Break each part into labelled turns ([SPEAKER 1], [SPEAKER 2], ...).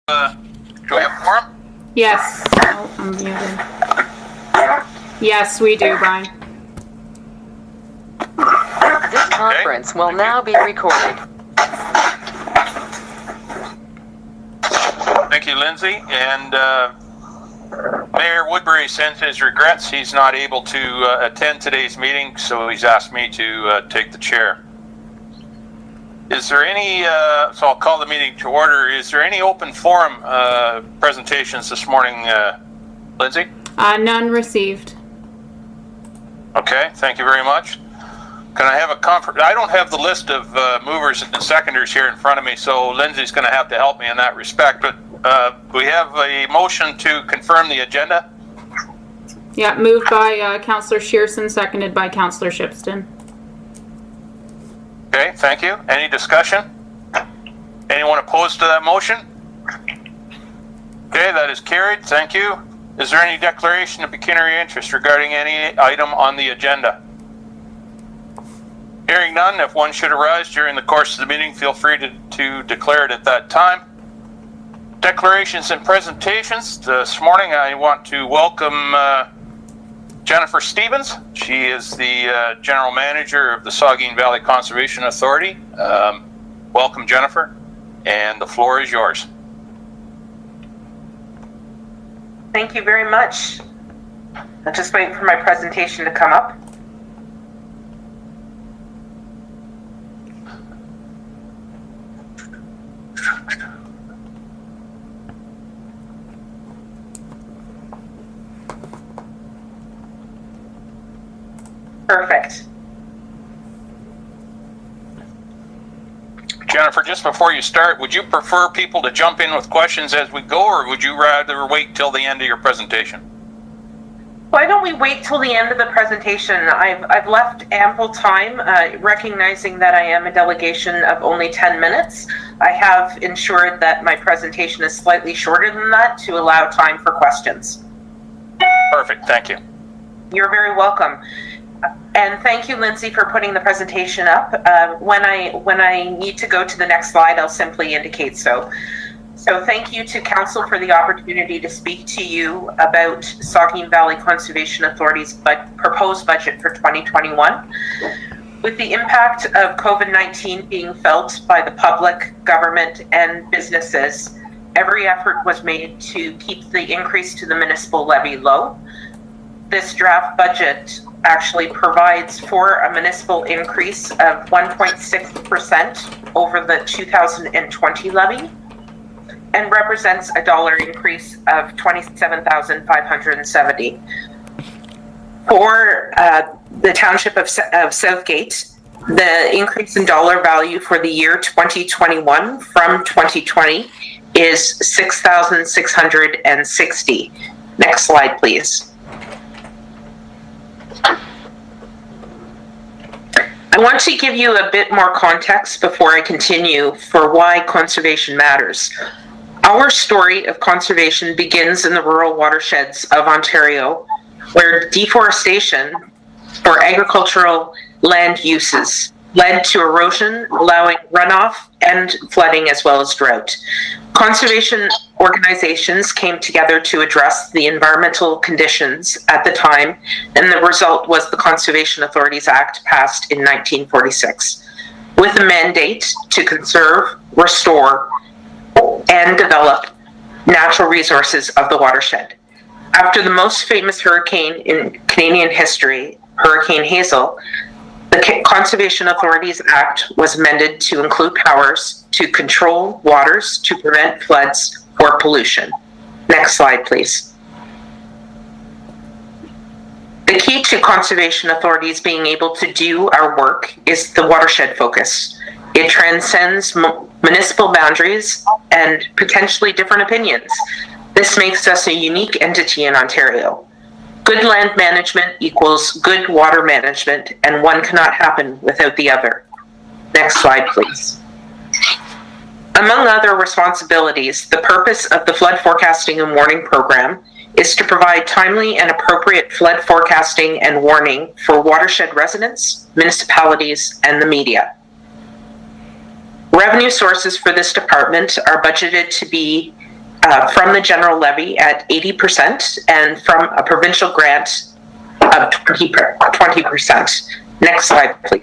[SPEAKER 1] Do we have a quorum?
[SPEAKER 2] Yes. Oh, I'm muted. Yes, we do, Brian.
[SPEAKER 3] This conference will now be recorded.
[SPEAKER 1] Thank you, Lindsay. And Mayor Woodbury sent his regrets. He's not able to attend today's meeting, so he's asked me to take the chair. Is there any, so I'll call the meeting to order. Is there any open forum presentations this morning, Lindsay?
[SPEAKER 2] None received.
[SPEAKER 1] Okay, thank you very much. Can I have a I don't have the list of movers and seconders here in front of me, so Lindsay's going to have to help me in that respect. But we have a motion to confirm the agenda.
[SPEAKER 2] Yeah, moved by Councillor Shearson, seconded by Councillor Shipston.
[SPEAKER 1] Okay, thank you. Any discussion? Anyone opposed to that motion? Okay, that is carried. Thank you. Is there any declaration of pecuniary interest regarding any item on the agenda? Hearing none, if one should arise during the course of the meeting, feel free to declare it at that time. Declarations and presentations. This morning I want to welcome Jennifer Stevens. She is the General Manager of the Saugeen Valley Conservation Authority. Welcome, Jennifer, and the floor is yours.
[SPEAKER 4] Thank you very much. I'll just wait for my presentation to come up. Perfect.
[SPEAKER 1] Jennifer, just before you start, would you prefer people to jump in with questions as we go, or would you rather wait till the end of your presentation?
[SPEAKER 4] Why don't we wait till the end of the presentation? I've left ample time, recognizing that I am a delegation of only 10 minutes. I have ensured that my presentation is slightly shorter than that to allow time for questions.
[SPEAKER 1] Perfect, thank you.
[SPEAKER 4] You're very welcome. And thank you, Lindsay, for putting the presentation up. When I need to go to the next slide, I'll simply indicate so. So thank you to Council for the opportunity to speak to you about Saugeen Valley Conservation Authority's proposed budget for 2021. With the impact of COVID-19 being felt by the public, government, and businesses, every effort was made to keep the increase to the municipal levy low. This draft budget actually provides for a municipal increase of 1.6% over the 2020 levy and represents a dollar increase of $27,570. For the township of Southgate, the increase in dollar value for the year 2021 from 2020 is $6,660. Next slide, please. I want to give you a bit more context before I continue for why conservation matters. Our story of conservation begins in the rural watersheds of Ontario, where deforestation for agricultural land uses led to erosion, allowing runoff and flooding as well as drought. Conservation organizations came together to address the environmental conditions at the time, and the result was the Conservation Authorities Act passed in 1946, with a mandate to conserve, restore, and develop natural resources of the watershed. After the most famous hurricane in Canadian history, Hurricane Hazel, the Conservation Authorities Act was amended to include powers to control waters to prevent floods or pollution. Next slide, please. The key to conservation authorities being able to do our work is the watershed focus. It transcends municipal boundaries and potentially different opinions. This makes us a unique entity in Ontario. Good land management equals good water management, and one cannot happen without the other. Next slide, please. Among other responsibilities, the purpose of the Flood Forecasting and Warning Program is to provide timely and appropriate flood forecasting and warning for watershed residents, municipalities, and the media. Revenue sources for this department are budgeted to be from the general levy at 80% and from a provincial grant of 20%. Next slide, please.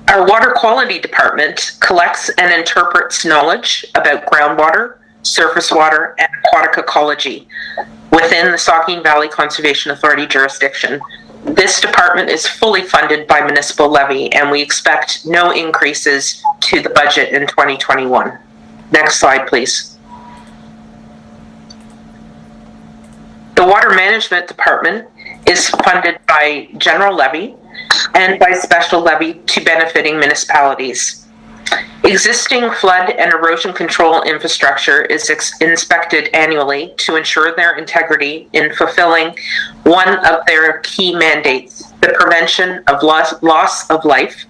[SPEAKER 4] Our water quality department collects and interprets knowledge about groundwater, surface water, and aquatic ecology within the Saugeen Valley Conservation Authority jurisdiction. This department is fully funded by municipal levy, and we expect no increases to the budget in 2021. Next slide, please. The Water Management Department is funded by general levy and by special levy to benefiting municipalities. Existing flood and erosion control infrastructure is inspected annually to ensure their integrity in fulfilling one of their key mandates, the prevention of loss of life,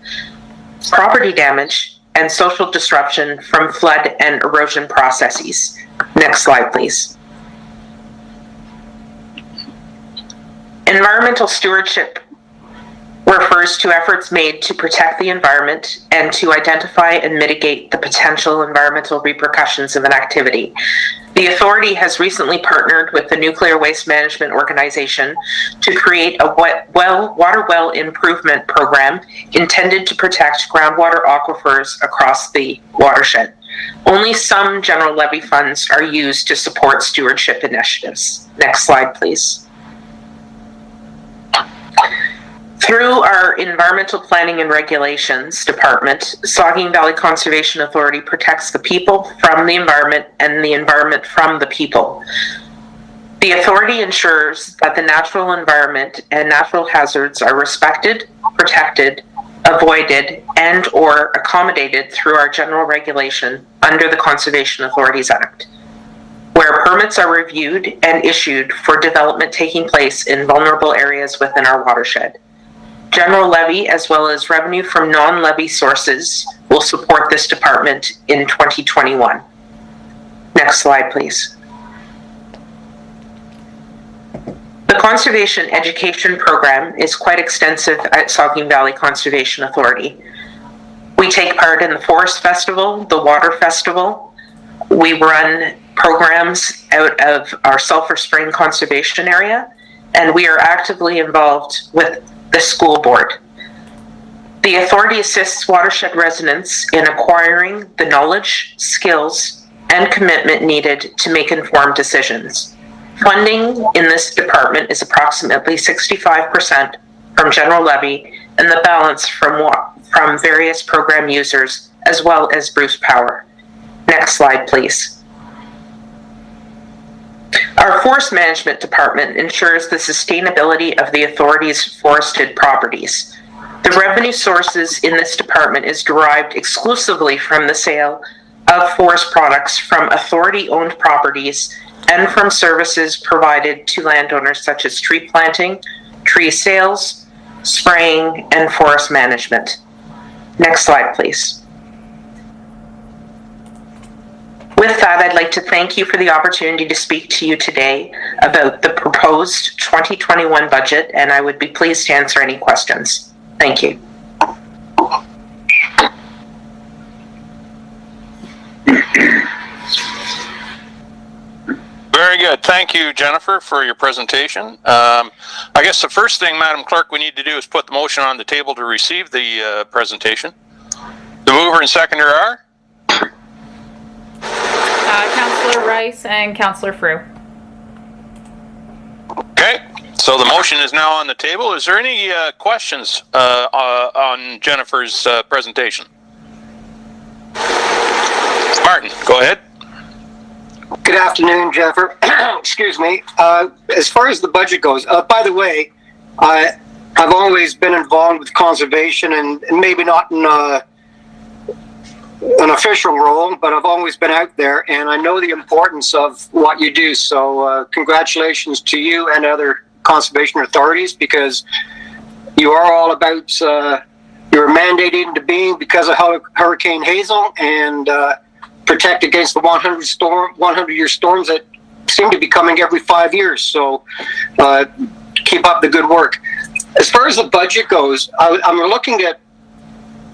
[SPEAKER 4] property damage, and social disruption from flood and erosion processes. Next slide, please. Environmental stewardship refers to efforts made to protect the environment and to identify and mitigate the potential environmental repercussions of an activity. The authority has recently partnered with the Nuclear Waste Management Organization to create a water well improvement program intended to protect groundwater aquifers across the watershed. Only some general levy funds are used to support stewardship initiatives. Next slide, please. Through our Environmental Planning and Regulations Department, Saugeen Valley Conservation Authority protects the people from the environment and the environment from the people. The authority ensures that the natural environment and natural hazards are respected, protected, avoided, and/or accommodated through our general regulation under the Conservation Authorities Act, where permits are reviewed and issued for development taking place in vulnerable areas within our watershed. General levy, as well as revenue from non-levy sources, will support this department in 2021. Next slide, please. The Conservation Education Program is quite extensive at Saugeen Valley Conservation Authority. We take part in the Forest Festival, the Water Festival. We run programs out of our Sulphur Spring Conservation Area, and we are actively involved with the school board. The authority assists watershed residents in acquiring the knowledge, skills, and commitment needed to make informed decisions. Funding in this department is approximately 65% from general levy and the balance from various program users, as well as Bruce Power. Next slide, please. Our Forest Management Department ensures the sustainability of the authority's forested properties. The revenue sources in this department is derived exclusively from the sale of forest products from authority-owned properties and from services provided to landowners such as tree planting, tree sales, spraying, and forest management. Next slide, please. With that, I'd like to thank you for the opportunity to speak to you today about the proposed 2021 budget, and I would be pleased to answer any questions. Thank you.
[SPEAKER 1] Very good. Thank you, Jennifer, for your presentation. I guess the first thing, Madam Clerk, we need to do is put the motion on the table to receive the presentation. The mover and seconder are?
[SPEAKER 2] Councillor Rice and Councillor Frew.
[SPEAKER 1] Okay, so the motion is now on the table. Is there any questions on Jennifer's presentation? Martin, go ahead.
[SPEAKER 5] Good afternoon, Jennifer. Excuse me. As far as the budget goes, by the way, I've always been involved with conservation and maybe not in an official role, but I've always been out there and I know the importance of what you do. So congratulations to you and other conservation authorities, because you are all about, you're mandated into being because of Hurricane Hazel and protect against the 100-year storms that seem to be coming every 5 years. So keep up the good work. As far as the budget goes, I'm looking at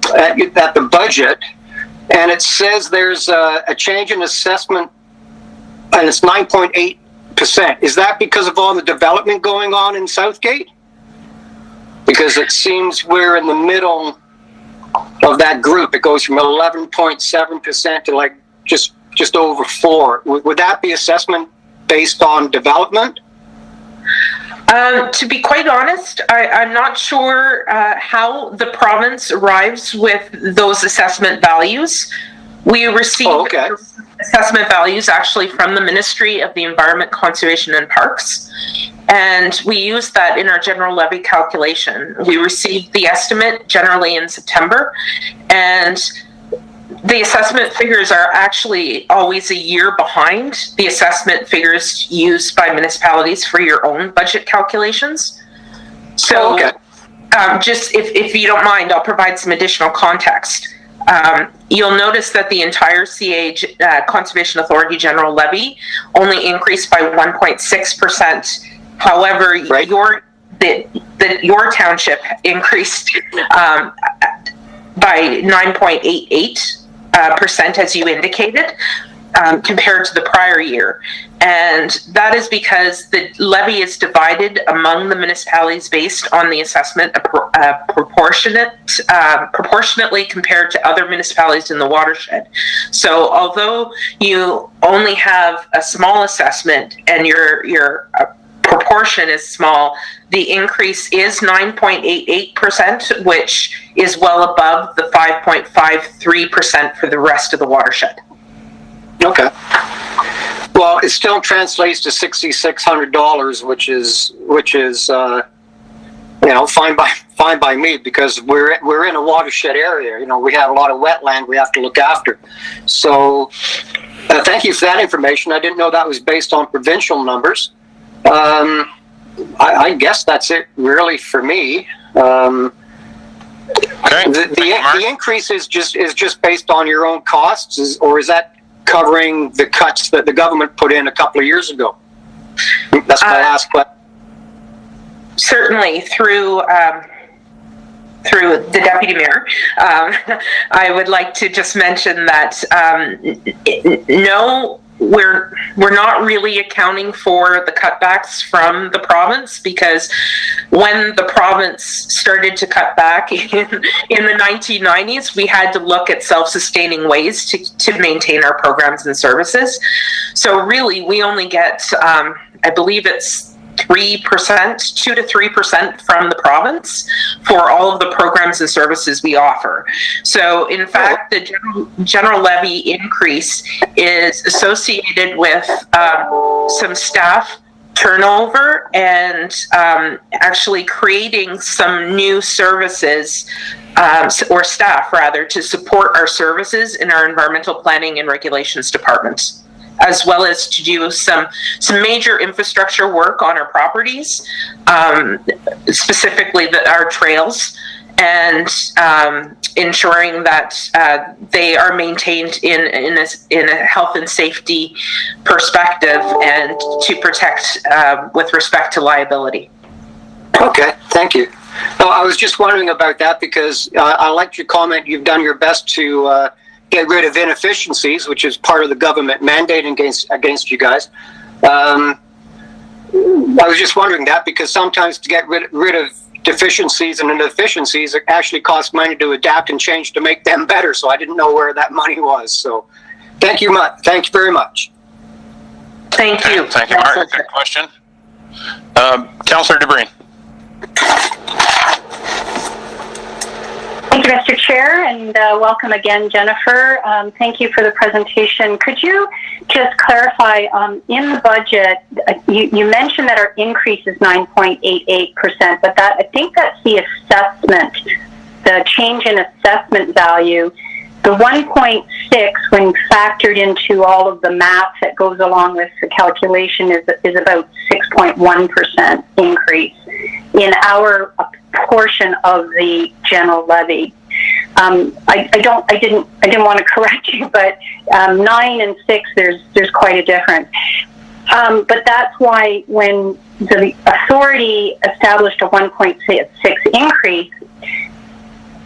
[SPEAKER 5] the budget, and it says there's a change in assessment, and it's 9.8%. Is that because of all the development going on in Southgate? Because it seems we're in the middle of that group. It goes from 11.7% to like just over 4. Would that be assessment based on development?
[SPEAKER 4] To be quite honest, I'm not sure how the province arrives with those assessment values. We receive assessment values actually from the Ministry of the Environment, Conservation and Parks, and we use that in our general levy calculation. We receive the estimate generally in September, and the assessment figures are actually always a year behind the assessment figures used by municipalities for your own budget calculations. So just if you don't mind, I'll provide some additional context. You'll notice that the entire CA Conservation Authority General Levy only increased by 1.6%. However, your township increased by 9.88%, as you indicated, compared to the prior year. And that is because the levy is divided among the municipalities based on the assessment proportionately compared to other municipalities in the watershed. So although you only have a small assessment and your proportion is small, the increase is 9.88%, which is well above the 5.53% for the rest of the watershed.
[SPEAKER 5] Okay. Well, it still translates to $6,600, which is fine by me, because we're in a watershed area. We have a lot of wetland we have to look after. So thank you for that information. I didn't know that was based on provincial numbers. I guess that's it really for me. The increase is just based on your own costs, or is that covering the cuts that the government put in a couple of years ago? That's my last question.
[SPEAKER 4] Certainly, through the deputy mayor, I would like to just mention that no, we're not really accounting for the cutbacks from the province, because when the province started to cut back in the 1990s, we had to look at self-sustaining ways to maintain our programs and services. So really, we only get, I believe it's 3%, 2 to 3% from the province for all of the programs and services we offer. So in fact, the general levy increase is associated with some staff turnover and actually creating some new services or staff rather to support our services in our environmental planning and regulations departments, as well as to do some major infrastructure work on our properties, specifically our trails, and ensuring that they are maintained in a health and safety perspective and to protect with respect to liability.
[SPEAKER 5] Okay, thank you. No, I was just wondering about that because I liked your comment. You've done your best to get rid of inefficiencies, which is part of the government mandate against you guys. I was just wondering that because sometimes to get rid of deficiencies and inefficiencies, it actually costs money to adapt and change to make them better. So I didn't know where that money was. So thank you very much.
[SPEAKER 4] Thank you.
[SPEAKER 1] Thank you, Mark. Good question. Councillor DeBreen.
[SPEAKER 6] Thank you, Mr. Chair, and welcome again, Jennifer. Thank you for the presentation. Could you just clarify, in the budget, you mentioned that our increase is 9.88%, but I think that's the assessment, the change in assessment value. The 1.6, when factored into all of the math that goes along with the calculation, is about 6.1% increase in our portion of the general levy. I didn't want to correct you, but 9 and 6, there's quite a difference. But that's why when the authority established a 1.6 increase,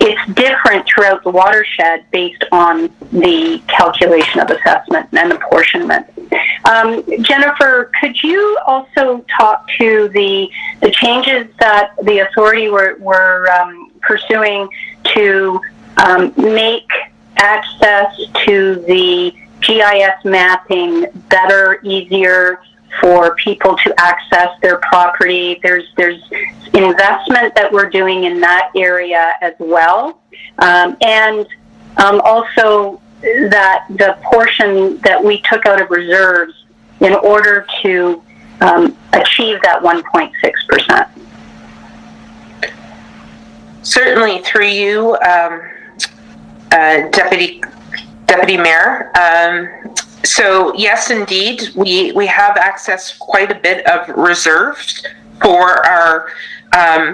[SPEAKER 6] it's different throughout the watershed based on the calculation of assessment and apportionment. Jennifer, could you also talk to the changes that the authority were pursuing to make access to the GIS mapping better, easier for people to access their property? There's investment that we're doing in that area as well, and also that the portion that we took out of reserves in order to achieve that 1.6%.
[SPEAKER 4] Certainly, through you, Deputy Mayor. So yes, indeed, we have accessed quite a bit of reserves for our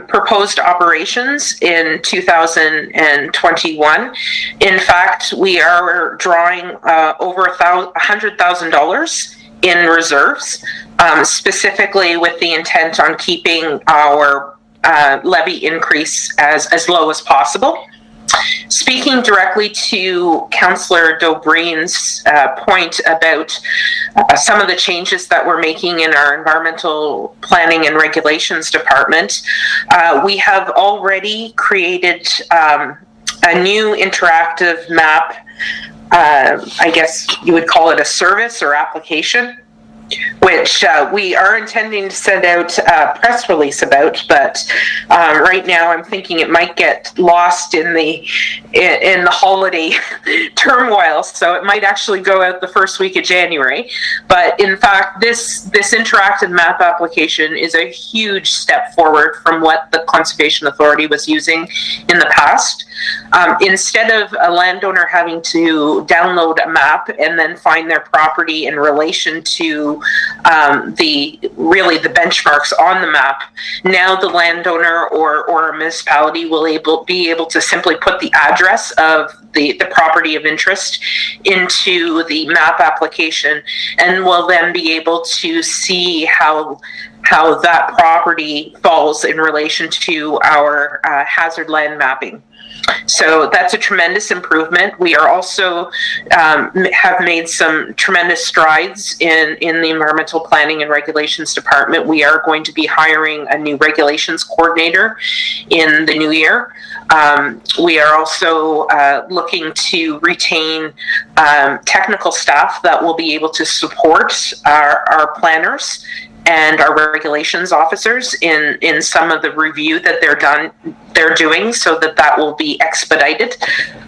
[SPEAKER 4] proposed operations in 2021. In fact, we are drawing over $100,000 in reserves, specifically with the intent on keeping our levy increase as low as possible. Speaking directly to Councillor Dobreen's point about some of the changes that we're making in our environmental planning and regulations department, we have already created a new interactive map. I guess you would call it a service or application, which we are intending to send out a press release about, but right now I'm thinking it might get lost in the holiday turmoil, so it might actually go out the first week of January. But in fact, this interactive map application is a huge step forward from what the Conservation Authority was using in the past. Instead of a landowner having to download a map and then find their property in relation to the benchmarks on the map, now the landowner or a municipality will be able to simply put the address of the property of interest into the map application, and will then be able to see how that property falls in relation to our hazard land mapping. So that's a tremendous improvement. We are also have made some tremendous strides in the environmental planning and regulations department. We are going to be hiring a new regulations coordinator in the new year. We are also looking to retain technical staff that will be able to support our planners and our regulations officers in some of the review that they're doing, so that will be expedited.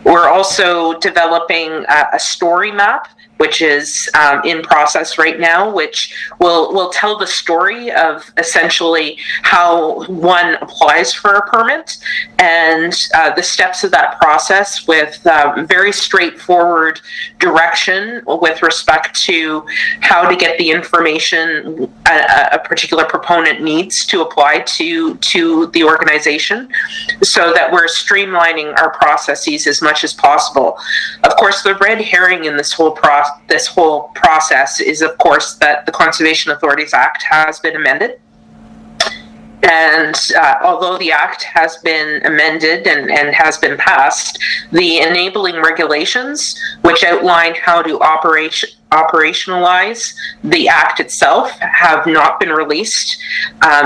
[SPEAKER 4] We're also developing a story map, which is in process right now, which will tell the story of essentially how one applies for a permit and the steps of that process, with very straightforward direction with respect to how to get the information a particular proponent needs to apply to the organization, so that we're streamlining our processes as much as possible. Of course, the red herring in this whole process is, of course, that the Conservation Authorities Act has been amended. And although the Act has been amended and has been passed, the enabling regulations, which outline how to operationalize the Act itself, have not been released.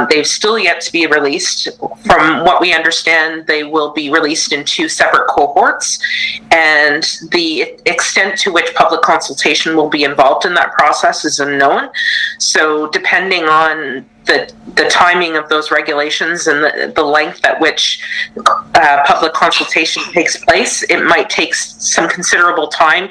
[SPEAKER 4] They've still yet to be released. From what we understand, they will be released in 2 separate cohorts, and the extent to which public consultation will be involved in that process is unknown. So depending on the timing of those regulations and the length at which public consultation takes place, it might take some considerable time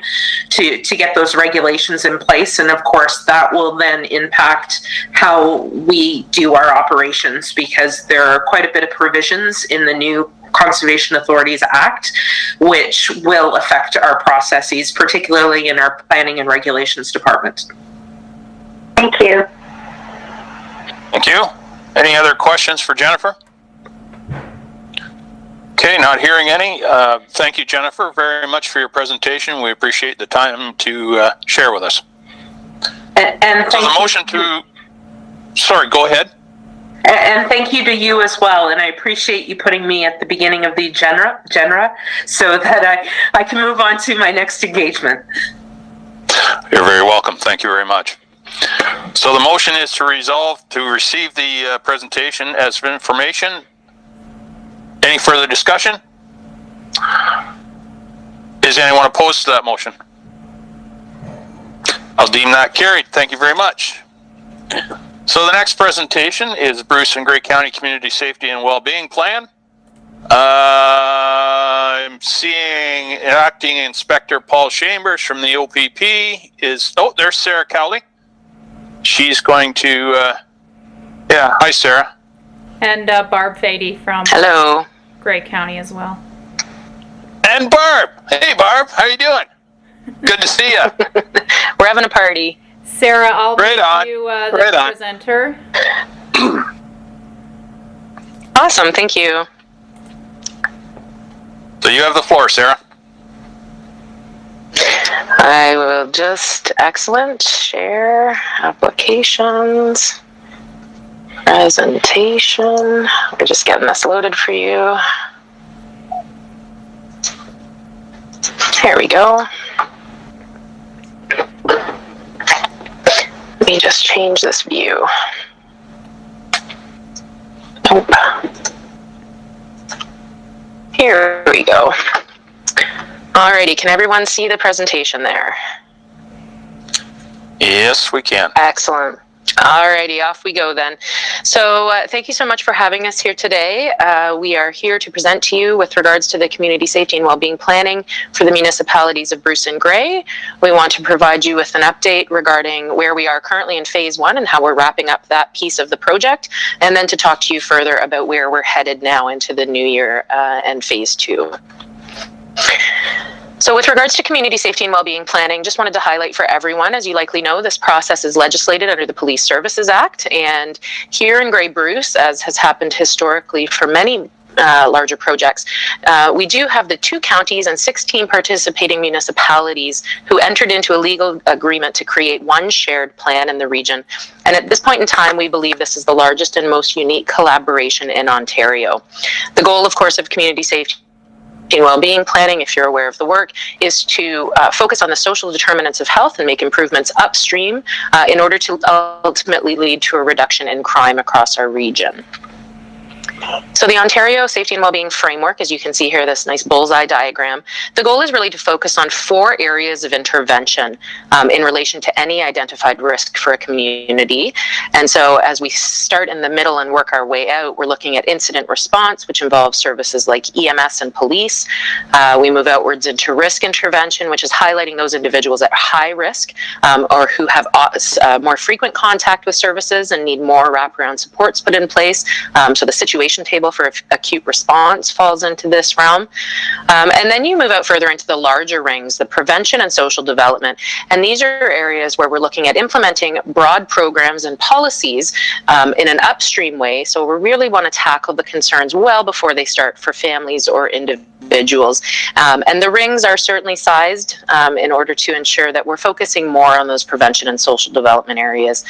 [SPEAKER 4] to get those regulations in place. And of course, that will then impact how we do our operations, because there are quite a bit of provisions in the new Conservation Authorities Act which will affect our processes, particularly in our planning and regulations department.
[SPEAKER 6] Thank you.
[SPEAKER 1] Thank you. Any other questions for Jennifer? Okay, not hearing any. Thank you, Jennifer, very much for your presentation. We appreciate the time to share with us.
[SPEAKER 4] And
[SPEAKER 1] so the motion to... Sorry, go ahead.
[SPEAKER 4] And thank you to you as well. And I appreciate you putting me at the beginning of the genre so that I can move on to my next engagement.
[SPEAKER 1] You're very welcome. Thank you very much. So the motion is to resolve to receive the presentation as information. Any further discussion? Is anyone opposed to that motion? I'll deem that carried. Thank you very much. So the next presentation is Bruce and Grey County Community Safety and Wellbeing Plan. I'm seeing Acting Inspector Paul Chambers from the OPP there's Sarah Cowley. She's going to, hi Sarah.
[SPEAKER 2] And Barb Fady from
[SPEAKER 3] Hello.
[SPEAKER 2] Grey County as well.
[SPEAKER 1] And Barb. Hey Barb, how you doing? Good to see you.
[SPEAKER 3] We're having a party.
[SPEAKER 2] Sarah, I'll
[SPEAKER 1] Right
[SPEAKER 2] make
[SPEAKER 1] on.
[SPEAKER 2] you the
[SPEAKER 1] Right on.
[SPEAKER 2] presenter.
[SPEAKER 3] Awesome, thank you.
[SPEAKER 1] So you have the floor, Sarah.
[SPEAKER 3] I will just, excellent, share, applications, presentation. We're just getting this loaded for you. There we go. Let me just change this view. Nope. Here we go. Alrighty, can everyone see the presentation there?
[SPEAKER 1] Yes, we can.
[SPEAKER 3] Excellent. Alrighty, off we go then. So thank you so much for having us here today. We are here to present to you with regards to the community safety and wellbeing planning for the municipalities of Bruce and Grey. We want to provide you with an update regarding where we are currently in phase 1 and how we're wrapping up that piece of the project, and then to talk to you further about where we're headed now into the new year and phase 2. So with regards to community safety and wellbeing planning, just wanted to highlight for everyone, as you likely know, this process is legislated under the Police Services Act. And here in Grey Bruce, as has happened historically for many larger projects, we do have the 2 counties and 16 participating municipalities who entered into a legal agreement to create one shared plan in the region. And at this point in time, we believe this is the largest and most unique collaboration in Ontario. The goal, of course, of community safety and wellbeing planning, if you're aware of the work, is to focus on the social determinants of health and make improvements upstream in order to ultimately lead to a reduction in crime across our region. So the Ontario Safety and Wellbeing Framework, as you can see here, this nice bullseye diagram, the goal is really to focus on 4 areas of intervention in relation to any identified risk for a community. And so as we start in the middle and work our way out, we're looking at incident response, which involves services like EMS and police. We move outwards into risk intervention, which is highlighting those individuals at high risk or who have more frequent contact with services and need more wraparound supports put in place. So the situation table for acute response falls into this realm. And then you move out further into the larger rings, the prevention and social development. And these are areas where we're looking at implementing broad programs and policies in an upstream way. So we really want to tackle the concerns well before they start for families or individuals. And the rings are certainly sized in order to ensure that we're focusing more on those prevention and social development areas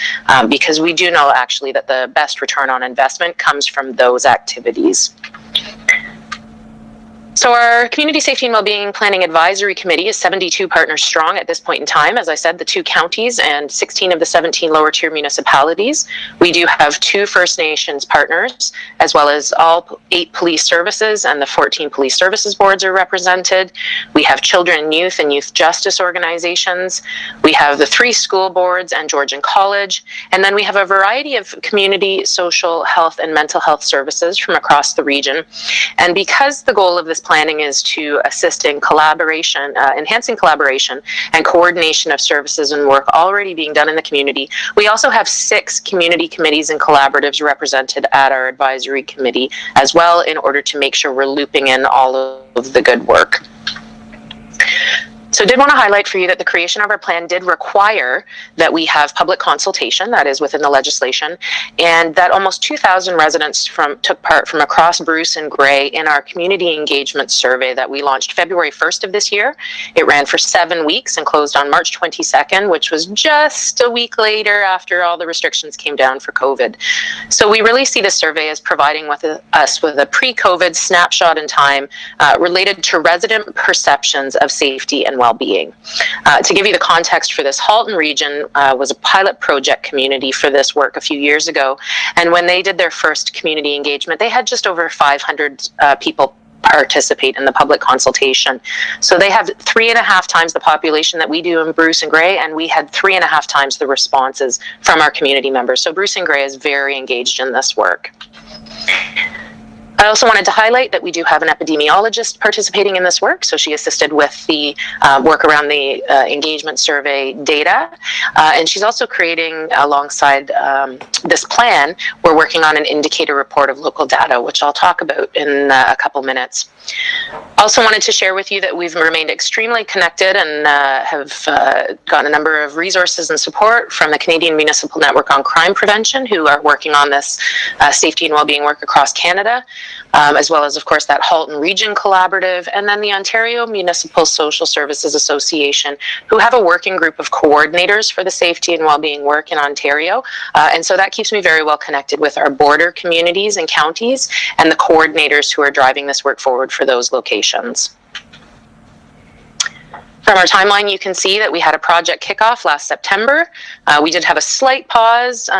[SPEAKER 3] because we do know actually that the best return on investment comes from those activities. So our Community Safety and Wellbeing Planning Advisory Committee is 72 partners strong at this point in time. As I said, the 2 counties and 16 of the 17 lower tier municipalities. We do have 2 First Nations partners, as well as all 8 police services and the 14 police services boards are represented. We have children, youth, and youth justice organizations. We have the 3 school boards and Georgian College. And then we have a variety of community, social, health, and mental health services from across the region. And because the goal of this planning is to assist in collaboration, enhancing collaboration and coordination of services and work already being done in the community, we also have 6 community committees and collaboratives represented at our advisory committee as well in order to make sure we're looping in all of the good work. So I did want to highlight for you that the creation of our plan did require that we have public consultation, that is within the legislation, and that almost 2,000 residents took part from across Bruce and Grey in our community engagement survey that we launched February 1st of this year. It ran for 7 weeks and closed on March 22nd, which was just a week later after all the restrictions came down for COVID. So we really see this survey as providing us with a pre-COVID snapshot in time related to resident perceptions of safety and well-being. To give you the context for this, Halton region was a pilot project community for this work a few years ago, and when they did their first community engagement, they had just over 500 people participate in the public consultation. So they have 3.5 times the population that we do in Bruce and Grey, and we had 3.5 times the responses from our community members. So Bruce and Grey is very engaged in this work. I also wanted to highlight that we do have an epidemiologist participating in this work. So she assisted with the work around the engagement survey data. And she's also creating, alongside this plan, we're working on an indicator report of local data, which I'll talk about in a couple minutes. Also wanted to share with you that we've remained extremely connected and have gotten a number of resources and support from the Canadian Municipal Network on Crime Prevention, who are working on this safety and wellbeing work across Canada, as well as, of course, that Halton Region Collaborative, and then the Ontario Municipal Social Services Association, who have a working group of coordinators for the safety and wellbeing work in Ontario. And so that keeps me very well connected with our border communities and counties and the coordinators who are driving this work forward for those locations. From our timeline, you can see that we had a project kickoff last September. We did have a slight pause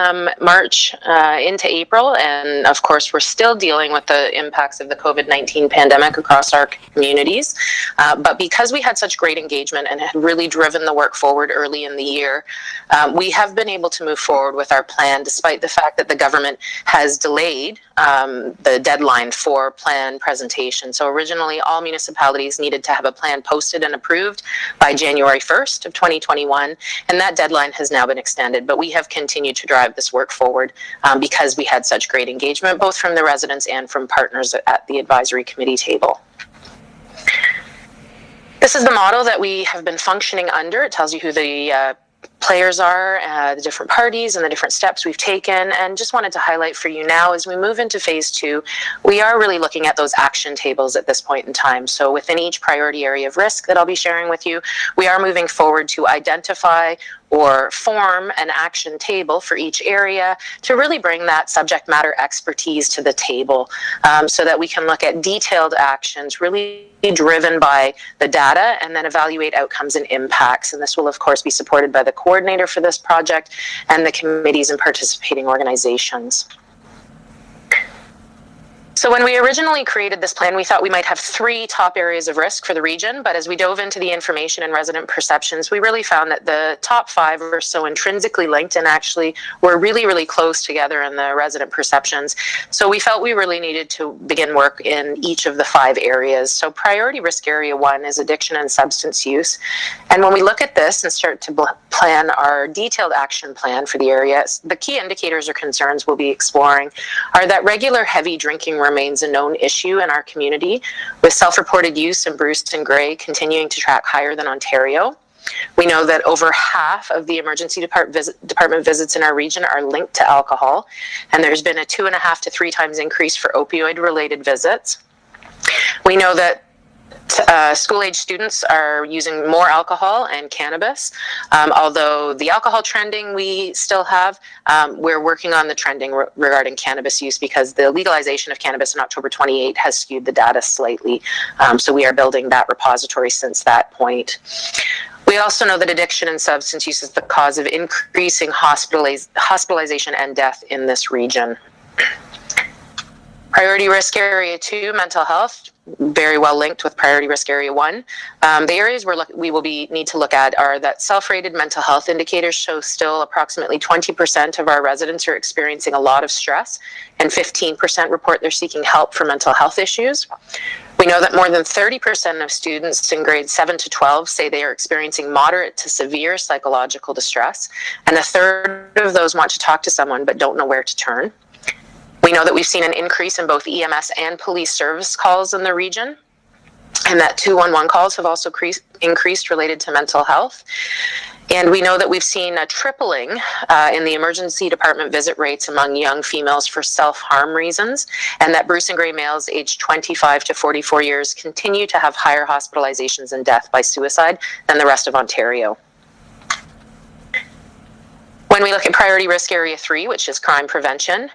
[SPEAKER 3] March into April, and of course, we're still dealing with the impacts of the COVID-19 pandemic across our communities. But because we had such great engagement and had really driven the work forward early in the year, we have been able to move forward with our plan, despite the fact that the government has delayed the deadline for plan presentation. So originally, all municipalities needed to have a plan posted and approved by January 1st of 2021, and that deadline has now been extended, but we have continued to drive this work forward because we had such great engagement, both from the residents and from partners at the advisory committee table. This is the model that we have been functioning under. It tells you who the players are, the different parties and the different steps we've taken, and just wanted to highlight for you now as we move into phase 2, we are really looking at those action tables at this point in time. So within each priority area of risk that I'll be sharing with you, we are moving forward to identify or form an action table for each area to really bring that subject matter expertise to the table, so that we can look at detailed actions really driven by the data and then evaluate outcomes and impacts. And this will, of course, be supported by the coordinator for this project and the committees and participating organizations. So when we originally created this plan, we thought we might have 3 top areas of risk for the region, but as we dove into the information and resident perceptions, we really found that the top 5 are so intrinsically linked and actually were really, really close together in the resident perceptions. So we felt we really needed to begin work in each of the 5 areas. So priority risk area 1 is addiction and substance use. And when we look at this and start to plan our detailed action plan for the area, the key indicators or concerns we'll be exploring are that regular heavy drinking remains a known issue in our community, with self-reported use in Bruce and Grey continuing to track higher than Ontario. We know that over half of the emergency department visits in our region are linked to alcohol, and there's been a 2.5 to 3 times increase for opioid-related visits. We know that school-age students are using more alcohol and cannabis. Although the alcohol trending we still have, we're working on the trending regarding cannabis use because the legalization of cannabis in October 28 has skewed the data slightly. So we are building that repository since that point. We also know that addiction and substance use is the cause of increasing hospitalization and death in this region. Priority risk area 2, mental health, very well linked with priority risk area 1. The areas we will need to look at are that self-rated mental health indicators show still approximately 20% of our residents are experiencing a lot of stress, and 15% report they're seeking help for mental health issues. We know that more than 30% of students in grades 7 to 12 say they are experiencing moderate to severe psychological distress, and a third of those want to talk to someone but don't know where to turn. We know that we've seen an increase in both EMS and police service calls in the region. and that 211 calls have also increased related to mental health. And we know that we've seen a tripling in the emergency department visit rates among young females for self-harm reasons, and that Bruce and Grey males aged 25 to 44 years continue to have higher hospitalizations and death by suicide than the rest of Ontario. When we look at priority risk area 3, which is crime prevention,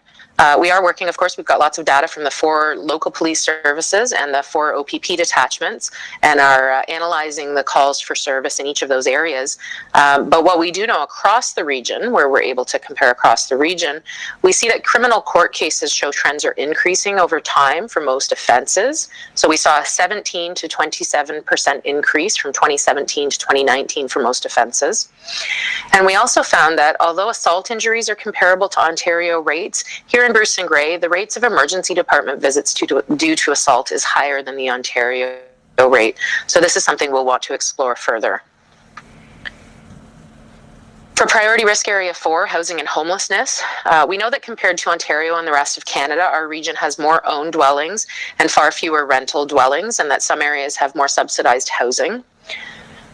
[SPEAKER 3] we are working, of course, we've got lots of data from the 4 local police services and the 4 OPP detachments, and are analyzing the calls for service in each of those areas. But what we do know across the region, where we're able to compare across the region, we see that criminal court cases show trends are increasing over time for most offenses. So we saw a 17 to 27% increase from 2017 to 2019 for most offenses. And we also found that although assault injuries are comparable to Ontario rates, here in Bruce and Grey, the rates of emergency department visits due to assault is higher than the Ontario rate. So this is something we'll want to explore further. For priority risk area 4, housing and homelessness, we know that compared to Ontario and the rest of Canada, our region has more owned dwellings and far fewer rental dwellings, and that some areas have more subsidized housing.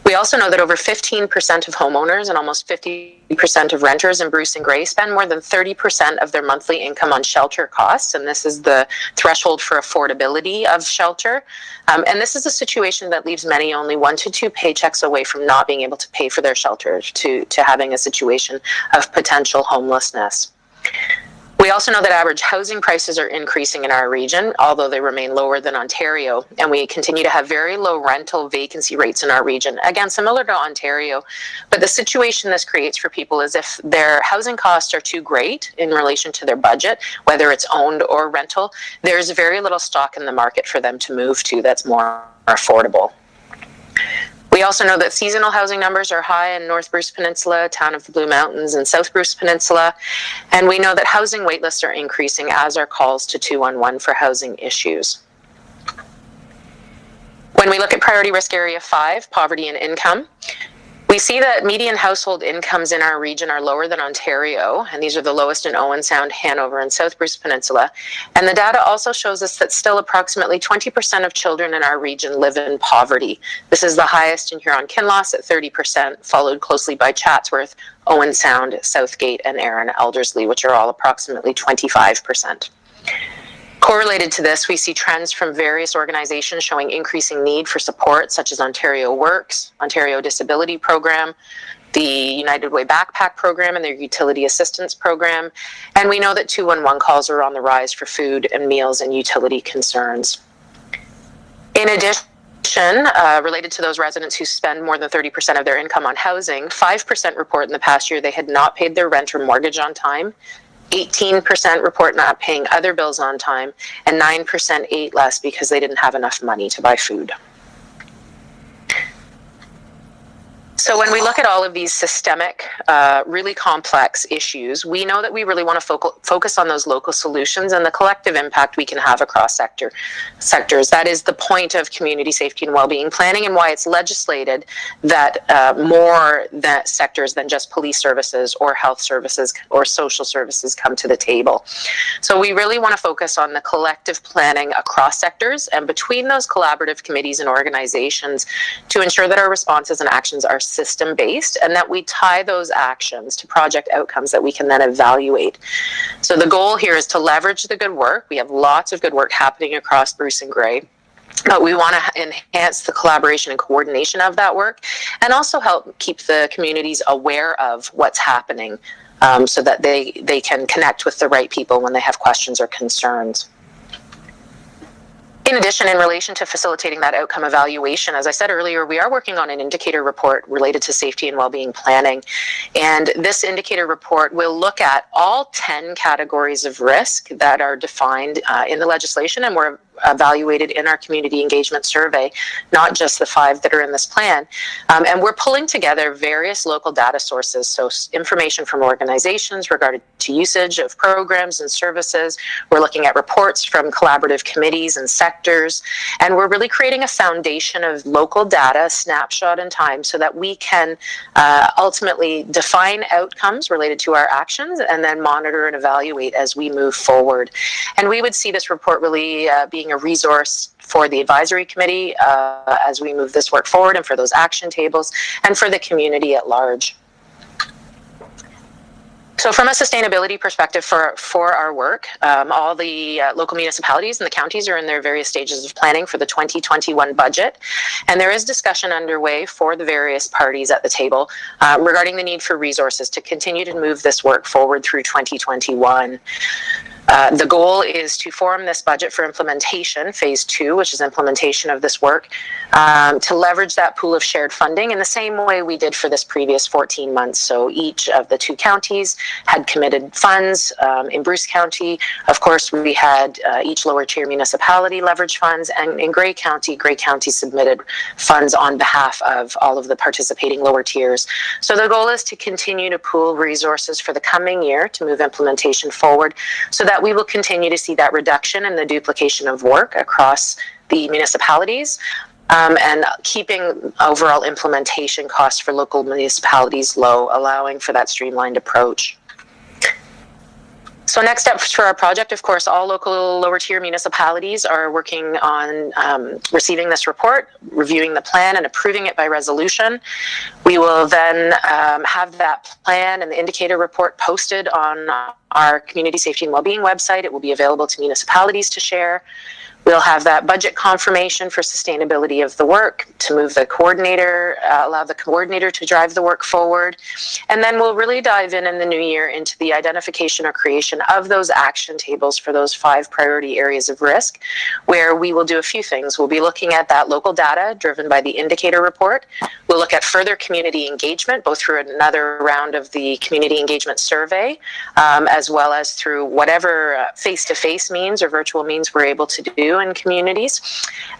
[SPEAKER 3] We also know that over 15% of homeowners and almost 50% of renters in Bruce and Grey spend more than 30% of their monthly income on shelter costs, and this is the threshold for affordability of shelter. And this is a situation that leaves many only 1 to 2 paychecks away from not being able to pay for their shelter, to having a situation of potential homelessness. We also know that average housing prices are increasing in our region, although they remain lower than Ontario, and we continue to have very low rental vacancy rates in our region. Again, similar to Ontario, but the situation this creates for people is if their housing costs are too great in relation to their budget, whether it's owned or rental, there's very little stock in the market for them to move to that's more affordable. We also know that seasonal housing numbers are high in North Bruce Peninsula, Town of the Blue Mountains, and South Bruce Peninsula. And we know that housing waitlists are increasing, as are calls to 211 for housing issues. When we look at priority risk area 5, poverty and income, we see that median household incomes in our region are lower than Ontario, and these are the lowest in Owen Sound, Hanover, and South Bruce Peninsula. And the data also shows us that still approximately 20% of children in our region live in poverty. This is the highest in Huron-Kinloss at 30%, followed closely by Chatsworth, Owen Sound, Southgate, and Erin-Elderslie, which are all approximately 25%. Correlated to this, we see trends from various organizations showing increasing need for support, such as Ontario Works, Ontario Disability Program, the United Way Backpack Program, and their Utility Assistance Program. And we know that 211 calls are on the rise for food and meals and utility concerns. In addition, related to those residents who spend more than 30% of their income on housing, 5% report in the past year they had not paid their rent or mortgage on time. 18% report not paying other bills on time, and 9% ate less because they didn't have enough money to buy food. So when we look at all of these systemic, really complex issues, we know that we really want to focus on those local solutions and the collective impact we can have across sectors. That is the point of community safety and wellbeing planning, and why it's legislated that more that sectors than just police services or health services or social services come to the table. So we really want to focus on the collective planning across sectors and between those collaborative committees and organizations to ensure that our responses and actions are system-based, and that we tie those actions to project outcomes that we can then evaluate. So the goal here is to leverage the good work. We have lots of good work happening across Bruce and Grey, but we want to enhance the collaboration and coordination of that work, and also help keep the communities aware of what's happening, so that they can connect with the right people when they have questions or concerns. In addition, in relation to facilitating that outcome evaluation, as I said earlier, we are working on an indicator report related to safety and wellbeing planning. And this indicator report will look at all 10 categories of risk that are defined in the legislation and were evaluated in our community engagement survey, not just the 5 that are in this plan. And we're pulling together various local data sources, so information from organizations regarding to usage of programs and services. We're looking at reports from collaborative committees and sectors, and we're really creating a foundation of local data, snapshot in time, so that we can ultimately define outcomes related to our actions and then monitor and evaluate as we move forward. And we would see this report really being a resource for the advisory committee as we move this work forward, and for those action tables, and for the community at large. So from a sustainability perspective for our work, all the local municipalities and the counties are in their various stages of planning for the 2021 budget. And there is discussion underway for the various parties at the table regarding the need for resources to continue to move this work forward through 2021. The goal is to form this budget for implementation, phase 2, which is implementation of this work, to leverage that pool of shared funding in the same way we did for this previous 14 months. So each of the 2 counties had committed funds. In Bruce County, of course, we had each lower tier municipality leverage funds, and in Grey County submitted funds on behalf of all of the participating lower tiers. So the goal is to continue to pool resources for the coming year to move implementation forward, so that we will continue to see that reduction in the duplication of work across the municipalities, and keeping overall implementation costs for local municipalities low, allowing for that streamlined approach. So next steps for our project, of course, all local lower tier municipalities are working on receiving this report, reviewing the plan, and approving it by resolution. We will then have that plan and the indicator report posted on our Community Safety and Wellbeing website. It will be available to municipalities to share. We'll have that budget confirmation for sustainability of the work to move the coordinator, allow the coordinator to drive the work forward. And then we'll really dive in the new year into the identification or creation of those action tables for those 5 priority areas of risk, where we will do a few things. We'll be looking at that local data driven by the indicator report. We'll look at further community engagement, both through another round of the community engagement survey, as well as through whatever face-to-face means or virtual means we're able to do in communities,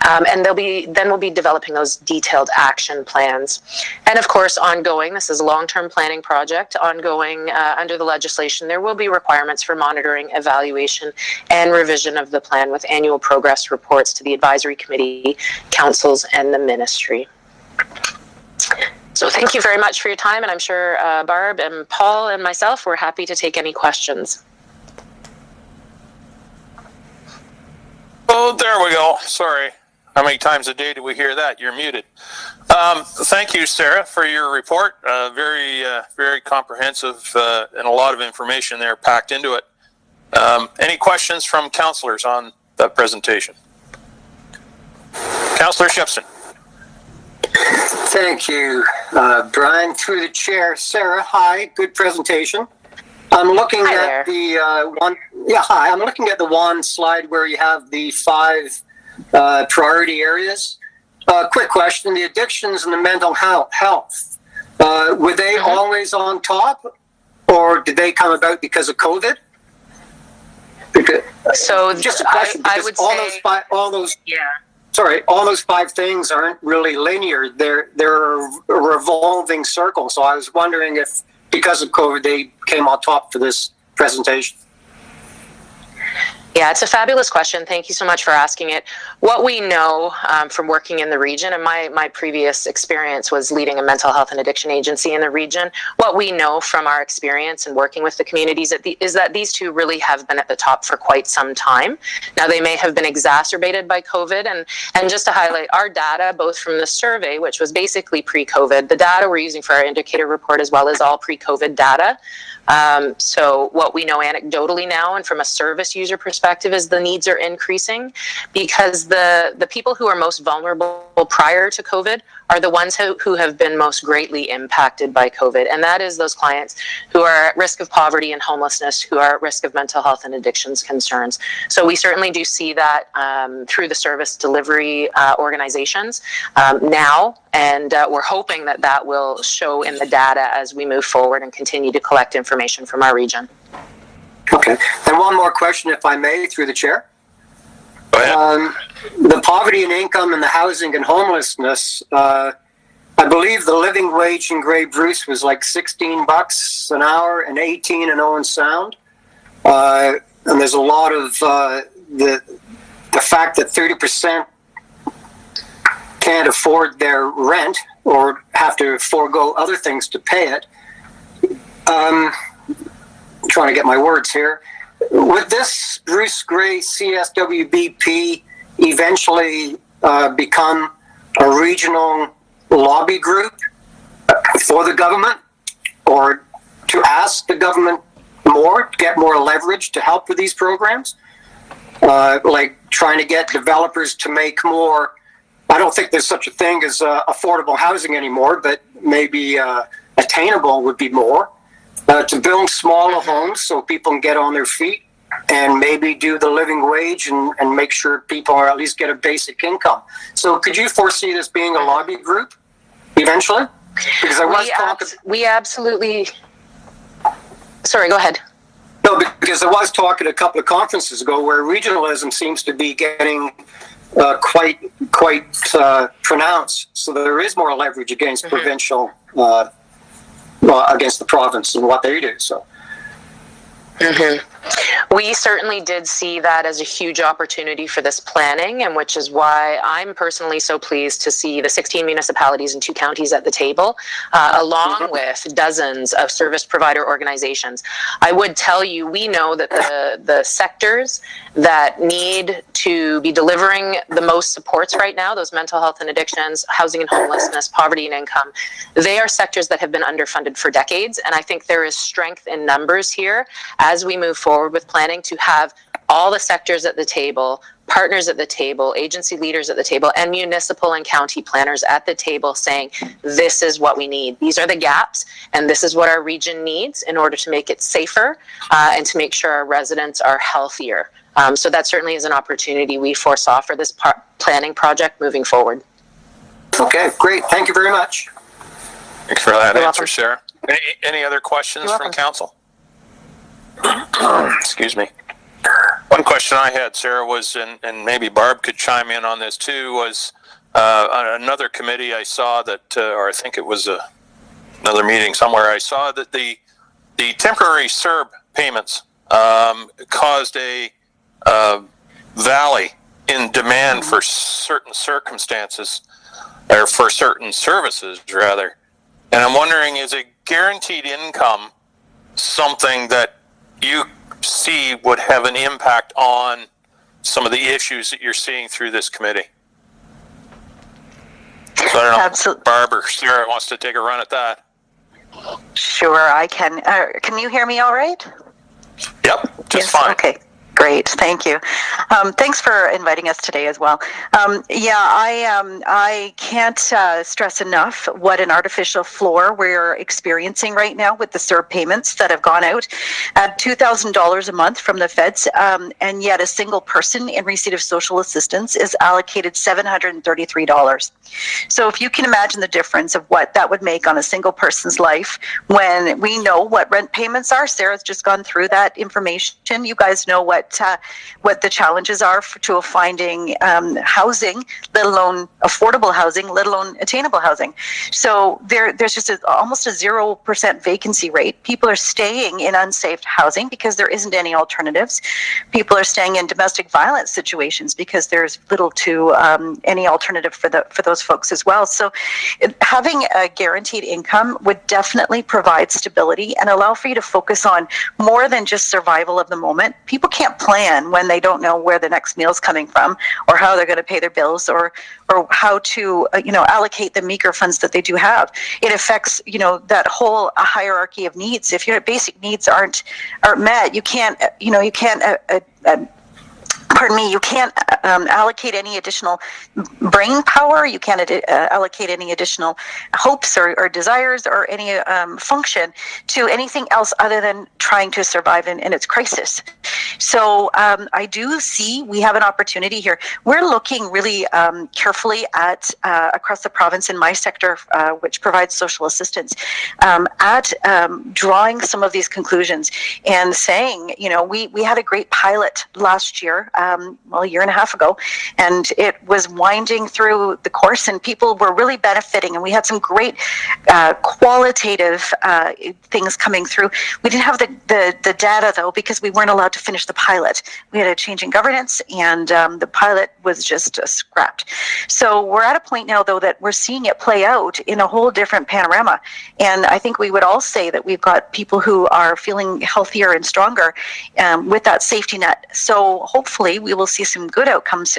[SPEAKER 3] and we'll be developing those detailed action plans. And of course, ongoing, this is a long-term planning project, ongoing under the legislation, there will be requirements for monitoring, evaluation, and revision of the plan with annual progress reports to the advisory committee, councils, and the ministry. So thank you very much for your time, and I'm sure Barb and Paul and myself were happy to take any questions.
[SPEAKER 1] Oh, there we go. Sorry. How many times a day do we hear that? You're muted. Thank you, Sarah, for your report. Very comprehensive and a lot of information there packed into it. Any questions from councillors on that presentation? Councillor Shipson.
[SPEAKER 5] Thank you, Brian. Through the chair, Sarah. Hi. Good presentation. I'm looking at the one. Yeah, hi. I'm looking at the one slide where you have the 5 priority areas. Quick question: the addictions and the mental health. Were they always on top, or did they come about because of COVID?
[SPEAKER 3] So
[SPEAKER 5] just a question.
[SPEAKER 3] I would say
[SPEAKER 5] all those 5 things aren't really linear. They're a revolving circle. So I was wondering if, because of COVID, they came on top for this presentation.
[SPEAKER 3] Yeah, it's a fabulous question. Thank you so much for asking it. What we know from working in the region, and my previous experience was leading a mental health and addiction agency in the region, what we know from our experience and working with the communities is that these 2 really have been at the top for quite some time. Now, they may have been exacerbated by COVID, and just to highlight our data, both from the survey, which was basically pre-COVID, the data we're using for our indicator report as well as all pre-COVID data. So what we know anecdotally now and from a service user perspective is the needs are increasing because the people who are most vulnerable prior to COVID are the ones who have been most greatly impacted by COVID. And that is those clients who are at risk of poverty and homelessness, who are at risk of mental health and addictions concerns. So we certainly do see that through the service delivery organizations now, and we're hoping that will show in the data as we move forward and continue to collect information from our region.
[SPEAKER 5] Okay. And one more question, if I may, through the chair.
[SPEAKER 1] Go ahead.
[SPEAKER 5] The poverty and income and the housing and homelessness, I believe the living wage in Grey Bruce was like $16 an hour and 18 in Owen Sound. And there's a lot of the fact that 30% can't afford their rent or have to forego other things to pay it. I'm trying to get my words here. Would this Bruce Grey CSWBP eventually become a regional lobby group for the government, or to ask the government more, get more leverage to help with these programs? Like trying to get developers to make more, I don't think there's such a thing as affordable housing anymore, but maybe attainable would be more. To build smaller homes so people can get on their feet and maybe do the living wage and make sure people are at least get a basic income. So could you foresee this being a lobby group eventually? Because I was talking...
[SPEAKER 3] We absolutely... Sorry, go ahead.
[SPEAKER 5] No, because I was talking a couple of conferences ago where regionalism seems to be getting quite pronounced. So there is more leverage against provincial, against the province and what they do. So.
[SPEAKER 3] We certainly did see that as a huge opportunity for this planning, and which is why I'm personally so pleased to see the 16 municipalities and 2 counties at the table, along with dozens of service provider organizations. I would tell you, we know that the sectors that need to be delivering the most supports right now, those mental health and addictions, housing and homelessness, poverty and income, they are sectors that have been underfunded for decades. And I think there is strength in numbers here as we move forward with planning to have all the sectors at the table, partners at the table, agency leaders at the table, and municipal and county planners at the table saying, this is what we need. These are the gaps, and this is what our region needs in order to make it safer and to make sure our residents are healthier. So that certainly is an opportunity we foresaw for this planning project moving forward.
[SPEAKER 5] Okay, great. Thank you very much.
[SPEAKER 1] Thanks for that
[SPEAKER 3] You're
[SPEAKER 1] answer,
[SPEAKER 3] welcome.
[SPEAKER 1] Sarah. Any other questions
[SPEAKER 3] You're
[SPEAKER 1] from
[SPEAKER 3] welcome.
[SPEAKER 1] council? Excuse me. One question I had, Sarah, was, and maybe Barb could chime in on this too, was on another committee I saw that, or I think it was another meeting somewhere, I saw that the temporary CERB payments caused a valley in demand for certain circumstances, or for certain services rather. And I'm wondering, is a guaranteed income something that you see would have an impact on some of the issues that you're seeing through this committee? So I don't know,
[SPEAKER 7] Absolutely.
[SPEAKER 1] Barb or Sarah wants to take a run at that.
[SPEAKER 7] Sure, I can. Can you hear me all right?
[SPEAKER 1] Yep, just
[SPEAKER 7] Yes,
[SPEAKER 1] fine.
[SPEAKER 7] Okay. Great, thank you. Thanks for inviting us today as well. I can't stress enough what an artificial floor we're experiencing right now with the CERB payments that have gone out at $2,000 a month from the feds, and yet a single person in receipt of social assistance is allocated $733. So if you can imagine the difference of what that would make on a single person's life when we know what rent payments are. Sarah's just gone through that information. You guys know what the challenges are to finding housing, let alone affordable housing, let alone attainable housing. So there's just almost a 0% vacancy rate. People are staying in unsafe housing because there isn't any alternatives. People are staying in domestic violence situations because there's little to any alternative for those folks as well. So having a guaranteed income would definitely provide stability and allow for you to focus on more than just survival of the moment. People can't plan when they don't know where the next meal's coming from, or how they're going to pay their bills, or how to allocate the meager funds that they do have. It affects that whole hierarchy of needs. If your basic needs aren't met, you can't allocate any additional brain power. You can't allocate any additional hopes or desires or any function to anything else other than trying to survive in its crisis. So I do see we have an opportunity here. We're looking really carefully at across the province in my sector, which provides social assistance, at drawing some of these conclusions and saying, we had a great pilot last year, a year and a half ago, and it was winding through the course and people were really benefiting, and we had some great qualitative things coming through. We didn't have the data though, because we weren't allowed to finish the pilot. We had a change in governance, and the pilot was just scrapped. So we're at a point now though that we're seeing it play out in a whole different panorama, and I think we would all say that we've got people who are feeling healthier and stronger with that safety net. So hopefully we will see some good outcomes.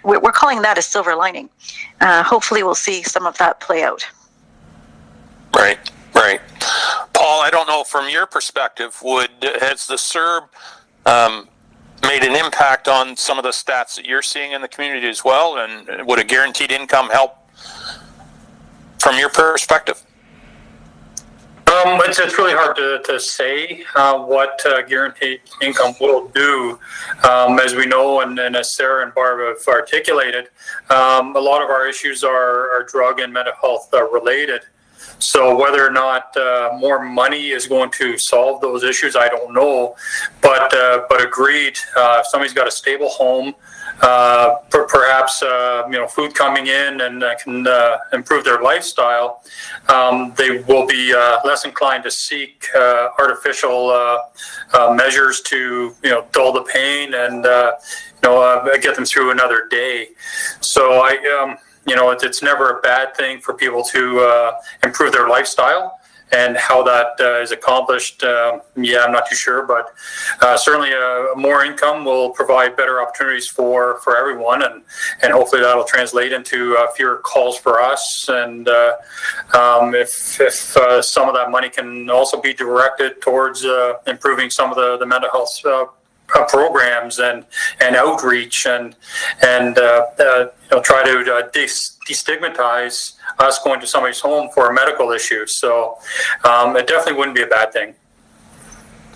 [SPEAKER 7] We're calling that a silver lining. Hopefully we'll see some of that play out.
[SPEAKER 1] Right. Paul, I don't know, from your perspective, has the CERB made an impact on some of the stats that you're seeing in the community as well? And would a guaranteed income help from your perspective?
[SPEAKER 8] It's really hard to say what guaranteed income will do. As we know, and as Sarah and Barb have articulated, a lot of our issues are drug and mental health related. So whether or not more money is going to solve those issues, I don't know. But agreed, if somebody's got a stable home, perhaps food coming in and can improve their lifestyle, they will be less inclined to seek artificial measures to dull the pain and get them through another day. So it's never a bad thing for people to improve their lifestyle. And how that is accomplished, I'm not too sure, but certainly more income will provide better opportunities for everyone, and hopefully that'll translate into fewer calls for us. And if some of that money can also be directed towards improving some of the mental health programs and outreach and try to destigmatize us going to somebody's home for a medical issue. So it definitely wouldn't be a bad thing.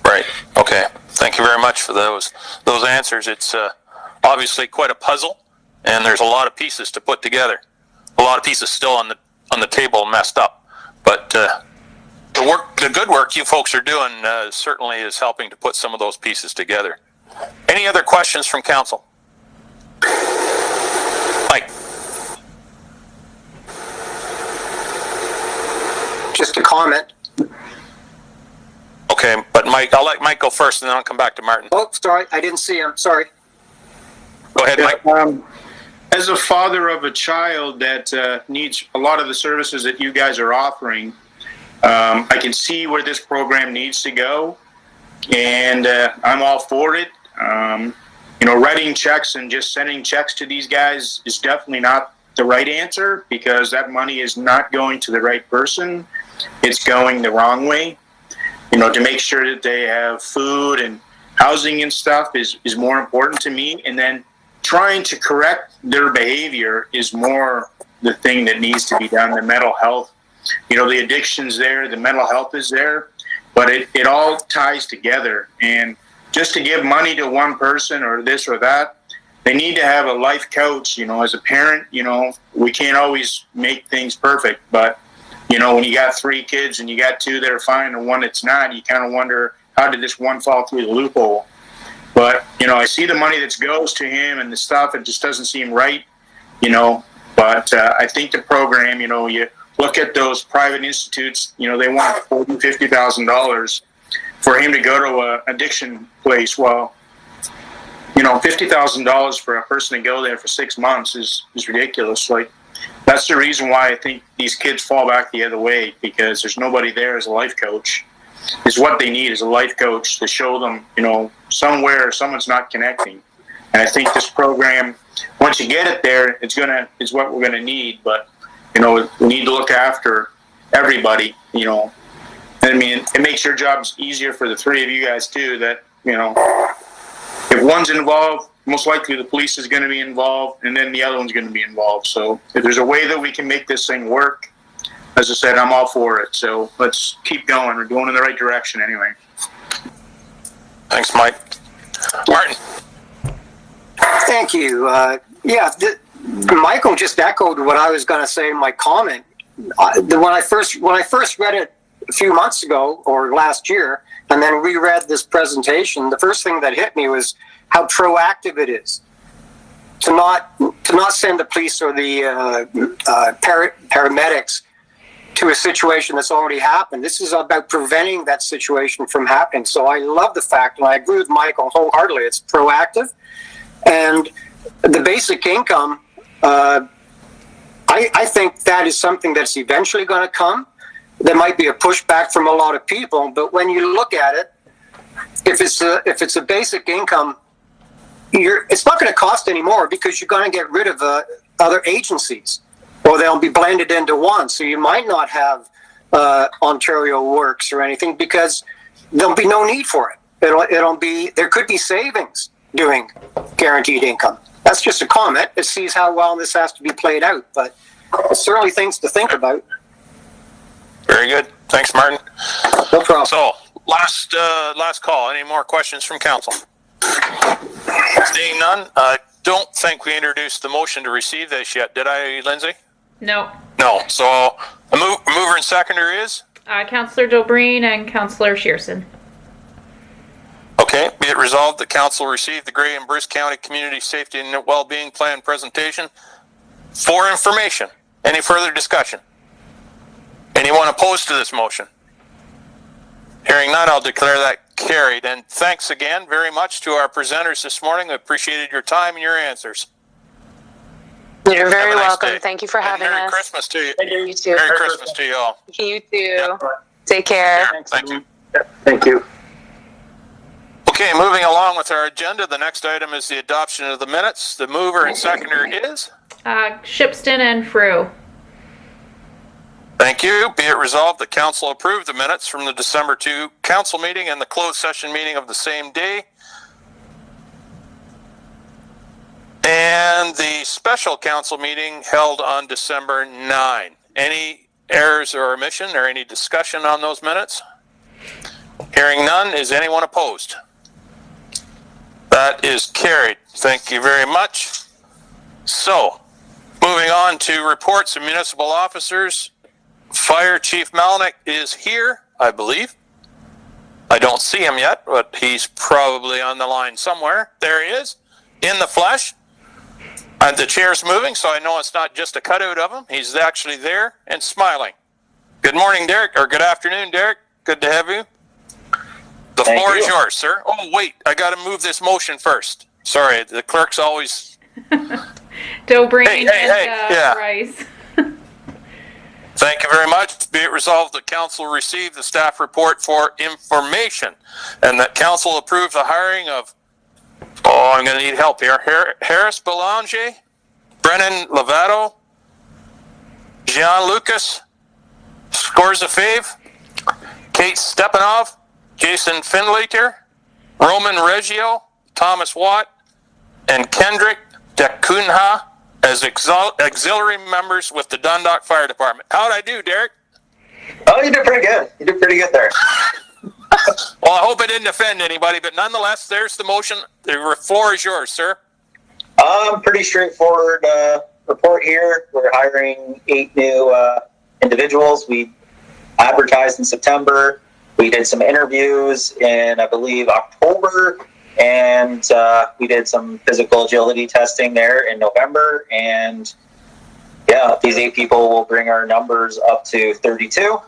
[SPEAKER 1] Right. Okay. Thank you very much for those answers. It's obviously quite a puzzle, and there's a lot of pieces to put together. A lot of pieces still on the table messed up, but the good work you folks are doing certainly is helping to put some of those pieces together. Any other questions from council? Mike.
[SPEAKER 5] Just a comment.
[SPEAKER 1] Okay, but Mike, I'll let Mike go first, and then I'll come back to Martin.
[SPEAKER 5] Oh, sorry, I didn't see him. Sorry.
[SPEAKER 1] Go ahead, Mike.
[SPEAKER 9] As a father of a child that needs a lot of the services that you guys are offering, I can see where this program needs to go, and I'm all for it. Writing checks and just sending checks to these guys is definitely not the right answer, because that money is not going to the right person. It's going the wrong way. To make sure that they have food and housing and stuff is more important to me. And then trying to correct their behavior is more the thing that needs to be done. The mental health, the addiction's there, the mental health is there, but it all ties together. And just to give money to one person or this or that, they need to have a life coach. As a parent, we can't always make things perfect, but when you got 3 kids and you got 2 that are fine and 1 that's not, you kind of wonder, how did this one fall through the loophole? But, I see the money that goes to him and the stuff, it just doesn't seem right, but I think the program, you look at those private institutes, they want $40,000, $50,000 for him to go to an addiction place. Well, $50,000 for a person to go there for 6 months is ridiculous. Like, that's the reason why I think these kids fall back the other way, because there's nobody there as a life coach. Is what they need is a life coach to show them, somewhere someone's not connecting. And I think this program, once you get it there, it's what we're gonna need. But we need to look after everybody. It makes your jobs easier for the 3 of you guys too. That if one's involved, most likely the police is going to be involved, and then the other one's going to be involved. So if there's a way that we can make this thing work, as I said, I'm all for it. So let's keep going. We're going in the right direction anyway.
[SPEAKER 1] Thanks, Mike. Martin.
[SPEAKER 5] Thank you. Michael just echoed what I was going to say in my comment. When I first read it a few months ago or last year, and then reread this presentation, the first thing that hit me was how proactive it is to not send the police or the paramedics to a situation that's already happened. This is about preventing that situation from happening. So I love the fact, and I agree with Michael wholeheartedly, it's proactive. And the basic income, I think that is something that's eventually going to come. There might be a pushback from a lot of people, but when you look at it, if it's a basic income it's not going to cost any more because you're going to get rid of other agencies, or they'll be blended into one. So you might not have Ontario Works or anything because there'll be no need for it. There could be savings doing guaranteed income. That's just a comment. It sees how well this has to be played out, but it's certainly things to think about.
[SPEAKER 1] Very good. Thanks, Martin.
[SPEAKER 5] No problem.
[SPEAKER 1] So, last call. Any more questions from council? Seeing none, I don't think we introduced the motion to receive this yet. Did I, Lindsay?
[SPEAKER 2] No.
[SPEAKER 1] No. So, the mover and seconder is?
[SPEAKER 2] Councillor Dobreen and Councillor Shearson.
[SPEAKER 1] Okay. Be it resolved that council receive the Grey and Bruce County Community Safety and Wellbeing Plan presentation for information. Any further discussion? Anyone opposed to this motion? Hearing none, I'll declare that carried. And thanks again very much to our presenters this morning. I appreciated your time and your answers.
[SPEAKER 3] You're very
[SPEAKER 1] nice
[SPEAKER 3] welcome.
[SPEAKER 1] day.
[SPEAKER 3] Thank you for having
[SPEAKER 1] Merry
[SPEAKER 3] us.
[SPEAKER 1] Christmas to you.
[SPEAKER 3] You too.
[SPEAKER 1] Merry Christmas to you all.
[SPEAKER 3] You too. Take care.
[SPEAKER 1] Thank you.
[SPEAKER 5] Thank you.
[SPEAKER 1] Okay, moving along with our agenda, the next item is the adoption of the minutes. The mover and seconder is?
[SPEAKER 2] Shipston and Frew.
[SPEAKER 1] Thank you. Be it resolved that council approve the minutes from the December 2 council meeting and the closed session meeting of the same day. And the special council meeting held on December 9. Any errors or omission or any discussion on those minutes? Hearing none, is anyone opposed? That is carried. Thank you very much. So, moving on to reports of municipal officers. Fire Chief Malnick is here, I believe. I don't see him yet, but he's probably on the line somewhere. There he is, in the flesh. And the chair's moving, so I know it's not just a cutout of him. He's actually there and smiling. Good morning, Derek, or good afternoon, Derek. Good to have you. The floor is yours, sir. Oh, wait, I got to move this motion first. Sorry, the clerk's always...
[SPEAKER 2] Dobreen
[SPEAKER 1] yeah.
[SPEAKER 2] Rice.
[SPEAKER 1] Thank you very much. Be it resolved that council receive the staff report for information and that council approve the hiring of, I'm going to need help here, Harris Belanger, Brennan Lovato, Jean Lucas, Skorzafave, Kate Stepanov, Jason Finlater, Roman Reggio, Thomas Watt, and Kendrick Dekunha as auxiliary members with the Dundalk Fire Department. How'd I do, Derek?
[SPEAKER 10] Oh, you did pretty good. You did pretty good there.
[SPEAKER 1] Well, I hope I didn't offend anybody, but nonetheless, there's the motion. The floor is yours, sir.
[SPEAKER 10] Pretty straightforward report here. We're hiring 8 new individuals. We advertised in September. We did some interviews in, I believe, October. And we did some physical agility testing there in November. And yeah, these 8 people will bring our numbers up to 32.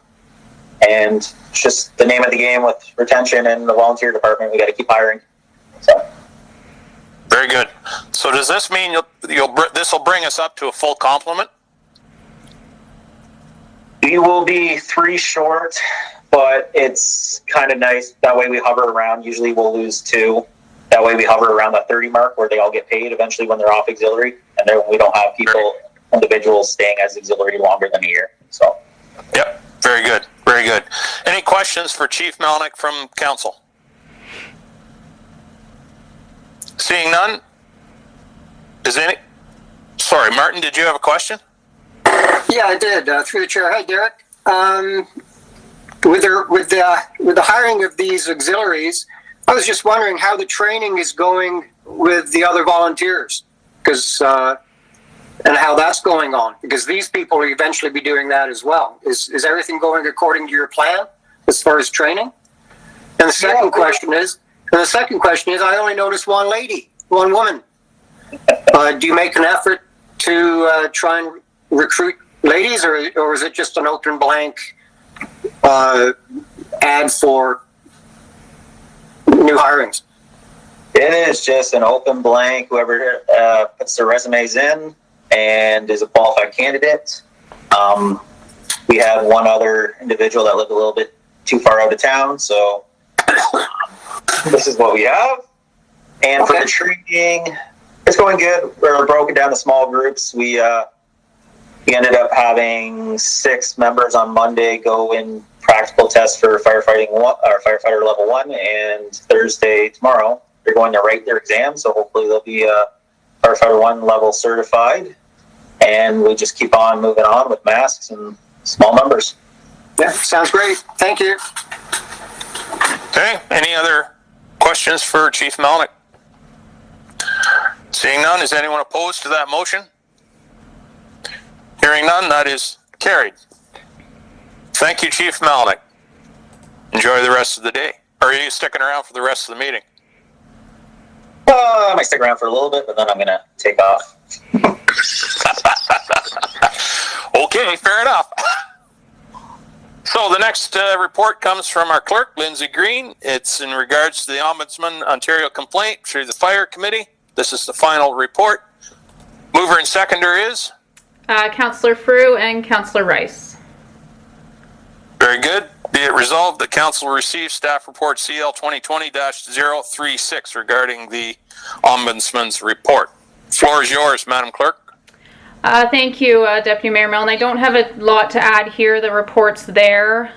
[SPEAKER 10] And it's just the name of the game with retention and the volunteer department. We got to keep hiring. So.
[SPEAKER 1] Very good. So does this mean this will bring us up to a full complement?
[SPEAKER 10] We will be 3 short, but it's kind of nice. That way we hover around. Usually we'll lose 2. That way we hover around that 30 mark where they all get paid eventually when they're off auxiliary. And then we don't have individuals staying as auxiliary longer than a year. So.
[SPEAKER 1] Yep. Very good. Very good. Any questions for Chief Malnick from council? Seeing none? Sorry, Martin, did you have a question?
[SPEAKER 5] Yeah, I did. Through the chair. Hi, Derek. With the hiring of these auxiliaries, I was just wondering how the training is going with the other volunteers, and how that's going on, because these people will eventually be doing that as well. Is everything going according to your plan as far as training? And the second question is, I only noticed one woman. Do you make an effort to try and recruit ladies, or is it just an open blank ad for new hirings?
[SPEAKER 10] It is just an open blank. Whoever puts their resumes in and is a qualified candidate. We have one other individual that lived a little bit too far out of town, so this is what we have. And for the training, it's going good. We're broken down to small groups. We ended up having 6 members on Monday go in practical tests for firefighter level 1, and Thursday tomorrow they're going to write their exam. So hopefully they'll be firefighter 1 level certified, and we just keep on moving on with masks and small numbers.
[SPEAKER 5] Yeah, sounds great. Thank you.
[SPEAKER 1] Okay, any other questions for Chief Melnick? Seeing none, is anyone opposed to that motion? Hearing none, that is carried. Thank you, Chief Melnick. Enjoy the rest of the day. Or are you sticking around for the rest of the meeting?
[SPEAKER 10] I might stick around for a little bit, but then I'm going to take off.
[SPEAKER 1] Okay, fair enough. So the next report comes from our clerk, Lindsay Green. It's in regards to the Ombudsman Ontario complaint through the Fire Committee. This is the final report. Mover and seconder is?
[SPEAKER 2] Councillor Frew and Councillor Rice.
[SPEAKER 1] Very good. Be it resolved that Council receive staff report CL 2020-036 regarding the Ombudsman's report. Floor is yours, Madam Clerk.
[SPEAKER 2] Thank you, Deputy Mayor Milne. I don't have a lot to add here. The report's there.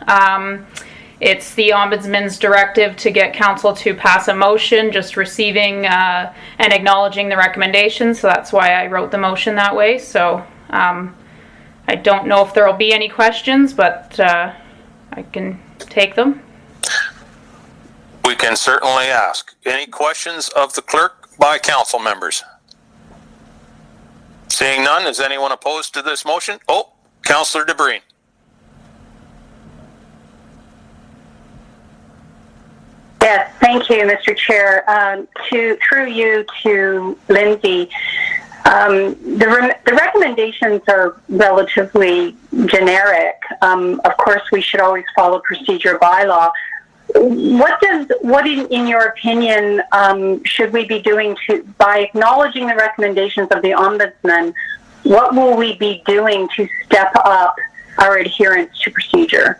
[SPEAKER 2] It's the Ombudsman's directive to get Council to pass a motion, just receiving and acknowledging the recommendations. So that's why I wrote the motion that way. So I don't know if there will be any questions, but I can take them.
[SPEAKER 1] We can certainly ask. Any questions of the clerk by council members? Seeing none, is anyone opposed to this motion? Oh, Councillor DeBreen.
[SPEAKER 6] Yes, thank you, Mr. Chair. Through you to Lindsay, the recommendations are relatively generic. Of course, we should always follow procedure bylaw. What in your opinion, should we be doing by acknowledging the recommendations of the Ombudsman? What will we be doing to step up our adherence to procedure?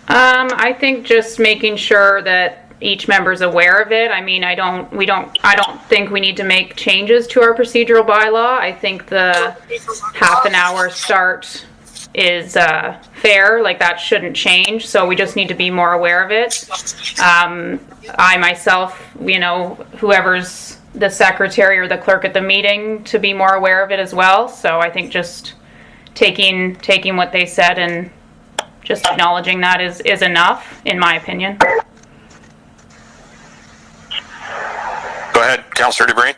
[SPEAKER 2] I think just making sure that each member's aware of it. I mean, I don't think we need to make changes to our procedural bylaw. I think the half an hour start is fair, like that shouldn't change, so we just need to be more aware of it. I myself, whoever's the secretary or the clerk at the meeting, to be more aware of it as well. So I think just taking what they said and just acknowledging that is enough, in my opinion.
[SPEAKER 1] Go ahead, Councillor DeBreen.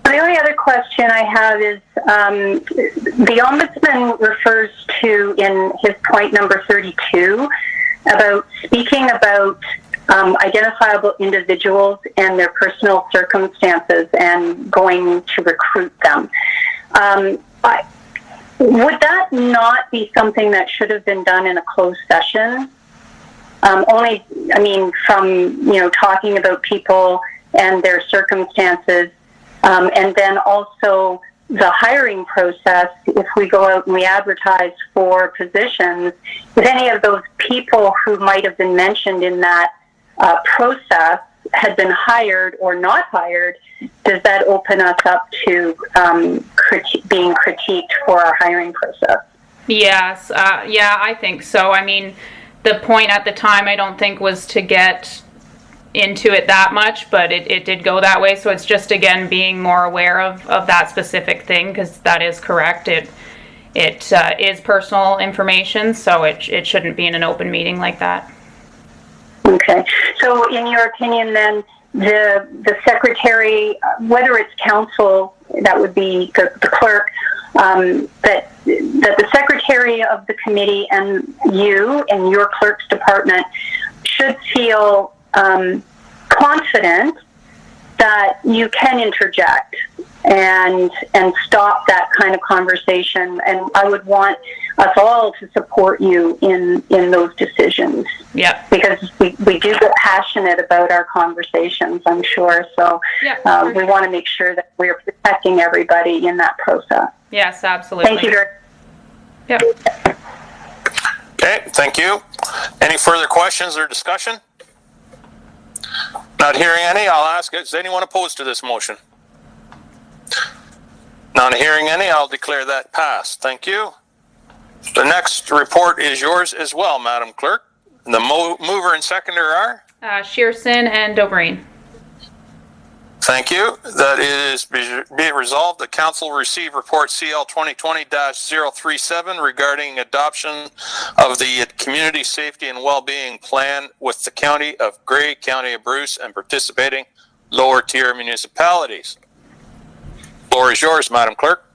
[SPEAKER 6] The only other question I have is the Ombudsman refers to, in his point number 32, about speaking about identifiable individuals and their personal circumstances and going to recruit them. Would that not be something that should have been done in a closed session? From talking about people and their circumstances, and then also the hiring process, if we go out and we advertise for positions, if any of those people who might have been mentioned in that process had been hired or not hired, does that open us up to being critiqued for our hiring process?
[SPEAKER 2] Yes, I think so. I mean, the point at the time I don't think was to get into it that much, but it did go that way. So it's just, again, being more aware of that specific thing, because that is correct. It is personal information, so it shouldn't be in an open meeting like that.
[SPEAKER 6] Okay. So in your opinion then, the secretary, whether it's council, that would be the clerk, that the secretary of the committee and you and your clerk's department should feel confident that you can interject and stop that kind of conversation. And I would want us all to support you in those decisions.
[SPEAKER 2] Yeah.
[SPEAKER 6] Because we do get passionate about our conversations, I'm sure. So we want to make sure that we're protecting everybody in that process.
[SPEAKER 2] Yes, absolutely.
[SPEAKER 6] Thank you very much.
[SPEAKER 2] Yep.
[SPEAKER 1] Okay, thank you. Any further questions or discussion? Not hearing any, I'll ask, is anyone opposed to this motion? Not hearing any, I'll declare that passed. Thank you. The next report is yours as well, Madam Clerk. The mover and seconder are?
[SPEAKER 2] Shearson and Dobreen.
[SPEAKER 1] Thank you. That is be it resolved that Council receive report CL 2020-037 regarding adoption of the Community Safety and Wellbeing Plan with the County of Grey, County of Bruce, and participating lower tier municipalities. Floor is yours, Madam Clerk.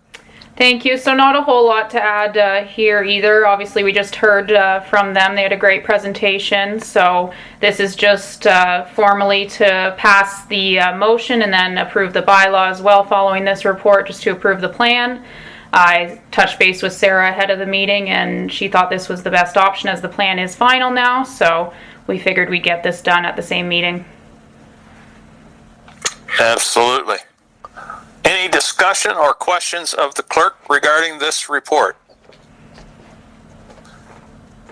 [SPEAKER 2] Thank you. So not a whole lot to add here either. Obviously, we just heard from them. They had a great presentation. So this is just formally to pass the motion and then approve the bylaw as well following this report, just to approve the plan. I touched base with Sarah ahead of the meeting, and she thought this was the best option as the plan is final now. So we figured we'd get this done at the same meeting.
[SPEAKER 1] Absolutely. Any discussion or questions of the clerk regarding this report?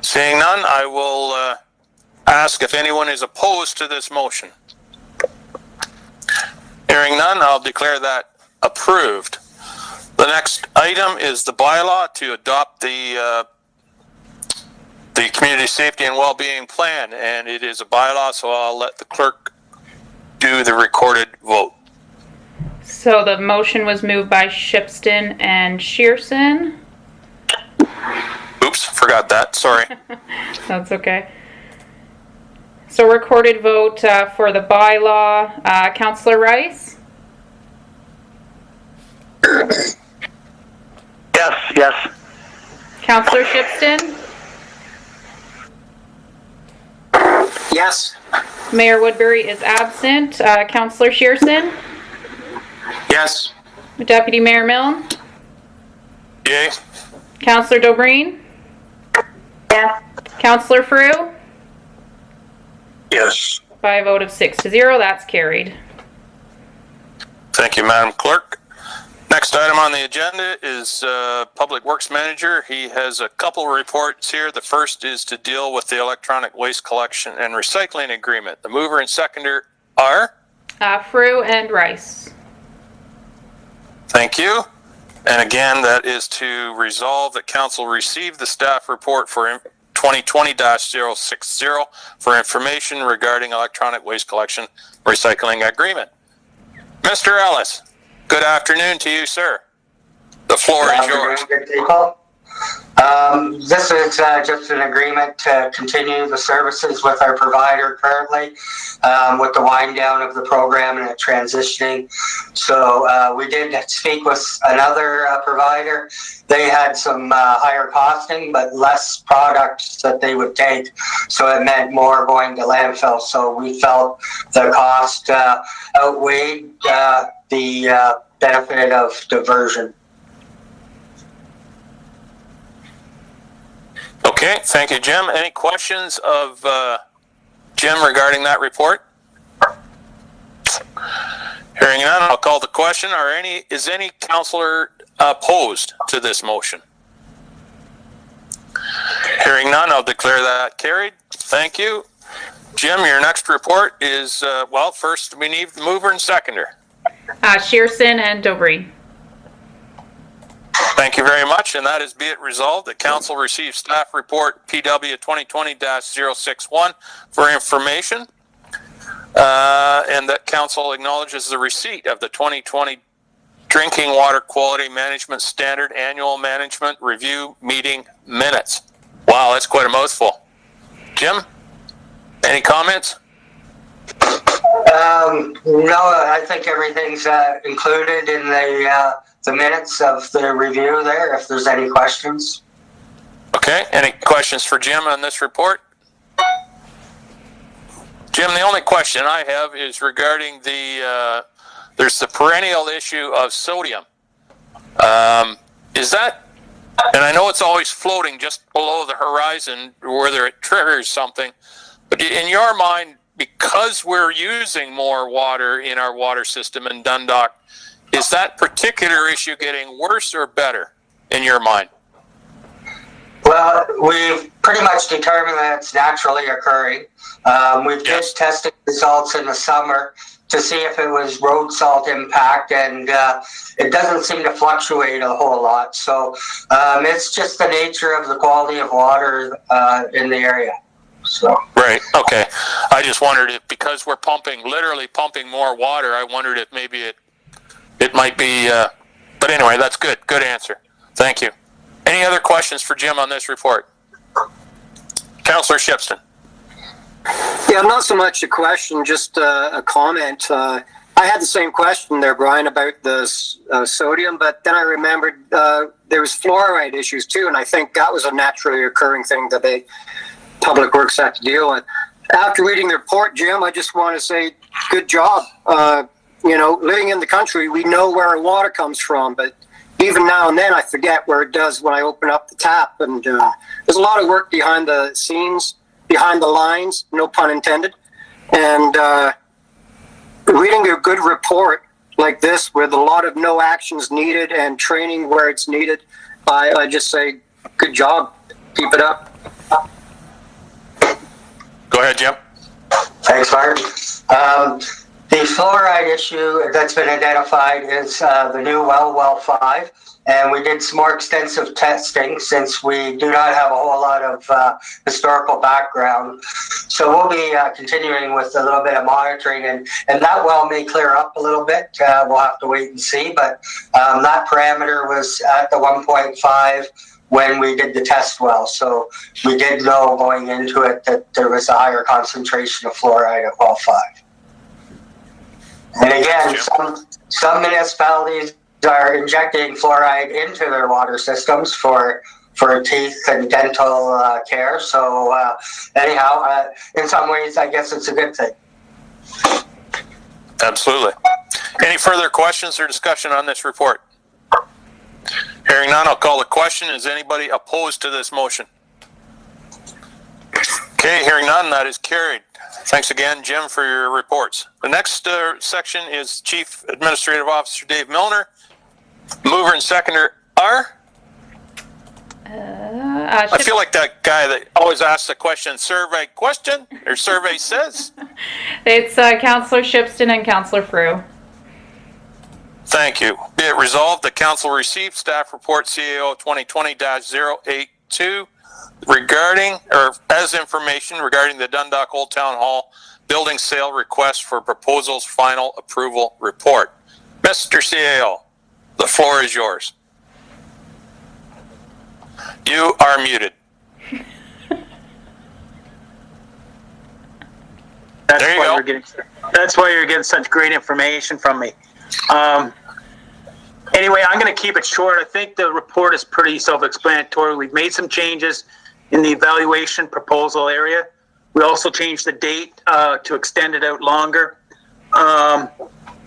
[SPEAKER 1] Seeing none, I will ask if anyone is opposed to this motion. Hearing none, I'll declare that approved. The next item is the bylaw to adopt the Community Safety and Wellbeing Plan, and it is a bylaw, so I'll let the clerk do the recorded vote.
[SPEAKER 2] So the motion was moved by Shipston and Shearson.
[SPEAKER 1] Oops, forgot that. Sorry.
[SPEAKER 2] That's okay. So recorded vote for the bylaw. Councillor Rice?
[SPEAKER 10] Yes.
[SPEAKER 2] Councillor Shipston?
[SPEAKER 5] Yes.
[SPEAKER 2] Mayor Woodbury is absent. Councillor Shearson?
[SPEAKER 9] Yes.
[SPEAKER 2] Deputy Mayor Milne?
[SPEAKER 1] Yay.
[SPEAKER 2] Councillor Dobreen?
[SPEAKER 6] Yes.
[SPEAKER 2] Councillor Frew?
[SPEAKER 9] Yes.
[SPEAKER 2] By a vote of 6-0, that's carried.
[SPEAKER 1] Thank you, Madam Clerk. Next item on the agenda is Public Works Manager. He has a couple reports here. The first is to deal with the electronic waste collection and recycling agreement. The mover and seconder are?
[SPEAKER 2] Frew and Rice.
[SPEAKER 1] Thank you. And again, that is to resolve that Council receive the staff report for 2020-060 for information regarding electronic waste collection recycling agreement. Mr. Ellis, good afternoon to you, sir. The floor is yours.
[SPEAKER 11] Good people. This is just an agreement to continue the services with our provider currently, with the wind down of the program and it transitioning. So we did speak with another provider. They had some higher costing, but less products that they would take. So it meant more going to landfill. So we felt the cost outweighed the benefit of diversion.
[SPEAKER 1] Okay, thank you, Jim. Any questions of Jim regarding that report? Hearing none, I'll call the question. Is any councillor opposed to this motion? Hearing none, I'll declare that carried. Thank you. Jim, your next report is, first we need the mover and seconder.
[SPEAKER 2] Shearson and Dobreen.
[SPEAKER 1] Thank you very much, and that is be it resolved that Council receives staff report PW 2020-061 for information, and that Council acknowledges the receipt of the 2020 Drinking Water Quality Management Standard Annual Management Review Meeting Minutes. Wow, that's quite a mouthful. Jim, any comments?
[SPEAKER 11] No, I think everything's included in the minutes of the review there, if there's any questions.
[SPEAKER 1] Okay, any questions for Jim on this report? Jim, the only question I have is regarding there's the perennial issue of sodium. Is that, and I know it's always floating just below the horizon, whether it triggers something, but in your mind, because we're using more water in our water system in Dundalk, is that particular issue getting worse or better in your mind?
[SPEAKER 11] Well, we've pretty much determined that it's naturally occurring. We've just tested results in the summer to see if it was road salt impact, and it doesn't seem to fluctuate a whole lot. So it's just the nature of the quality of water in the area. So.
[SPEAKER 1] Right. Okay. I just wondered if, because we're literally pumping more water, I wondered if maybe it might be, but anyway, that's good. Good answer. Thank you. Any other questions for Jim on this report? Councillor Shipston.
[SPEAKER 5] Yeah, not so much a question, just a comment. I had the same question there, Brian, about the sodium, but then I remembered there was fluoride issues too, and I think that was a naturally occurring thing that Public Works had to deal with. After reading the report, Jim, I just want to say good job. Living in the country, we know where our water comes from, but even now and then I forget where it does when I open up the tap. And there's a lot of work behind the scenes, behind the lines, no pun intended. And reading a good report like this with a lot of no actions needed and training where it's needed, I just say good job. Keep it up.
[SPEAKER 1] Go ahead, Jim.
[SPEAKER 11] Thanks, Martin. The fluoride issue that's been identified is the new well 5, and we did some more extensive testing since we do not have a whole lot of historical background. So we'll be continuing with a little bit of monitoring, and that well may clear up a little bit. We'll have to wait and see, but that parameter was at the 1.5 when we did the test well. So we did know going into it that there was a higher concentration of fluoride at well 5. And again, some municipalities are injecting fluoride into their water systems for teeth and dental care. So anyhow, in some ways, I guess it's a good thing.
[SPEAKER 1] Absolutely. Any further questions or discussion on this report? Hearing none, I'll call the question. Is anybody opposed to this motion? Okay, hearing none, that is carried. Thanks again, Jim, for your reports. The next section is Chief Administrative Officer Dave Milner. Mover and seconder are? I feel like that guy that always asks the question, survey question, or survey says.
[SPEAKER 2] It's Councillor Shipston and Councillor Frew.
[SPEAKER 1] Thank you. Be it resolved, the council received staff report CAO 2020-082 regarding, or as information regarding the Dundalk Old Town Hall building sale request for proposals final approval report. Mr. CAO, the floor is yours. You are muted.
[SPEAKER 12] That's why you're getting such great information from me. Anyway, I'm going to keep it short. I think the report is pretty self-explanatory. We've made some changes in the evaluation proposal area. We also changed the date to extend it out longer.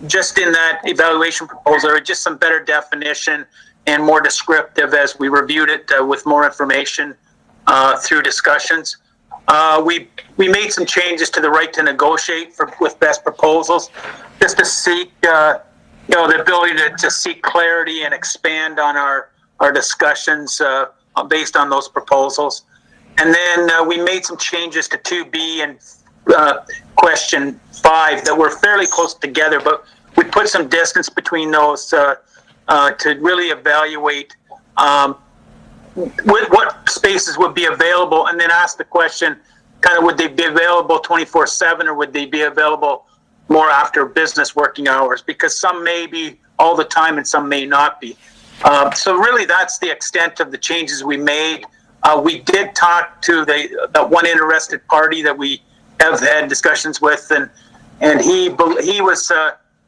[SPEAKER 12] Just in that evaluation proposal, just some better definition and more descriptive as we reviewed it with more information through discussions. We made some changes to the right to negotiate with best proposals, just to seek the ability to seek clarity and expand on our discussions based on those proposals. And then we made some changes to 2B and question 5 that were fairly close together, but we put some distance between those to really evaluate what spaces would be available, and then ask the question, kind of, would they be available 24/7 or would they be available more after business working hours? Because some may be all the time and some may not be. So really that's the extent of the changes we made. We did talk to the one interested party that we have had discussions with, and he was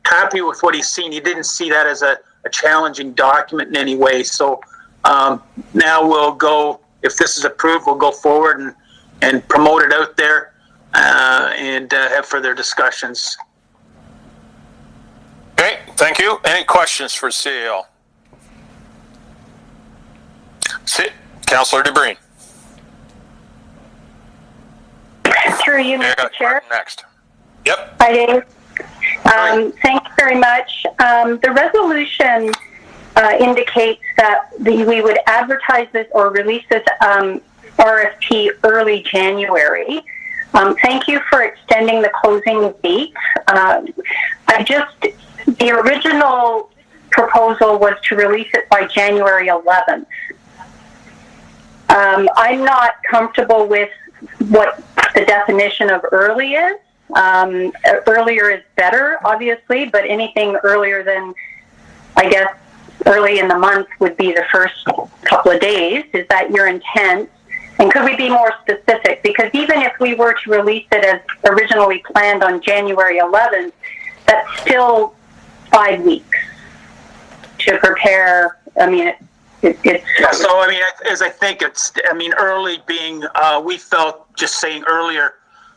[SPEAKER 12] happy with what he's seen. He didn't see that as a challenging document in any way. So now we'll go, if this is approved, we'll go forward and promote it out there and have further discussions.
[SPEAKER 1] Okay, thank you. Any questions for CAO? Councillor DeBreen.
[SPEAKER 6] Through you, Mr. Chair.
[SPEAKER 1] Next. Yep.
[SPEAKER 6] Hi, Dave. Thanks very much. The resolution indicates that we would advertise this or release this RFP early January. Thank you for extending the closing date. The original proposal was to release it by January 11th. I'm not comfortable with what the definition of early is. Earlier is better, obviously, but anything earlier than, I guess, early in the month would be the first couple of days. Is that your intent? And could we be more specific? Because even if we were to release it as originally planned on January 11th, that's still 5 weeks to prepare. I mean, it's...
[SPEAKER 12] So, I mean, early being, we felt just saying earlier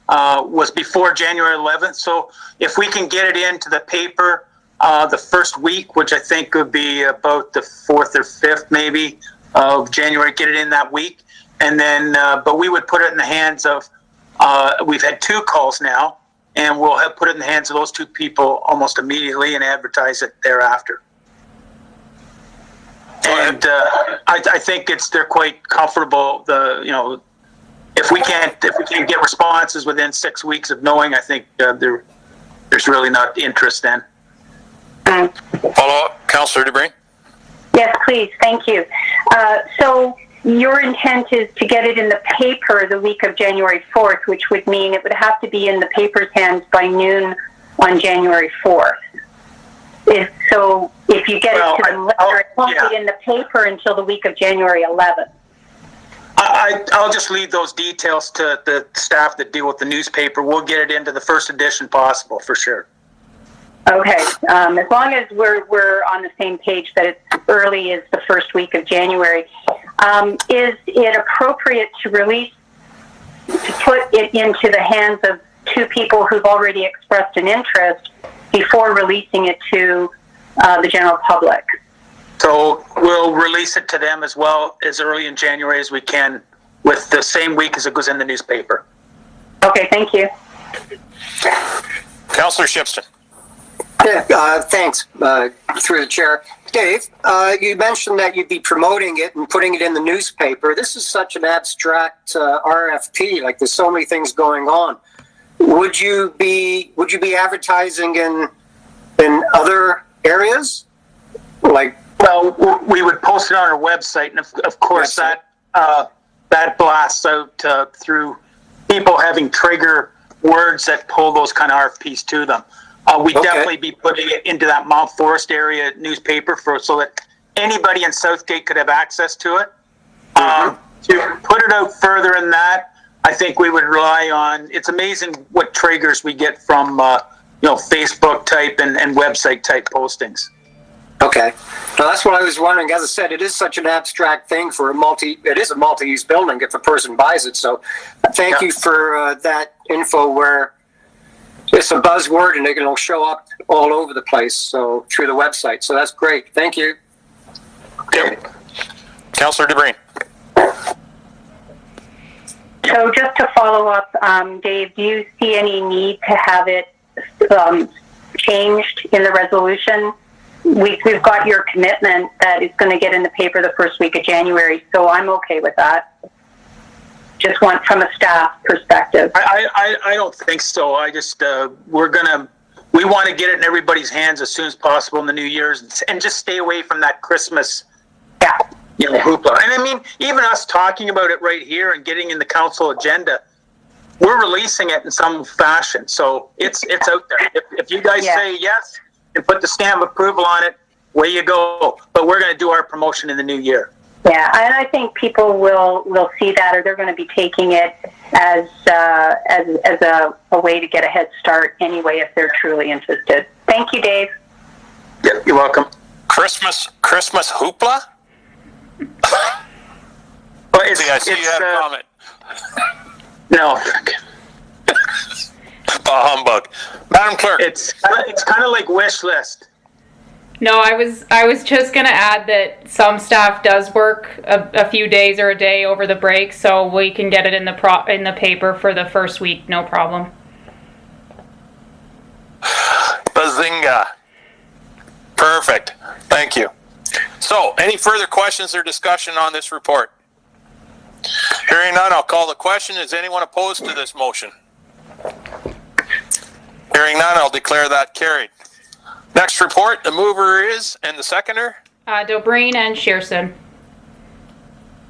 [SPEAKER 12] was before January 11th. So if we can get it into the paper the first week, which I think would be about the 4th or 5th maybe of January, get it in that week. And then, but we would put it in the hands of, we've had 2 calls now, and we'll put it in the hands of those 2 people almost immediately and advertise it thereafter. And I think they're quite comfortable. If we can't get responses within 6 weeks of knowing, I think there's really not interest then.
[SPEAKER 1] Follow up, Councillor DeBreen.
[SPEAKER 6] Yes, please. Thank you. So your intent is to get it in the paper the week of January 4th, which would mean it would have to be in the paper's hands by noon on January 4th. If you get it to them later, it won't be in the paper until the week of January 11th.
[SPEAKER 12] I'll just leave those details to the staff that deal with the newspaper. We'll get it into the first edition possible, for sure.
[SPEAKER 6] Okay, as long as we're on the same page that it's early as the first week of January. Is it appropriate to put it into the hands of 2 people who've already expressed an interest before releasing it to the general public?
[SPEAKER 12] So we'll release it to them as well as early in January as we can, with the same week as it goes in the newspaper.
[SPEAKER 6] Okay, thank you.
[SPEAKER 1] Councillor Shipston.
[SPEAKER 5] Yeah, thanks, through the chair. Dave, you mentioned that you'd be promoting it and putting it in the newspaper. This is such an abstract RFP, like there's so many things going on. Would you be advertising in other areas?
[SPEAKER 12] Well, we would post it on our website, and of course that blasts out through people having trigger words that pull those kind of RFPs to them. We'd definitely be putting it into that Mount Forest area newspaper so that anybody in Southgate could have access to it. To put it out further than that, I think we would rely on, it's amazing what triggers we get from Facebook type and website type postings.
[SPEAKER 5] Okay. Well, that's what I was wondering. As I said, it is such an abstract thing for it is a multi-use building if a person buys it. So thank you for that info where it's a buzzword and it'll show up all over the place. So through the website. So that's great. Thank you.
[SPEAKER 1] Yep. Councillor DeBreen.
[SPEAKER 6] So just to follow up, Dave, do you see any need to have it changed in the resolution? We've got your commitment that it's going to get in the paper the first week of January, so I'm okay with that. Just want from a staff perspective.
[SPEAKER 12] I don't think so. I just we want to get it in everybody's hands as soon as possible in the New Year's, and just stay away from that Christmas hoopla. And I mean, even us talking about it right here and getting in the council agenda, we're releasing it in some fashion. So it's out there. If you guys say yes and put the stamp of approval on it, way you go. But we're going to do our promotion in the new year.
[SPEAKER 6] Yeah, and I think people will see that, or they're going to be taking it as a way to get a head start anyway if they're truly interested. Thank you, Dave.
[SPEAKER 12] Yeah, you're welcome.
[SPEAKER 1] Christmas hoopla?
[SPEAKER 12] Well,
[SPEAKER 1] I see you had a comment.
[SPEAKER 12] No.
[SPEAKER 1] Humbug. Madam Clerk.
[SPEAKER 12] It's kind of like wish list.
[SPEAKER 2] No, I was just gonna add that some staff does work a few days or a day over the break, so we can get it in the paper for the first week, no problem.
[SPEAKER 1] Bazinga. Perfect. Thank you. So, any further questions or discussion on this report? Hearing none, I'll call the question. Is anyone opposed to this motion? Hearing none, I'll declare that carried. Next report, the mover is, and the seconder?
[SPEAKER 2] Dobreen and Shearson.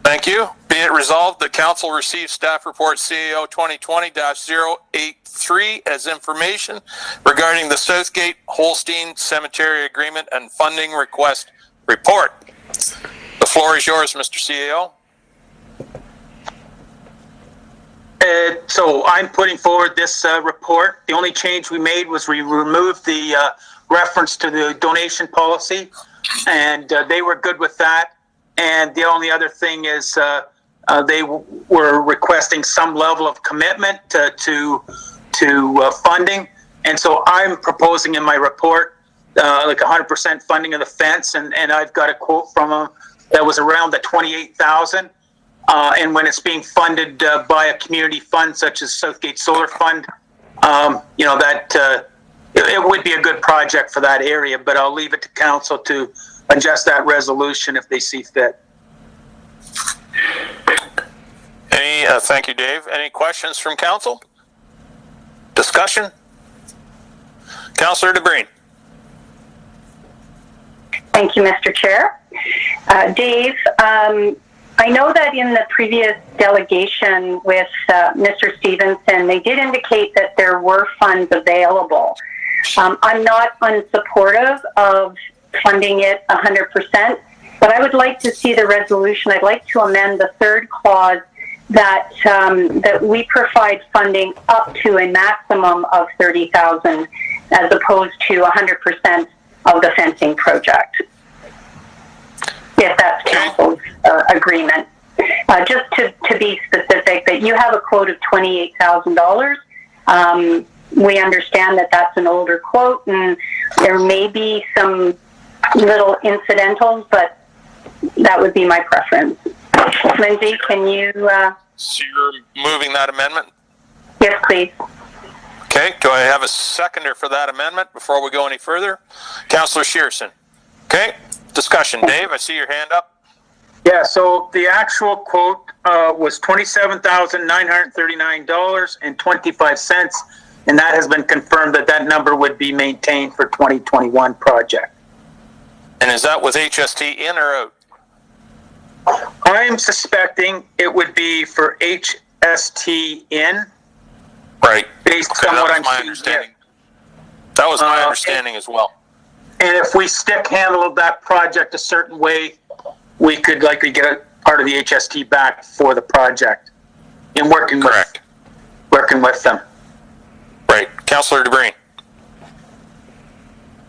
[SPEAKER 1] Thank you. Be it resolved, the council receives staff report CAO 2020-083 as information regarding the Southgate Holstein Cemetery Agreement and Funding Request Report. The floor is yours, Mr. CAO.
[SPEAKER 12] So I'm putting forward this report. The only change we made was we removed the reference to the donation policy, and they were good with that. And the only other thing is they were requesting some level of commitment to funding. And so I'm proposing in my report like 100% funding of the fence, and I've got a quote from them that was around the $28,000. And when it's being funded by a community fund such as Southgate Solar Fund, you know, that it would be a good project for that area, but I'll leave it to council to adjust that resolution if they see fit.
[SPEAKER 1] Thank you, Dave. Any questions from council? Discussion? Councillor DeBreen.
[SPEAKER 6] Thank you, Mr. Chair. Dave, I know that in the previous delegation with Mr. Stevenson, they did indicate that there were funds available. I'm not unsupportive of funding it 100%, but I would like to see the resolution. I'd like to amend the third clause that that we provide funding up to a maximum of $30,000 as opposed to 100% of the fencing project, if that's council's agreement. Just to be specific, that you have a quote of $28,000. We understand that that's an older quote, and there may be some little incidentals, but that would be my preference. Lindsay, can you...
[SPEAKER 1] So you're moving that amendment?
[SPEAKER 6] Yes, please.
[SPEAKER 1] Okay, do I have a seconder for that amendment before we go any further? Councillor Shearson. Okay, discussion. Dave, I see your hand up.
[SPEAKER 12] Yeah, so the actual quote was $27,939.25, and that has been confirmed that that number would be maintained for 2021 project.
[SPEAKER 1] And is that with HST in or out?
[SPEAKER 12] I'm suspecting it would be for HST in.
[SPEAKER 1] Right.
[SPEAKER 12] Based on what I'm seeing
[SPEAKER 1] understanding. That was my understanding as well.
[SPEAKER 12] And if we stick handle that project a certain way, we could likely get a part of the HST back for the project in working with them.
[SPEAKER 1] Right. Councillor DeBreen.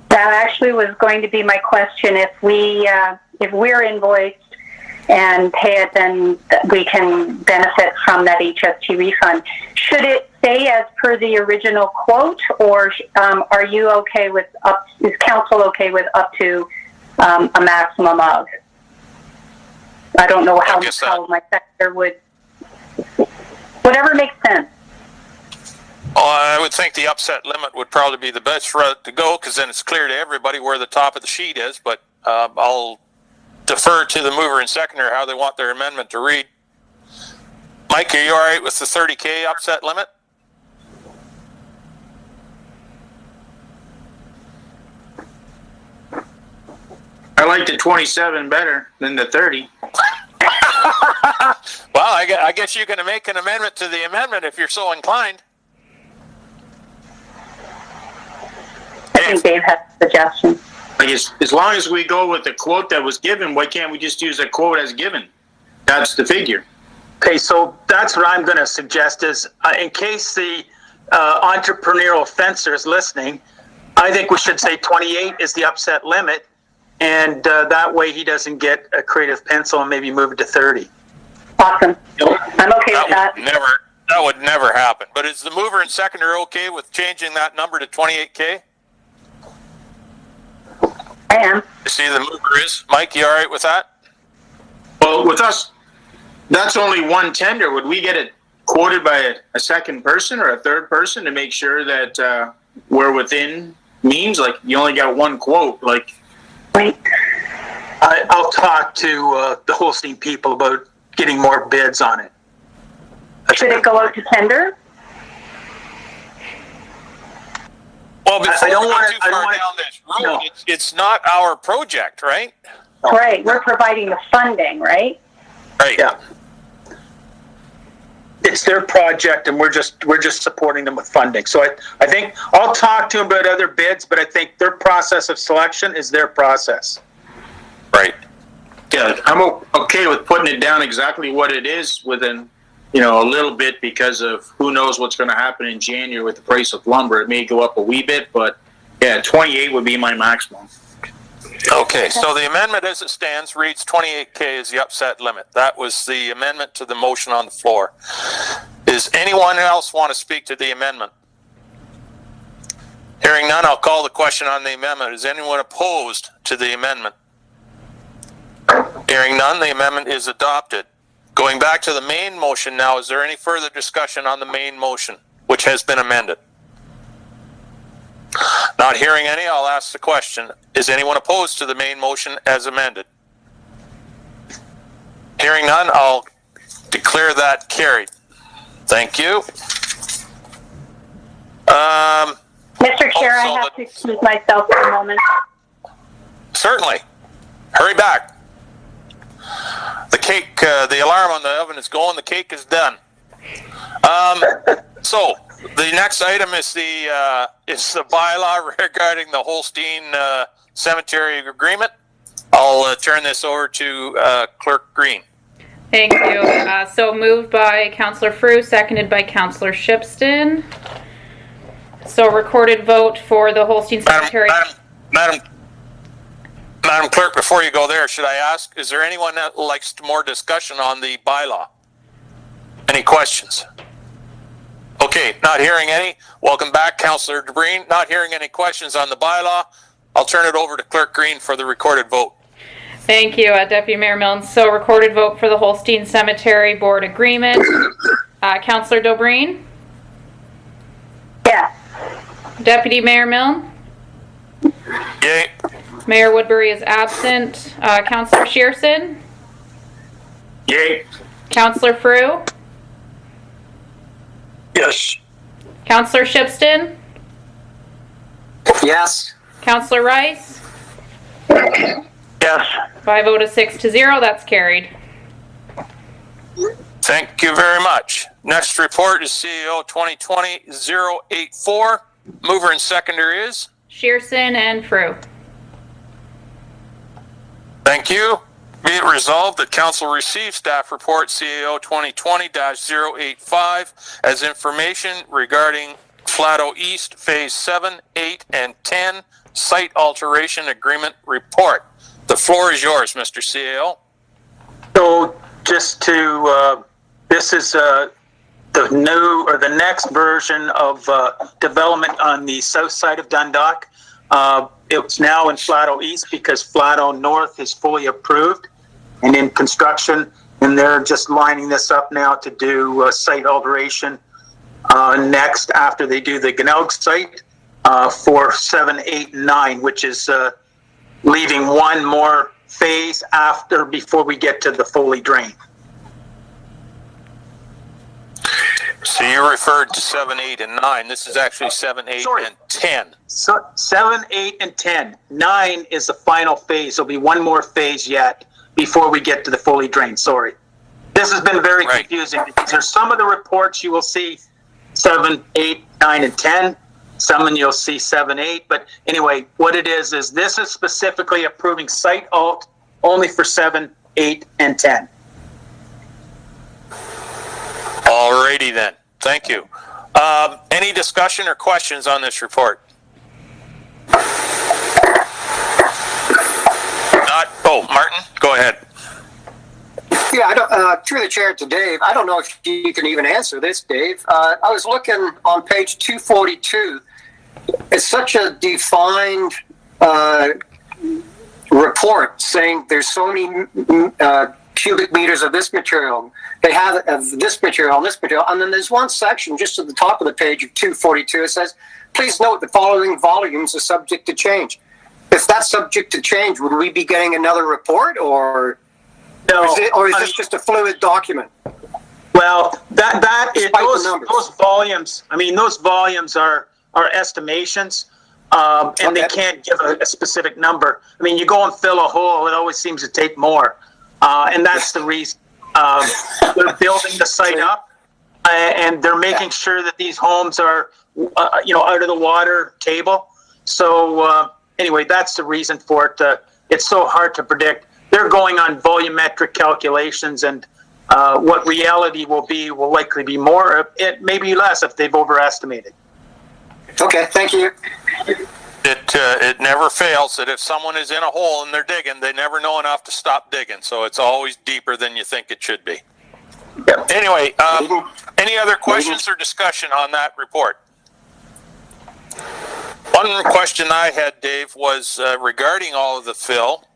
[SPEAKER 6] That actually was going to be my question. If we're invoiced and pay it, then we can benefit from that HST refund. Should it stay as per the original quote, or are you okay with is council okay with up to a maximum of? I don't know how my sector would, whatever makes sense.
[SPEAKER 1] I would think the upset limit would probably be the best route to go, because then it's clear to everybody where the top of the sheet is, but I'll defer to the mover and seconder how they want their amendment to read. Mike, are you all right with the 30K upset limit?
[SPEAKER 9] I like the 27 better than the 30.
[SPEAKER 1] Well, I guess you can make an amendment to the amendment if you're so inclined.
[SPEAKER 6] I think Dave has a suggestion.
[SPEAKER 9] I guess as long as we go with the quote that was given, why can't we just use a quote as given? That's the figure.
[SPEAKER 12] Okay, so that's what I'm going to suggest is, in case the entrepreneurial fencer is listening, I think we should say 28 is the upset limit, and that way he doesn't get a creative pencil and maybe move it to 30.
[SPEAKER 6] Awesome. I'm okay with that.
[SPEAKER 1] That would never happen. But is the mover and seconder okay with changing that number to 28K?
[SPEAKER 6] I am.
[SPEAKER 1] I see the mover is. Mike, you all right with that?
[SPEAKER 9] Well, with us, that's only one tender. Would we get it quoted by a second person or a third person to make sure that we're within means? Like, you only got one quote. Like,
[SPEAKER 6] right.
[SPEAKER 12] I'll talk to the Holstein people about getting more bids on it.
[SPEAKER 6] Should it go out to tender?
[SPEAKER 1] Well, before
[SPEAKER 12] I don't
[SPEAKER 1] we
[SPEAKER 12] wanna-
[SPEAKER 1] go too
[SPEAKER 12] I don't
[SPEAKER 1] far
[SPEAKER 12] wanna-
[SPEAKER 1] down this road,
[SPEAKER 12] no.
[SPEAKER 1] it's not our project, right?
[SPEAKER 6] Right, we're providing the funding, right?
[SPEAKER 1] Right.
[SPEAKER 12] Yeah. It's their project, and we're just supporting them with funding. So I think I'll talk to them about other bids, but I think their process of selection is their process.
[SPEAKER 1] Right.
[SPEAKER 9] Yeah, I'm okay with putting it down exactly what it is within, a little bit, because of who knows what's going to happen in January with the price of lumber. It may go up a wee bit, but yeah, 28 would be my maximum.
[SPEAKER 1] Okay, so the amendment as it stands reads 28K is the upset limit. That was the amendment to the motion on the floor. Does anyone else want to speak to the amendment? Hearing none, I'll call the question on the amendment. Is anyone opposed to the amendment? Hearing none, the amendment is adopted. Going back to the main motion now, is there any further discussion on the main motion, which has been amended? Not hearing any, I'll ask the question. Is anyone opposed to the main motion as amended? Hearing none, I'll declare that carried. Thank you.
[SPEAKER 6] Mr. Chair, I have to excuse myself for a moment.
[SPEAKER 1] Certainly. Hurry back. The cake, the alarm on the oven is going. The cake is done. So the next item is the bylaw regarding the Holstein Cemetery agreement. I'll turn this over to Clerk Green.
[SPEAKER 2] Thank you. So moved by Councillor Frew, seconded by Councillor Shipston. So recorded vote for the Holstein Cemetery.
[SPEAKER 1] Madam Clerk, before you go there, should I ask, is there anyone that likes more discussion on the bylaw? Any questions? Okay, not hearing any. Welcome back, Councillor DeBreen. Not hearing any questions on the bylaw. I'll turn it over to Clerk Green for the recorded vote.
[SPEAKER 2] Thank you, Deputy Mayor Milne. So recorded vote for the Holstein Cemetery Board Agreement. Councillor Dobreen?
[SPEAKER 6] Yes.
[SPEAKER 2] Deputy Mayor Milne?
[SPEAKER 1] Yay.
[SPEAKER 2] Mayor Woodbury is absent. Councillor Shearson?
[SPEAKER 9] Yay.
[SPEAKER 2] Councillor Frew?
[SPEAKER 9] Yes.
[SPEAKER 2] Councillor Shipston?
[SPEAKER 5] Yes.
[SPEAKER 2] Councillor Rice?
[SPEAKER 9] Yes.
[SPEAKER 2] By a vote of 6-0, that's carried.
[SPEAKER 1] Thank you very much. Next report is CEO 2020-084. Mover and seconder is?
[SPEAKER 2] Shearson and Frew.
[SPEAKER 1] Thank you. Be it resolved that Council receive staff report CAO 2020-085 as information regarding Flato East Phase 7, 8, and 10 Site Alteration Agreement Report. The floor is yours, Mr. CAO.
[SPEAKER 12] So just to, this is the new or the next version of development on the south side of Dundalk. It's now in Flato East because Flato North is fully approved and in construction, and they're just lining this up now to do site alteration next after they do the Gnaug site for 7, 8, and 9, which is leaving one more phase before we get to the Foley drain.
[SPEAKER 1] So you referred to 7, 8, and 9. This is actually 7, 8, and 10.
[SPEAKER 12] So 7, 8, and 10. 9 is the final phase. There'll be one more phase yet before we get to the Foley drain. Sorry. This has been very confusing because there's some of the reports you will see 7, 8, 9, and 10. Some and you'll see 7, 8. But anyway, what it is this is specifically approving site alt only for 7, 8, and 10.
[SPEAKER 1] Alrighty then. Thank you. Any discussion or questions on this report? Martin, go ahead.
[SPEAKER 5] Yeah, through the chair to Dave, I don't know if you can even answer this, Dave. I was looking on page 242. It's such a defined report saying there's so many cubic meters of this material. They have of this material and this material. And then there's one section just at the top of the page of 242. It says, please note the following volumes are subject to change. if that's subject to change, would we be getting another report, or
[SPEAKER 12] No,
[SPEAKER 5] is this just a fluid document?
[SPEAKER 12] well, that is,
[SPEAKER 5] Despite the numbers.
[SPEAKER 12] those volumes, I mean, those volumes are estimations, and they
[SPEAKER 5] Okay.
[SPEAKER 12] can't give a specific number. I mean, you go and fill a hole, it always seems to take more. And that's the reason. They're building the site up, and they're making sure that these homes are, out of the water table. So, anyway, that's the reason for it. It's so hard to predict. They're going on volumetric calculations, and what reality will likely be more. It may be less if they've overestimated.
[SPEAKER 5] Okay, thank you.
[SPEAKER 1] It never fails that if someone is in a hole and they're digging, they never know enough to stop digging. So it's always deeper than you think it should be.
[SPEAKER 12] Yep.
[SPEAKER 1] Anyway, any other questions or discussion on that report? One question I had, Dave, was regarding all of the fill.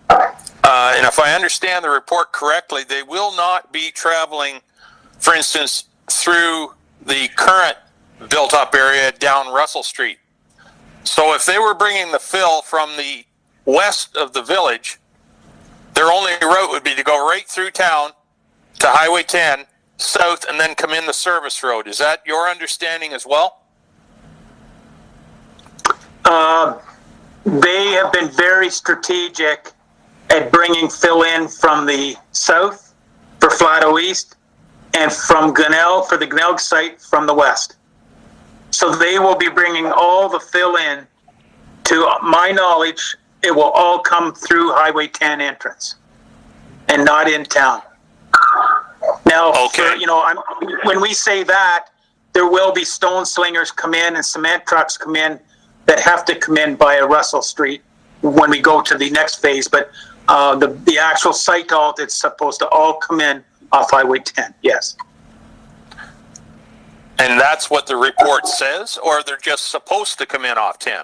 [SPEAKER 1] And if I understand the report correctly, they will not be traveling, for instance, through the current built-up area down Russell Street. So if they were bringing the fill from the west of the village, their only route would be to go right through town to Highway 10, south, and then come in the service road. Is that your understanding as well?
[SPEAKER 12] They have been very strategic at bringing fill in from the south for Flato East and from Gunnell for the Gunnell site from the west. So they will be bringing all the fill in. To my knowledge, it will all come through Highway 10 entrance and not in town. Now,
[SPEAKER 1] Okay.
[SPEAKER 12] when we say that, there will be stone slingers come in and cement trucks come in that have to come in via Russell Street when we go to the next phase. But the actual site alt, it's supposed to all come in off Highway 10, yes.
[SPEAKER 1] And that's what the report says, or they're just supposed to come in off 10?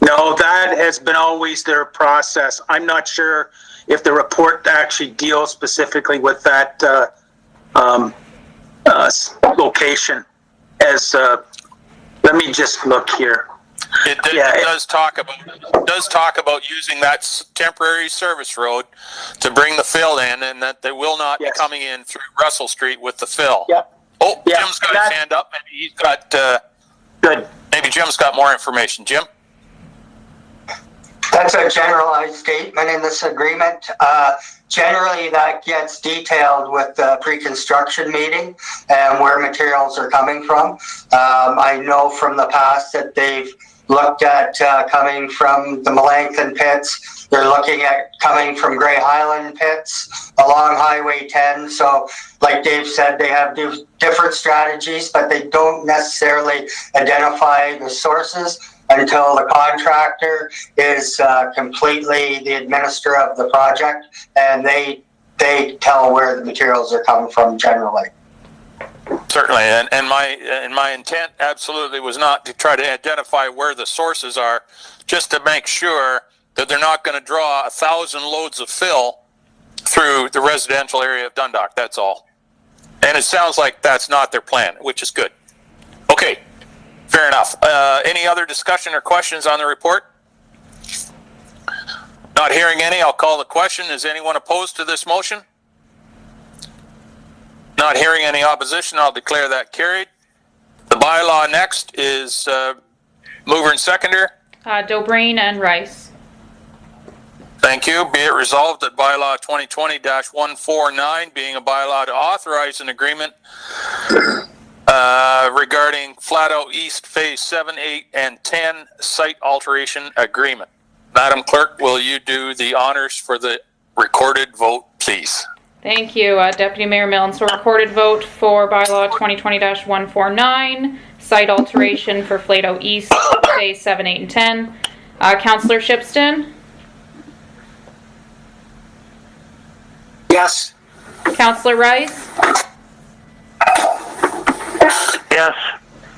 [SPEAKER 12] No, that has been always their process. I'm not sure if the report actually deals specifically with that location. Let me just look here.
[SPEAKER 1] It does talk about using that temporary service road to bring the fill in, and that they will not be coming in through Russell Street with the fill.
[SPEAKER 12] Yep.
[SPEAKER 1] Oh,
[SPEAKER 12] Yeah,
[SPEAKER 1] Jim's got his hand up. Maybe he's got.
[SPEAKER 12] Good.
[SPEAKER 1] Maybe Jim's got more information. Jim.
[SPEAKER 11] That's a generalized statement in this agreement. Generally, that gets detailed with the pre-construction meeting and where materials are coming from. I know from the past that they've looked at coming from the Melanchthon pits. They're looking at coming from Grey Highland pits along Highway 10. So, like Dave said, they have different strategies, but they don't necessarily identify the sources until the contractor is completely the administrator of the project, and they tell where the materials are coming from generally.
[SPEAKER 1] Certainly, and my intent absolutely was not to try to identify where the sources are, just to make sure that they're not going to draw 1,000 loads of fill through the residential area of Dundalk. That's all. And it sounds like that's not their plan, which is good. Okay, fair enough. Any other discussion or questions on the report? Not hearing any, I'll call the question. Is anyone opposed to this motion? Not hearing any opposition, I'll declare that carried. The bylaw next is mover and seconder.
[SPEAKER 2] Dobreen and Rice.
[SPEAKER 1] Thank you. Be it resolved that bylaw 2020-149, being a bylaw to authorize an agreement regarding Flato East Phase 7, 8, and 10 site alteration agreement. Madam Clerk, will you do the honors for the recorded vote, please?
[SPEAKER 2] Thank you, Deputy Mayor Milne. So recorded vote for bylaw 2020-149, site alteration for Flato East, Phase 7, 8, and 10. Councillor Shipston?
[SPEAKER 5] Yes.
[SPEAKER 2] Councillor Rice?
[SPEAKER 5] Yes.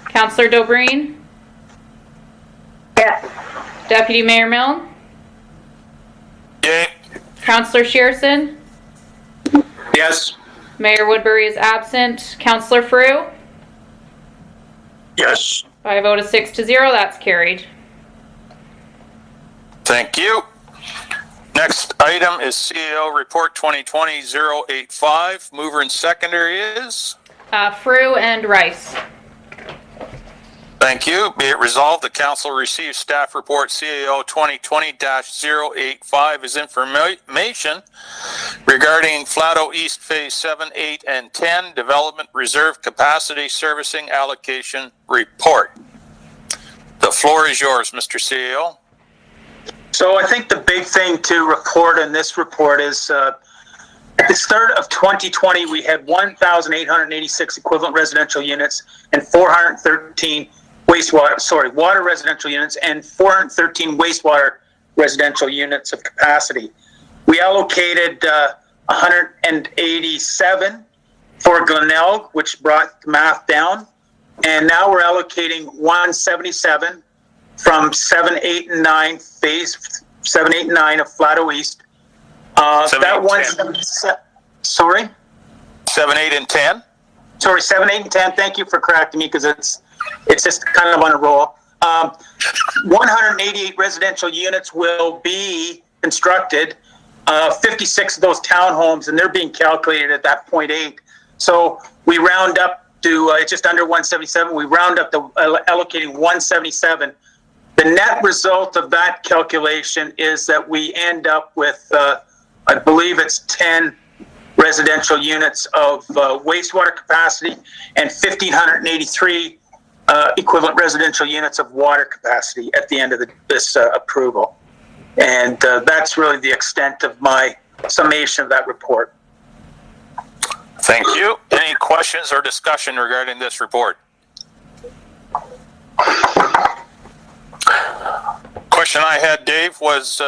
[SPEAKER 2] Councillor Dobreen?
[SPEAKER 6] Yes.
[SPEAKER 2] Deputy Mayor Milne?
[SPEAKER 1] Yay.
[SPEAKER 2] Councillor Shearson?
[SPEAKER 9] Yes.
[SPEAKER 2] Mayor Woodbury is absent. Councillor Frew?
[SPEAKER 9] Yes.
[SPEAKER 2] By a vote of 6-0, that's carried.
[SPEAKER 1] Thank you. Next item is CAO Report 2020-085. Mover and seconder is?
[SPEAKER 2] Frew and Rice.
[SPEAKER 1] Thank you. Be it resolved, the council receives staff report CAO 2020-085 as information regarding Flato East Phase 7, 8, and 10 Development Reserve Capacity Servicing Allocation Report. The floor is yours, Mr. CAO.
[SPEAKER 12] So I think the big thing to report in this report is at the start of 2020, we had 1,886 equivalent residential units and 413 water residential units and 413 wastewater residential units of capacity. We allocated 187 for Glenelg, which brought the math down, and now we're allocating 177 from 7, 8, and 9 phase 7, 8, and 9 of Flato East. That one, sorry?
[SPEAKER 1] 7, 8, and 10?
[SPEAKER 12] Sorry, 7, 8, and 10. Thank you for correcting me because it's just kind of on a roll. 188 residential units will be constructed. 56 of those townhomes, and they're being calculated at that 0.8. So we round up to it's just under 177. We round up to allocating 177. The net result of that calculation is that we end up with, I believe it's 10 residential units of wastewater capacity and 1,583 equivalent residential units of water capacity at the end of this approval. And that's really the extent of my summation of that report.
[SPEAKER 1] Thank you. Any questions or discussion regarding this report? Question I had, Dave, was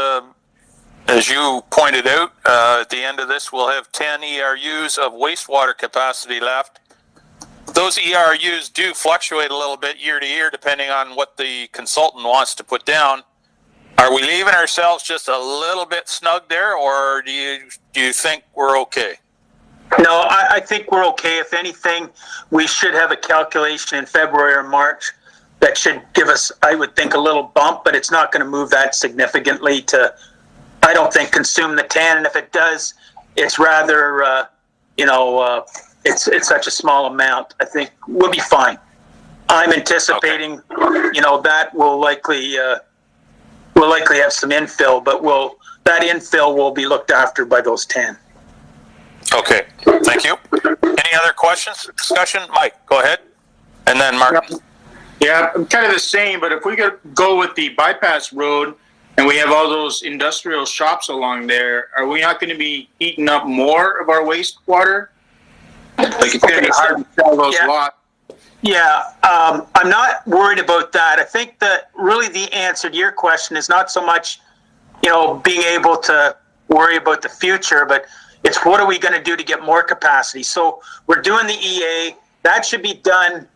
[SPEAKER 1] as you pointed out, at the end of this, we'll have 10 ERUs of wastewater capacity left. Those ERUs do fluctuate a little bit year to year, depending on what the consultant wants to put down. Are we leaving ourselves just a little bit snug there, or do you think we're okay?
[SPEAKER 12] No, I think we're okay. If anything, we should have a calculation in February or March that should give us, I would think, a little bump, but it's not going to move that significantly to, I don't think, consume the 10. And if it does, it's rather, it's such a small amount. I think we'll be fine. I'm anticipating, that will likely have some infill, but that infill will be looked after by those 10.
[SPEAKER 1] Okay, thank you. Any other questions, discussion? Mike, go ahead. And then Mark.
[SPEAKER 9] Yep. Yeah, kind of the same, but if we could go with the bypass road and we have all those industrial shops along there, are we not going to be eating up more of our wastewater? Like it's going to be hard to sell those lots.
[SPEAKER 12] Yeah, I'm not worried about that. I think that really the answer to your question is not so much, being able to worry about the future, but it's what are we going to do to get more capacity? So we're doing the EA. That should be done.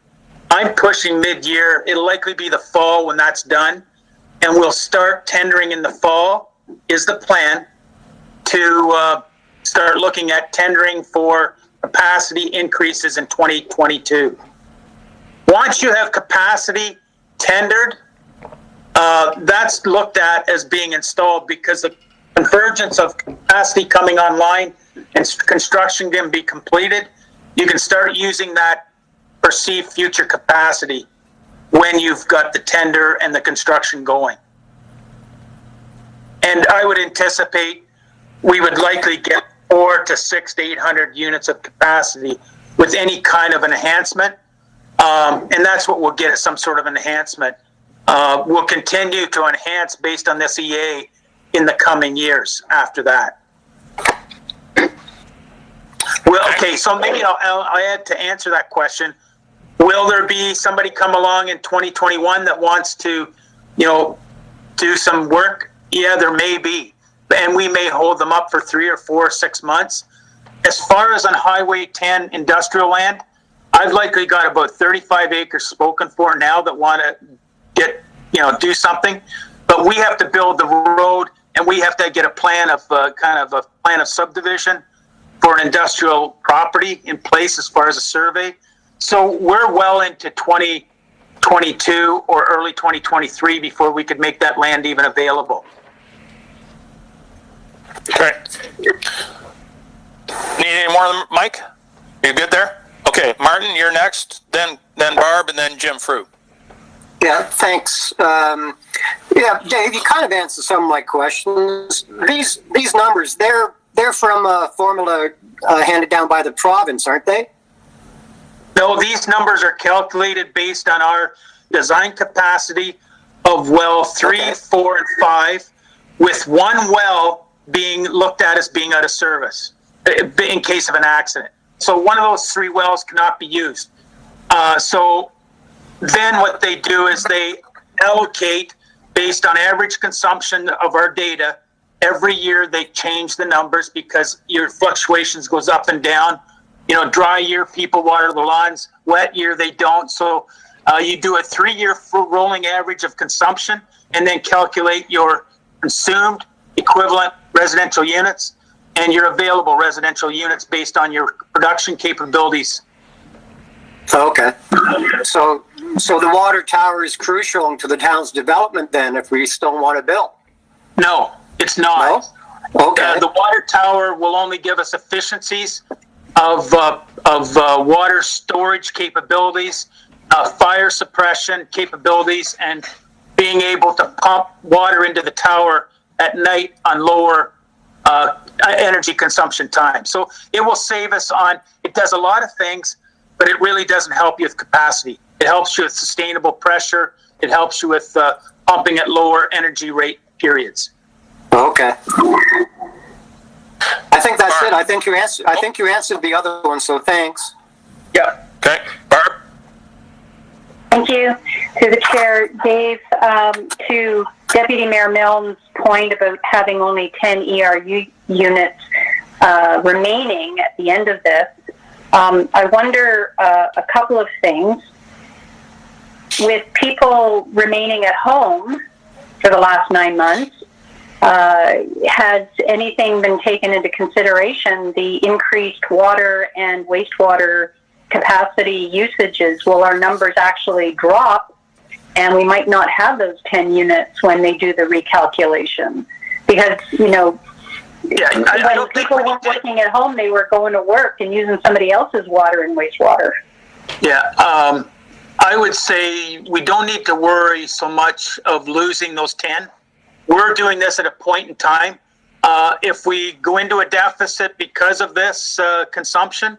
[SPEAKER 12] I'm pushing mid-year. It'll likely be the fall when that's done. And we'll start tendering in the fall is the plan to start looking at tendering for capacity increases in 2022. Once you have capacity tendered, that's looked at as being installed because the convergence of capacity coming online and construction can be completed. You can start using that perceived future capacity when you've got the tender and the construction going. And I would anticipate we would likely get 400 to 600 to 800 units of capacity with any kind of enhancement. And that's what we'll get, some sort of enhancement. We'll continue to enhance based on this EA in the coming years after that. Well, okay, so maybe I'll add to answer that question. Will there be somebody come along in 2021 that wants to, do some work? Yeah, there may be. And we may hold them up for 3 or 4 or 6 months. As far as on Highway 10 industrial land, I've likely got about 35 acres spoken for now that want to get, do something. But we have to build the road and we have to get a plan of plan of subdivision for an industrial property in place as far as a survey. So we're well into 2022 or early 2023 before we could make that land even available.
[SPEAKER 1] Okay. Need any more, Mike? You good there? Okay, Martin, you're next, then Barb, and then Jim Frew.
[SPEAKER 5] Yeah, thanks. Yeah, Dave, you kind of answered some of my questions. These numbers, they're from a formula handed down by the province, aren't they?
[SPEAKER 12] No, these numbers are calculated based on our design capacity of well 3,
[SPEAKER 5] Okay.
[SPEAKER 12] 4, and 5, with one well being looked at as being out of service in case of an accident. So one of those 3 wells cannot be used. So then what they do is they allocate based on average consumption of our data. Every year they change the numbers because your fluctuations goes up and down. You know, dry year, people water the lawns. Wet year, they don't. So you do a 3-year rolling average of consumption and then calculate your consumed equivalent residential units and your available residential units based on your production capabilities.
[SPEAKER 5] Okay. So the water tower is crucial to the town's development then, if we still want to build?
[SPEAKER 12] No, it's not.
[SPEAKER 5] No? Okay.
[SPEAKER 12] The water tower will only give us efficiencies of water storage capabilities, fire suppression capabilities, and being able to pump water into the tower at night on lower energy consumption time. So it will save us on, it does a lot of things, but it really doesn't help you with capacity. It helps you with sustainable pressure. It helps you with pumping at lower energy rate periods.
[SPEAKER 5] Okay. I think that's it. I think you answered the other one, so thanks.
[SPEAKER 12] Yeah.
[SPEAKER 1] Okay, Barb?
[SPEAKER 6] Thank you to the chair, Dave. To Deputy Mayor Milne's point about having only 10 ERU units remaining at the end of this, I wonder a couple of things. With people remaining at home for the last 9 months, has anything been taken into consideration, the increased water and wastewater capacity usages? Will our numbers actually drop and we might not have those 10 units when they do the recalculation? Because, you know, when people weren't working at home, they were going to work and using somebody else's water and wastewater.
[SPEAKER 12] Yeah, I would say we don't need to worry so much of losing those 10. We're doing this at a point in time. If we go into a deficit because of this consumption,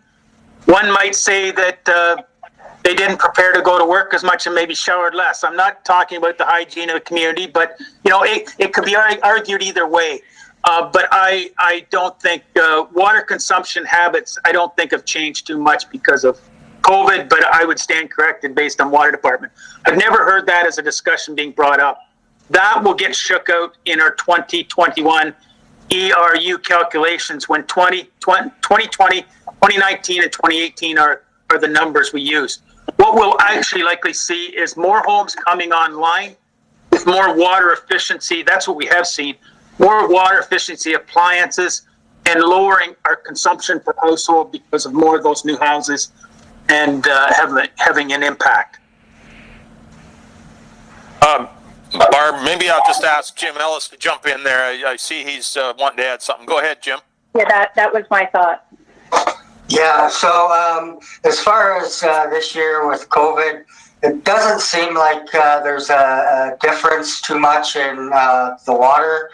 [SPEAKER 12] one might say that they didn't prepare to go to work as much and maybe showered less. I'm not talking about the hygiene of the community, but you know, it could be argued either way. But I don't think water consumption habits, I don't think have changed too much because of COVID, but I would stand corrected based on water department. I've never heard that as a discussion being brought up. That will get shook out in our 2021 ERU calculations when 2020, 2019, and 2018 are the numbers we use. What we'll actually likely see is more homes coming online with more water efficiency. That's what we have seen. More water efficiency appliances and lowering our consumption per household because of more of those new houses and having an impact.
[SPEAKER 1] Barb, maybe I'll just ask Jim Ellis to jump in there. I see he's wanting to add something. Go ahead, Jim.
[SPEAKER 6] Yeah, that was my thought.
[SPEAKER 11] Yeah, so as far as this year with COVID, it doesn't seem like there's a difference too much in the water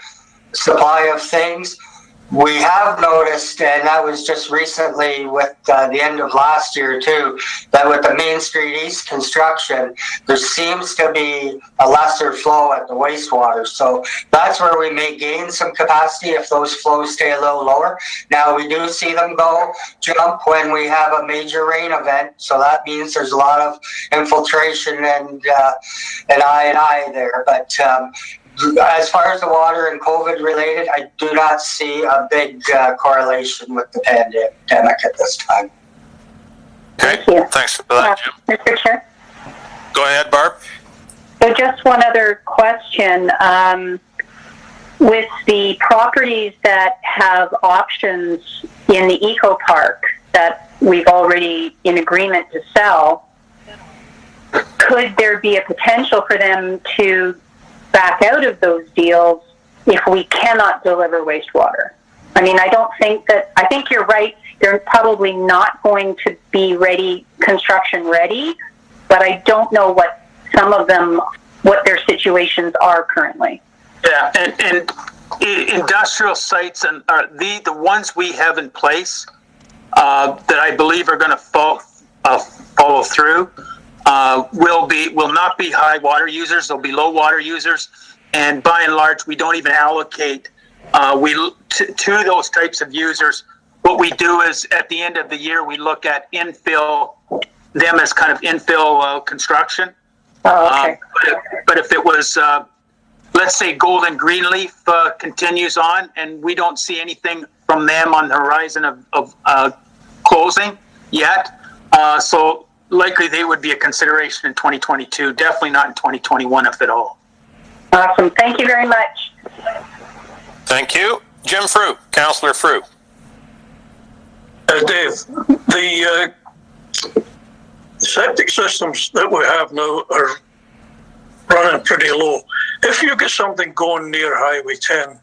[SPEAKER 11] supply of things. We have noticed, and that was just recently with the end of last year too, that with the Main Street East construction, there seems to be a lesser flow at the wastewater. So that's where we may gain some capacity if those flows stay a little lower. Now we do see them jump when we have a major rain event. So that means there's a lot of infiltration and I there. But as far as the water and COVID related, I do not see a big correlation with the pandemic at this time.
[SPEAKER 1] Okay, thanks for that, Jim.
[SPEAKER 6] Mr. Chair.
[SPEAKER 1] Go ahead, Barb.
[SPEAKER 6] So just one other question. With the properties that have options in the eco park that we've already in agreement to sell, could there be a potential for them to back out of those deals if we cannot deliver wastewater? I mean, I think you're right. They're probably not going to be ready, construction ready, but I don't know what some of them, what their situations are currently.
[SPEAKER 12] Yeah, and industrial sites and the ones we have in place that I believe are going to follow through will not be high water users. They'll be low water users, and by and large, we don't even allocate to those types of users. What we do is at the end of the year, we look at infill them as kind of infill construction.
[SPEAKER 6] Oh, okay.
[SPEAKER 12] But if it was, let's say Golden Greenleaf continues on and we don't see anything from them on the horizon of closing yet, so likely they would be a consideration in 2022, definitely not in 2021 if at all.
[SPEAKER 6] Awesome. Thank you very much.
[SPEAKER 1] Thank you. Jim Frew, Councillor Frew.
[SPEAKER 13] Dave, the septic systems that we have now are running pretty low. If you get something going near Highway 10,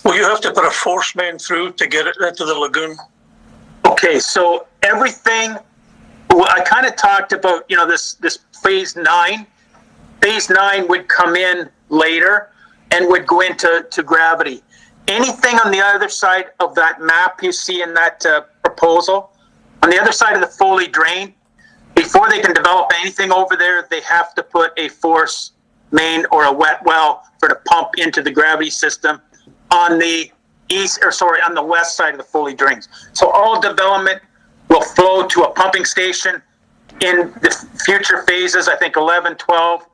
[SPEAKER 13] will you have to put a force main through to get it into the lagoon?
[SPEAKER 12] Okay, so everything, well, I kind of talked about, this phase 9. Phase 9 would come in later and would go into gravity. Anything on the other side of that map you see in that proposal, on the other side of the Foley drain, before they can develop anything over there, they have to put a force main or a wet well for to pump into the gravity system on the on the west side of the Foley drains. So all development will flow to a pumping station in the future phases. I think 11, 12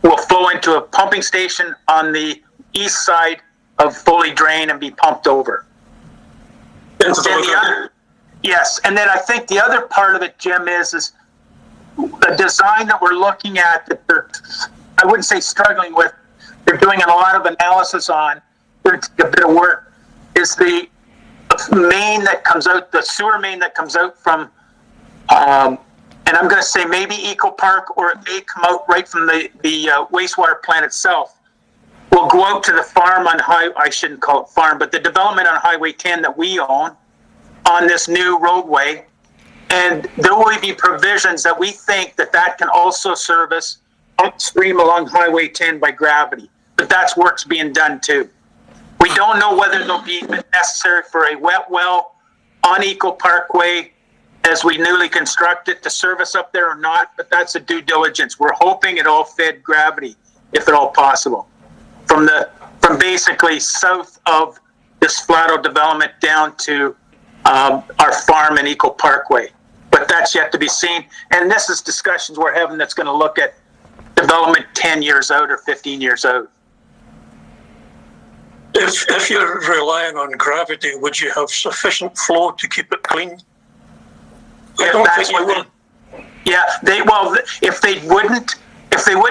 [SPEAKER 12] will flow into a pumping station on the east side of Foley drain and be pumped over. Yes, and then I think the other part of it, Jim, is the design that we're looking at that I wouldn't say struggling with, they're doing a lot of analysis on, a bit of work, is the main that comes out, the sewer main that comes out from, and I'm going to say maybe Eco Park, or it may come out right from the wastewater plant itself, will go out to the farm on I shouldn't call it farm, but the development on Highway 10 that we own on this new roadway. And there will be provisions that we think that can also service upstream along Highway 10 by gravity. But that's work's being done too. We don't know whether it'll be necessary for a wet well on Eco Parkway as we newly construct it to service up there or not, but that's a due diligence. We're hoping it all fed gravity, if at all possible, from basically south of this Flato development down to our farm in Eco Parkway. But that's yet to be seen. And this is discussions we're having that's going to look at development 10 years out or 15 years out.
[SPEAKER 13] If you're relying on gravity, would you have sufficient flow to keep it clean? I don't think you will.
[SPEAKER 12] Yeah, if they wouldn't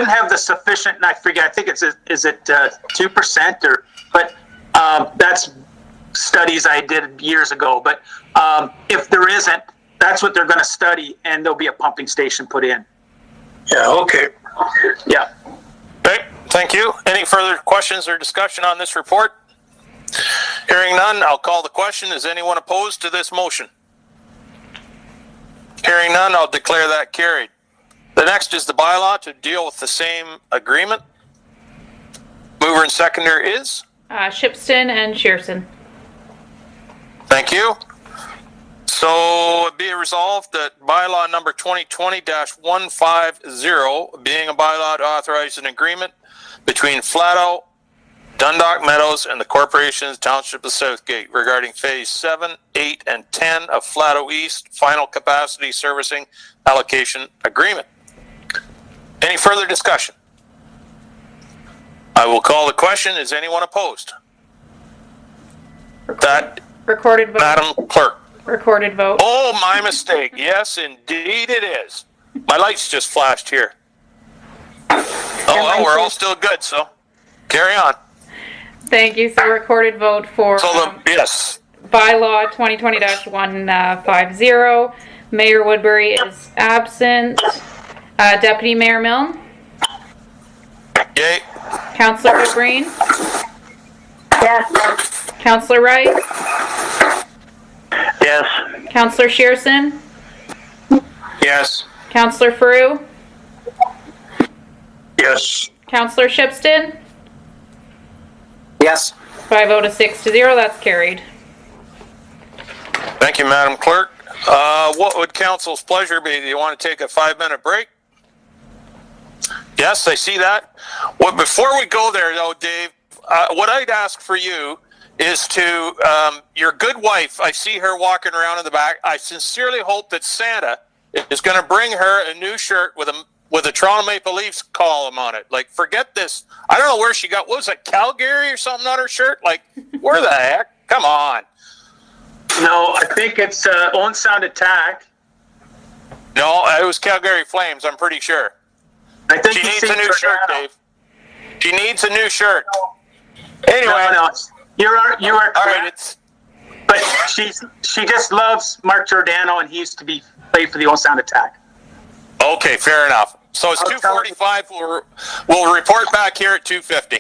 [SPEAKER 12] have the sufficient, and I forget, I think is it 2% or, but that's studies I did years ago. But if there isn't, that's what they're going to study, and there'll be a pumping station put in.
[SPEAKER 13] Yeah, okay.
[SPEAKER 12] Yeah.
[SPEAKER 1] Okay, thank you. Any further questions or discussion on this report? Hearing none, I'll call the question. Is anyone opposed to this motion? Hearing none, I'll declare that carried. The next is the bylaw to deal with the same agreement. Mover and seconder is?
[SPEAKER 2] Shipston and Shearson.
[SPEAKER 1] Thank you. So be it resolved that bylaw number 2020-150, being a bylaw to authorize an agreement between Flato, Dundalk Meadows, and the Corporation's Township of Southgate regarding phase 7, 8, and 10 of Flato East final capacity servicing allocation agreement. Any further discussion? I will call the question. Is anyone opposed?
[SPEAKER 2] Recorded vote.
[SPEAKER 1] Madam Clerk.
[SPEAKER 2] Recorded vote.
[SPEAKER 1] Oh, my mistake. Yes, indeed it is. My lights just flashed here. Oh, well, we're all still good, so carry on.
[SPEAKER 2] Thank you. So recorded vote for
[SPEAKER 1] yes.
[SPEAKER 2] bylaw 2020-150. Mayor Woodbury is absent. Deputy Mayor Milne?
[SPEAKER 1] Yay.
[SPEAKER 2] Councillor Green?
[SPEAKER 6] Yes.
[SPEAKER 2] Councillor Wright?
[SPEAKER 13] Yes.
[SPEAKER 2] Councillor Shearson?
[SPEAKER 9] Yes.
[SPEAKER 2] Councillor Frew?
[SPEAKER 13] Yes.
[SPEAKER 2] Councillor Shipsted?
[SPEAKER 5] Yes.
[SPEAKER 2] By a vote of 6 to 0, that's carried.
[SPEAKER 1] Thank you, Madam Clerk. What would council's pleasure be? Do you want to take a 5-minute break? Yes, I see that. Well, before we go there, though, Dave, what I'd ask for you is to, your good wife, I see her walking around in the back. I sincerely hope that Santa is going to bring her a new shirt with a Toronto Maple Leafs column on it. Like, forget this. I don't know where she got, what was it, Calgary or something on her shirt? Like, where the heck? Come on.
[SPEAKER 12] No, I think it's Own Sound Attack.
[SPEAKER 1] No, it was Calgary Flames, I'm pretty sure.
[SPEAKER 12] I think
[SPEAKER 1] She needs a new shirt, Dave. She needs a new shirt. Anyway.
[SPEAKER 12] No, you are correct.
[SPEAKER 1] All right,
[SPEAKER 12] but she just loves Mark Giordano, and he used to play for the Own Sound Attack.
[SPEAKER 1] Okay, fair enough. So it's 2:45. We'll report back here at 2:50.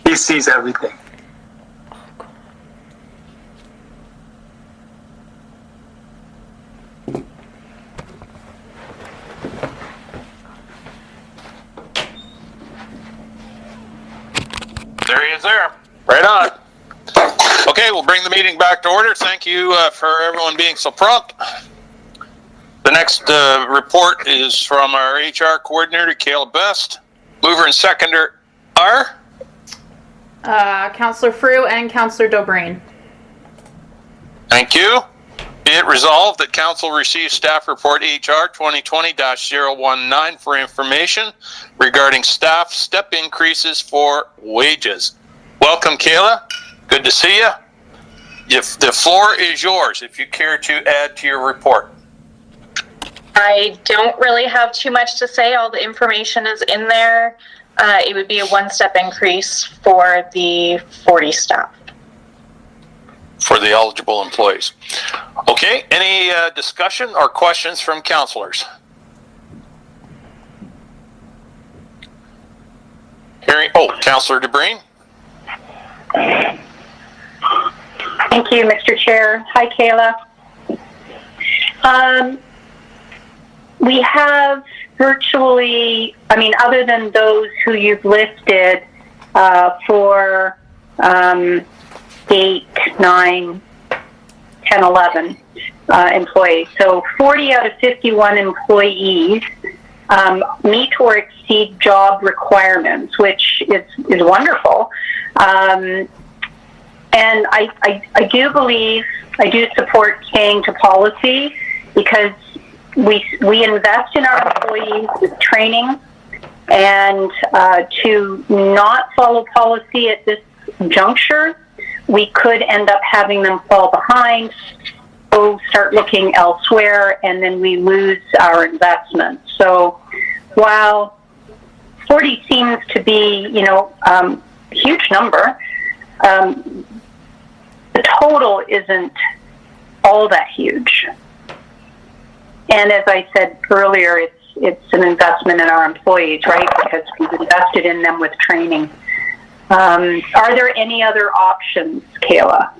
[SPEAKER 12] He sees everything.
[SPEAKER 1] There he is there. Right on. Okay, we'll bring the meeting back to order. Thank you for everyone being so prompt. The next report is from our HR coordinator, Kayla Best. Mover and seconder are?
[SPEAKER 2] Councillor Frew and Councillor Dobrain.
[SPEAKER 1] Thank you. Be it resolved that council receives staff report HR 2020-019 for information regarding staff step increases for wages. Welcome, Kayla. Good to see you. If the floor is yours, if you care to add to your report.
[SPEAKER 14] I don't really have too much to say. All the information is in there. It would be a one-step increase for the 40 staff.
[SPEAKER 1] For the eligible employees. Okay, any discussion or questions from councilors? Councilor DeBreen.
[SPEAKER 6] Thank you, Mr. Chair. Hi, Kayla. We have virtually, other than those who you've listed for 8, 9, 10, 11 employees. So 40 out of 51 employees meet or exceed job requirements, which is wonderful. And I do believe, I do support staying to policy because we invest in our employees with training, and to not follow policy at this juncture, we could end up having them fall behind, go start looking elsewhere, and then we lose our investment. So while 40 seems to be, a huge number, the total isn't all that huge. And as I said earlier, it's an investment in our employees, right? Because we've invested in them with training. Are there any other options, Kayla?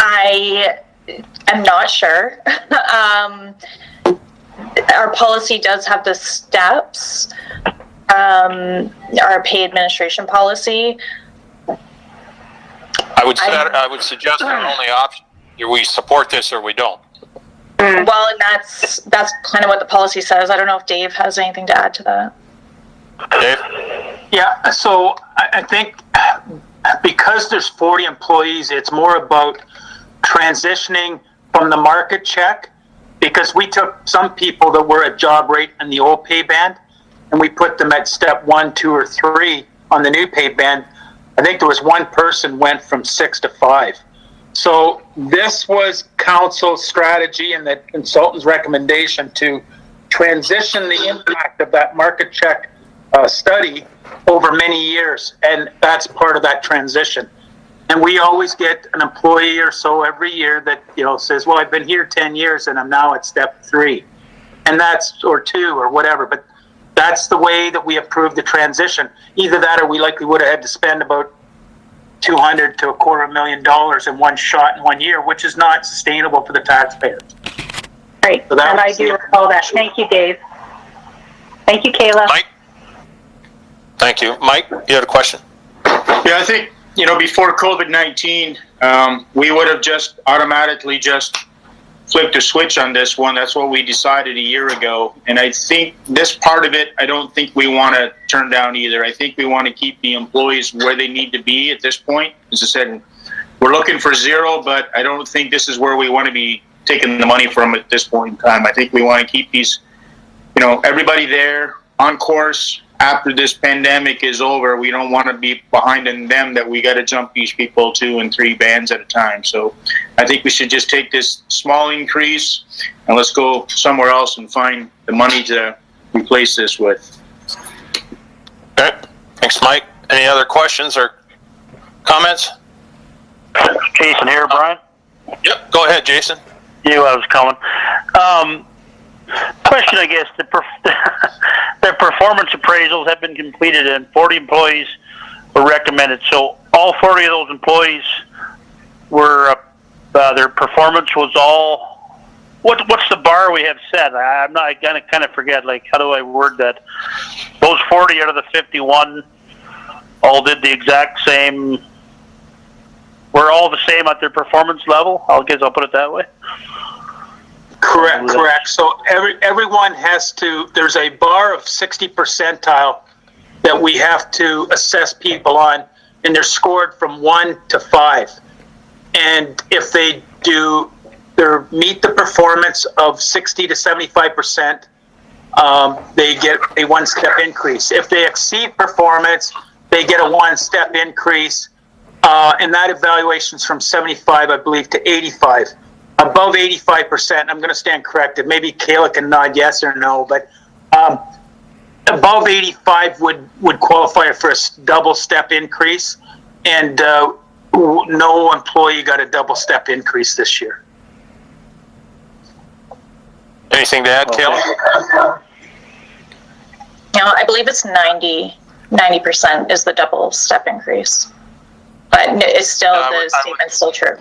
[SPEAKER 14] I am not sure. Our policy does have the steps, our pay administration policy.
[SPEAKER 1] I would suggest our only option, we support this or we don't.
[SPEAKER 14] Well, and that's kind of what the policy says. I don't know if Dave has anything to add to that.
[SPEAKER 1] Dave?
[SPEAKER 12] Yeah, so I think because there's 40 employees, it's more about transitioning from the market check, because we took some people that were at job rate in the old pay band and we put them at step 1, 2, or 3 on the new pay band. I think there was one person went from 6 to 5. So this was council's strategy and the consultant's recommendation to transition the impact of that market check study over many years, and that's part of that transition. And we always get an employee or so every year that, says, well, I've been here 10 years and I'm now at step 3. And that's, or 2 or whatever, but that's the way that we approve the transition. Either that or we likely would have had to spend about $200,000 to $250,000 in one shot in 1 year, which is not sustainable for the taxpayers.
[SPEAKER 6] Great,
[SPEAKER 12] So
[SPEAKER 6] and I do recall that. Thank you, Dave. Thank you, Kayla.
[SPEAKER 1] Mike? Thank you. Mike, you had a question?
[SPEAKER 9] Yeah, I think, before COVID-19, we would have just automatically just flipped a switch on this one. That's what we decided a year ago. And I think this part of it, I don't think we want to turn down either. I think we want to keep the employees where they need to be at this point. As I said, we're looking for 0, but I don't think this is where we want to be taking the money from at this point in time. I think we want to keep these, everybody there on course. After this pandemic is over, we don't want to be behind in them that we got to jump these people 2 and 3 bands at a time. So I think we should just take this small increase and let's go somewhere else and find the money to replace this with.
[SPEAKER 1] Okay. Thanks, Mike. Any other questions or comments?
[SPEAKER 15] Jason here, Brian.
[SPEAKER 1] Yep. Go ahead, Jason.
[SPEAKER 15] You, I was coming. Question, I guess, the performance appraisals have been completed and 40 employees were recommended. So all 40 of those employees were, their performance was all, what's the bar we have set? I kind of forget, how do I word that? Those 40 out of the 51 all did the exact same, were all the same at their performance level? I guess I'll put it that way.
[SPEAKER 12] Correct. So everyone has to, there's a bar of 60 percentile that we have to assess people on, and they're scored from 1 to 5. And if they meet the performance of 60 to 75%, they get a 1-step increase. If they exceed performance, they get a 1-step increase, and that evaluation's from 75, I believe, to 85. Above 85%, I'm going to stand corrected. Maybe Kayla can nod yes or no, but above 85 would qualify for a double-step increase, and no employee got a double-step increase this year.
[SPEAKER 1] Anything to add, Kayla?
[SPEAKER 14] No, I believe it's 90% is the double-step increase, but it's still the statement's still true.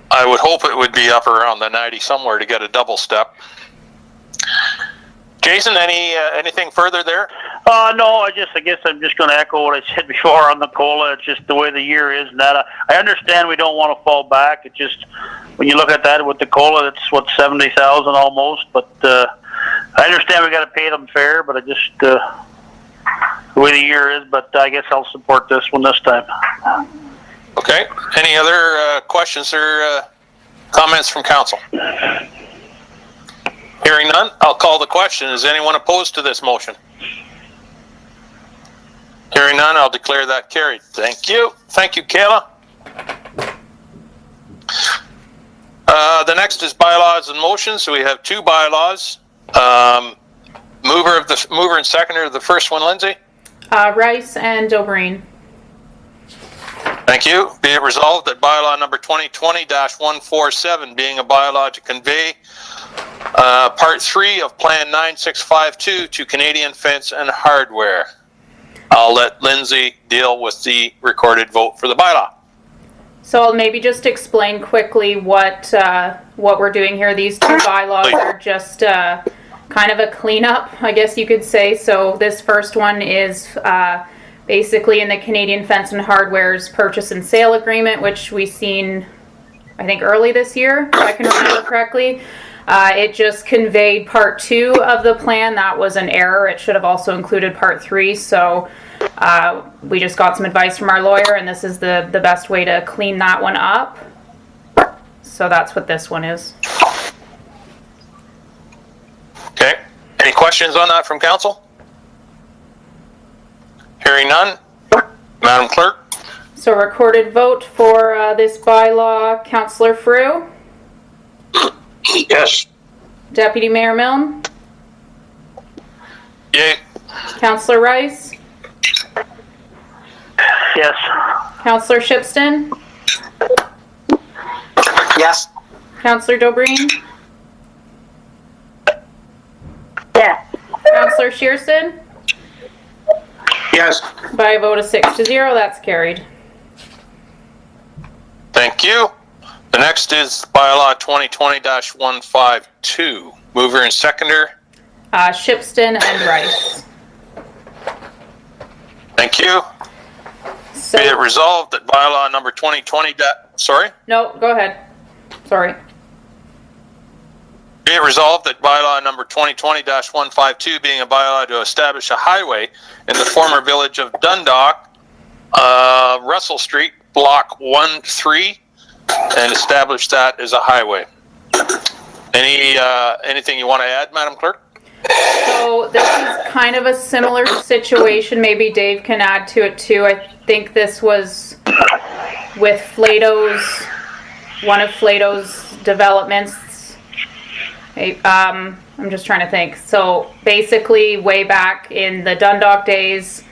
[SPEAKER 1] I would hope it would be up around the 90 somewhere to get a double step. Jason, anything further there?
[SPEAKER 15] No, I guess I'm just going to echo what I said before on the COLA. It's just the way the year is, and that I understand we don't want to fall back. It just, when you look at that with the COLA, it's what, 70,000 almost. But I understand we got to pay them fair, but I just the way the year is. But I guess I'll support this one this time.
[SPEAKER 1] Okay. Any other questions or comments from council? Hearing none, I'll call the question. Is anyone opposed to this motion? Hearing none, I'll declare that carried. Thank you. Thank you, Kayla. The next is bylaws and motions. So we have 2 bylaws. Mover and seconder of the first one, Lindsay.
[SPEAKER 2] Rice and O'Brien.
[SPEAKER 1] Thank you. Be it resolved that bylaw number 2020-147, being a bylaw to convey Part 3 of Plan 9652 to Canadian Fence and Hardware. I'll let Lindsay deal with the recorded vote for the bylaw.
[SPEAKER 2] So I'll maybe just explain quickly what we're doing here. These 2 bylaws are just kind of a cleanup, I guess you could say. So this first one is basically in the Canadian Fence and Hardware's purchase and sale agreement, which we seen, I think, early this year, if I can remember correctly. It just conveyed Part 2 of the plan. That was an error. It should have also included Part 3. So we just got some advice from our lawyer, and this is the best way to clean that one up. So that's what this one is.
[SPEAKER 1] Okay. Any questions on that from council? Hearing none. Madam Clerk.
[SPEAKER 2] So recorded vote for this bylaw, Councillor Frew.
[SPEAKER 9] Yes.
[SPEAKER 2] Deputy Mayor Milne.
[SPEAKER 1] Yay.
[SPEAKER 2] Councillor Rice.
[SPEAKER 15] Yes.
[SPEAKER 2] Councillor Shipston?
[SPEAKER 5] Yes.
[SPEAKER 2] Councillor Dobreen?
[SPEAKER 6] Yes.
[SPEAKER 2] Councillor Shearson?
[SPEAKER 9] Yes.
[SPEAKER 2] By a vote of 6-0, that's carried.
[SPEAKER 1] Thank you. The next is Bylaw 2020-152. Mover and seconder.
[SPEAKER 2] Shipston and Rice.
[SPEAKER 1] Thank you.
[SPEAKER 2] So,
[SPEAKER 1] Be it resolved that bylaw number 2020 sorry?
[SPEAKER 2] no, go ahead. Sorry.
[SPEAKER 1] Be it resolved that bylaw number 2020-152, being a bylaw to establish a highway in the former village of Dundalk, Russell Street, Block 1-3, and establish that as a highway. Anything you want to add, Madam Clerk?
[SPEAKER 2] So this is kind of a similar situation. Maybe Dave can add to it too. I think this was with one of Flato's developments. I'm just trying to think. So basically, way back in the Dundalk days,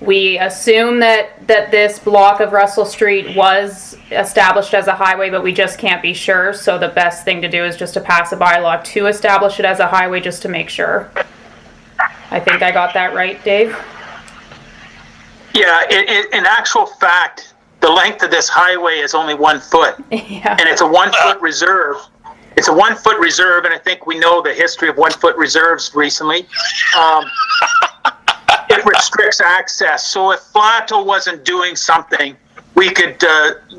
[SPEAKER 2] we assume that this block of Russell Street was established as a highway, but we just can't be sure. So the best thing to do is just to pass a bylaw to establish it as a highway, just to make sure. I think I got that right, Dave?
[SPEAKER 12] Yeah, in actual fact, the length of this highway is only 1 foot.
[SPEAKER 2] Yeah.
[SPEAKER 12] And it's a 1 foot reserve. It's a 1 foot reserve, and I think we know the history of 1 foot reserves recently. It restricts access. So if Flato wasn't doing something, we could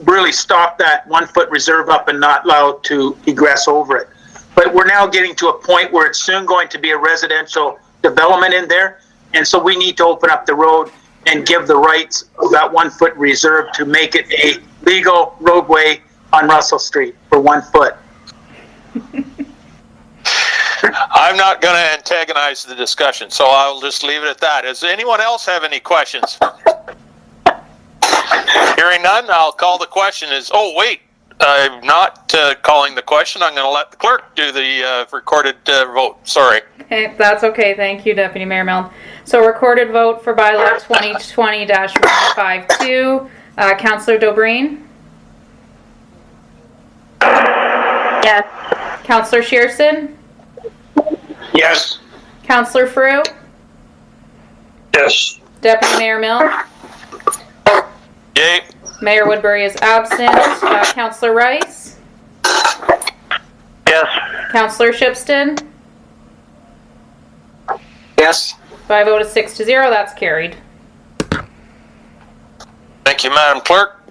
[SPEAKER 12] really stop that 1 foot reserve up and not allow to egress over it. But we're now getting to a point where it's soon going to be a residential development in there. And so we need to open up the road and give the rights of that 1 foot reserve to make it a legal roadway on Russell Street for 1 foot.
[SPEAKER 1] I'm not going to antagonize the discussion, so I'll just leave it at that. Does anyone else have any questions? Hearing none, I'll call the question. I'm not calling the question. I'm going to let the clerk do the recorded vote. Sorry.
[SPEAKER 2] Okay, that's okay. Thank you, Deputy Mayor Milne. So recorded vote for bylaw 2020-152. Councillor Dobreen?
[SPEAKER 6] Yes.
[SPEAKER 2] Councillor Shearson?
[SPEAKER 9] Yes.
[SPEAKER 2] Councillor Frew?
[SPEAKER 13] Yes.
[SPEAKER 2] Deputy Mayor Milne?
[SPEAKER 1] Yay.
[SPEAKER 2] Mayor Woodbury is absent. Councillor Rice?
[SPEAKER 15] Yes.
[SPEAKER 2] Councillor Shipston?
[SPEAKER 5] Yes.
[SPEAKER 2] By a vote of 6-0, that's carried.
[SPEAKER 1] Thank you, Madam Clerk.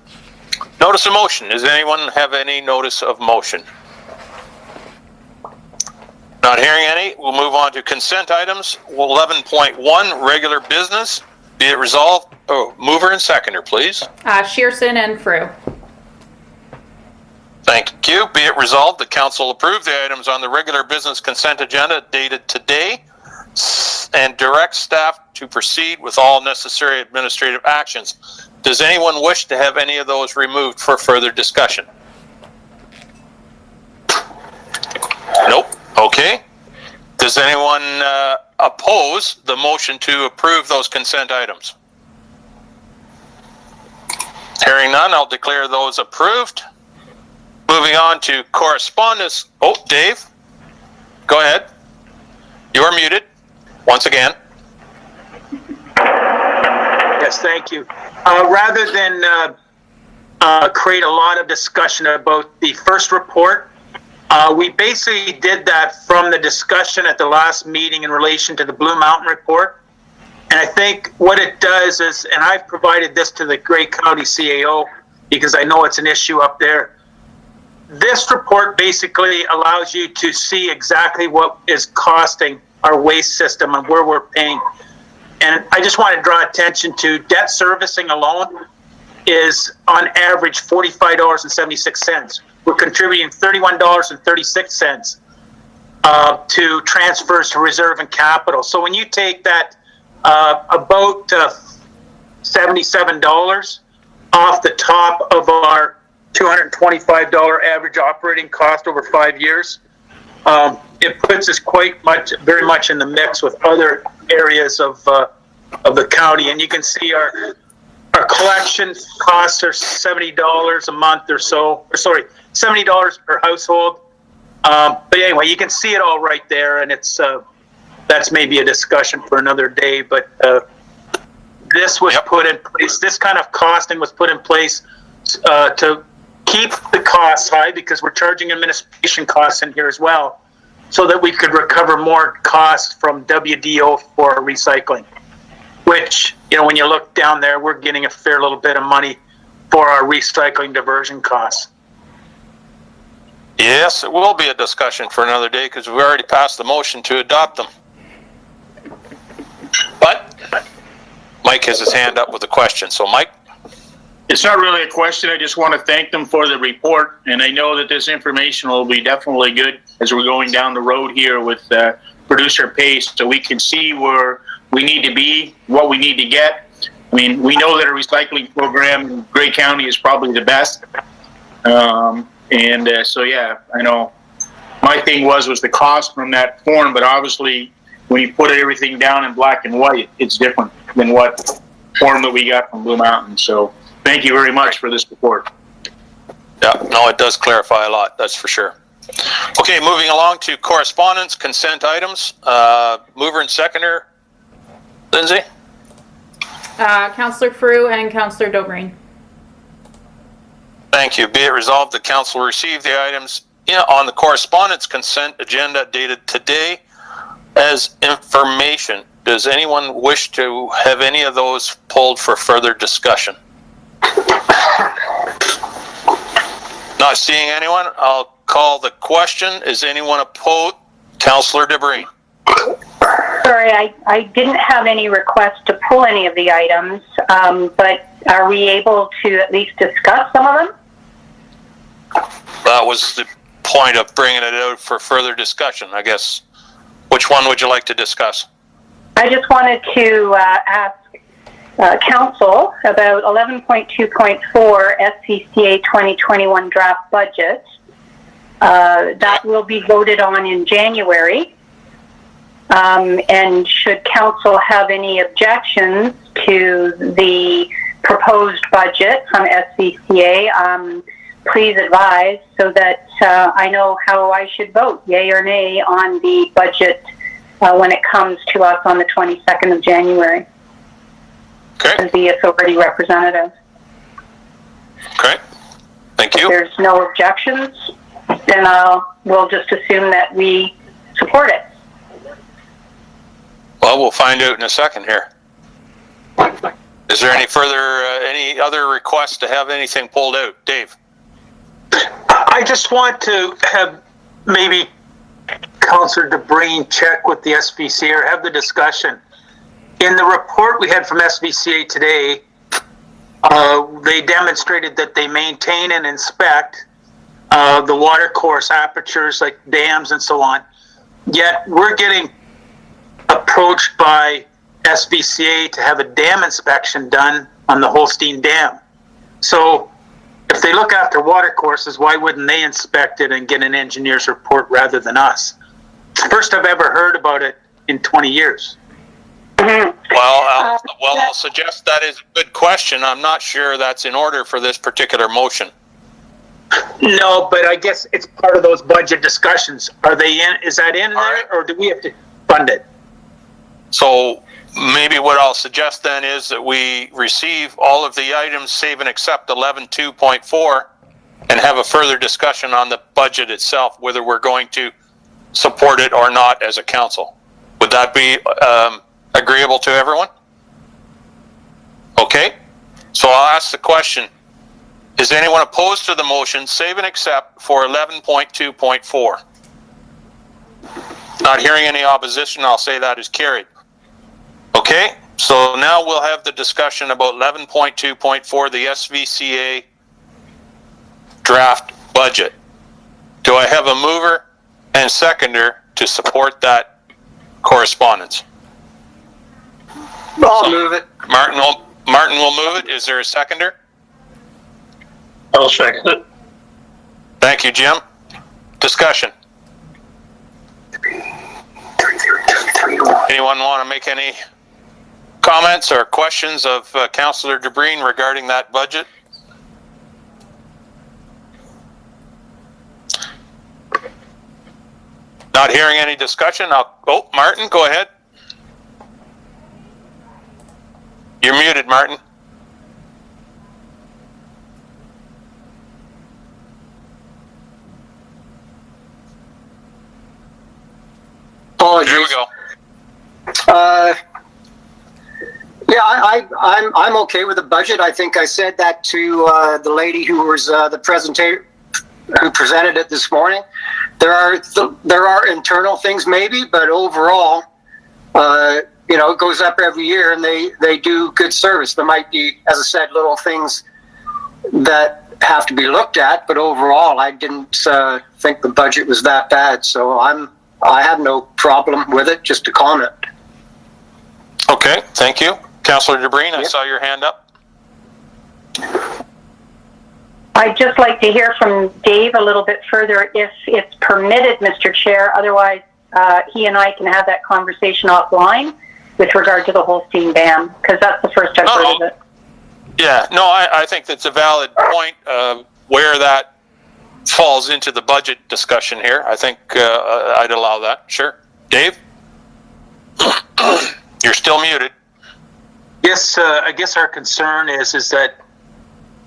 [SPEAKER 1] Notice of motion. Does anyone have any notice of motion? Not hearing any. We'll move on to consent items. 11.1, regular business. Be it resolved. Mover and seconder, please.
[SPEAKER 2] Shearson and Frew.
[SPEAKER 1] Thank you. Be it resolved, the council approve the items on the regular business consent agenda dated today and direct staff to proceed with all necessary administrative actions. Does anyone wish to have any of those removed for further discussion? Nope. Okay. Does anyone oppose the motion to approve those consent items? Hearing none, I'll declare those approved. Moving on to correspondence. Oh, Dave, go ahead. You are muted once again.
[SPEAKER 12] Yes, thank you. Rather than create a lot of discussion about the first report, we basically did that from the discussion at the last meeting in relation to the Blue Mountain report. And I think what it does is, and I've provided this to the Grey County CAO because I know it's an issue up there. This report basically allows you to see exactly what is costing our waste system and where we're paying. And I just want to draw attention to debt servicing alone is on average $45.76. We're contributing $31.36 to transfers to reserve and capital. So when you take that about $77 off the top of our $225 average operating cost over 5 years, it puts us very much in the mix with other areas of the county. And you can see our collection costs are $70 a month or so, or sorry, $70 per household. But anyway, you can see it all right there, and it's that's maybe a discussion for another day. But this was put in place. This kind of costing was put in place to keep the costs high, because we're charging administration costs in here as well, so that we could recover more costs from WDO for recycling. Which, you know, when you look down there, we're getting a fair little bit of money for our recycling diversion costs.
[SPEAKER 1] Yes, it will be a discussion for another day, because we already passed the motion to adopt them. But Mike has his hand up with a question. So, Mike?
[SPEAKER 9] It's not really a question. I just want to thank them for the report. And I know that this information will be definitely good as we're going down the road here with producer pace, so we can see where we need to be, what we need to get. I mean, we know that a recycling program in Grey County is probably the best. So, yeah, I know my thing was the cost from that form, but obviously when you put everything down in black and white, it's different than what form that we got from Blue Mountain. So thank you very much for this report.
[SPEAKER 1] Yeah, no, it does clarify a lot, that's for sure. Okay, moving along to correspondence, consent items. Mover and seconder, Lindsay?
[SPEAKER 2] Councillor Frew and Councillor Dobreen.
[SPEAKER 1] Thank you. Be it resolved, the council will receive the items on the correspondence consent agenda dated today as information. Does anyone wish to have any of those pulled for further discussion? Not seeing anyone, I'll call the question. Is anyone opposed? Councillor Dobreen.
[SPEAKER 6] Sorry, I didn't have any request to pull any of the items, but are we able to at least discuss some of them?
[SPEAKER 1] That was the point of bringing it out for further discussion, I guess. Which one would you like to discuss?
[SPEAKER 6] I just wanted to ask Council about 11.2.4 SCCA 2021 draft budget. That will be voted on in January. And should Council have any objections to the proposed budget from SCCA, please advise so that I know how I should vote, yay or nay, on the budget when it comes to us on the 22nd of January.
[SPEAKER 1] Okay.
[SPEAKER 6] As the authority representative.
[SPEAKER 1] Okay. Thank you.
[SPEAKER 6] If there's no objections, then we'll just assume that we support it.
[SPEAKER 1] Well, we'll find out in a second here. Is there any other requests to have anything pulled out? Dave?
[SPEAKER 12] I just want to have maybe Councillor Dobreen check with the SVCA or have the discussion. In the report we had from SVCA today, they demonstrated that they maintain and inspect the water course apertures like dams and so on. Yet we're getting approached by SVCA to have a dam inspection done on the Holstein Dam. So if they look after water courses, why wouldn't they inspect it and get an engineer's report rather than us? It's the first I've ever heard about it in 20 years.
[SPEAKER 1] Well, I'll suggest that is a good question. I'm not sure that's in order for this particular motion.
[SPEAKER 12] No, but I guess it's part of those budget discussions. Are they in? Is that in there, or do we have to fund it?
[SPEAKER 1] So maybe what I'll suggest then is that we receive all of the items, save and except 11.2.4, and have a further discussion on the budget itself, whether we're going to support it or not as a council. Would that be agreeable to everyone? Okay, so I'll ask the question. Is anyone opposed to the motion, save and except for 11.2.4? Not hearing any opposition, I'll say that is carried. Okay, so now we'll have the discussion about 11.2.4, the SVCA draft budget. Do I have a mover and seconder to support that correspondence?
[SPEAKER 5] I'll move it.
[SPEAKER 1] Martin will move it. Is there a seconder?
[SPEAKER 13] I'll second it.
[SPEAKER 1] Thank you, Jim. Discussion. Anyone want to make any comments or questions of Councillor DeBreen regarding that budget? Not hearing any discussion. Oh, Martin, go ahead. You're muted, Martin.
[SPEAKER 5] Apologies.
[SPEAKER 1] Here we go.
[SPEAKER 5] Yeah, I'm okay with the budget. I think I said that to the lady who was the presenter who presented it this morning. There are internal things maybe, but overall, it goes up every year, and they do good service. There might be, as I said, little things that have to be looked at, but overall, I didn't think the budget was that bad. So I have no problem with it. Just a comment.
[SPEAKER 1] Okay, thank you. Councillor DeBreen, I saw your hand up.
[SPEAKER 6] I'd just like to hear from Dave a little bit further if it's permitted, Mr. Chair. Otherwise, he and I can have that conversation offline with regard to the Holstein Dam, because that's the first I've heard of it.
[SPEAKER 1] Yeah, no, I think that's a valid point where that falls into the budget discussion here. I think I'd allow that. Sure. Dave? You're still muted.
[SPEAKER 12] Yes, I guess our concern is that,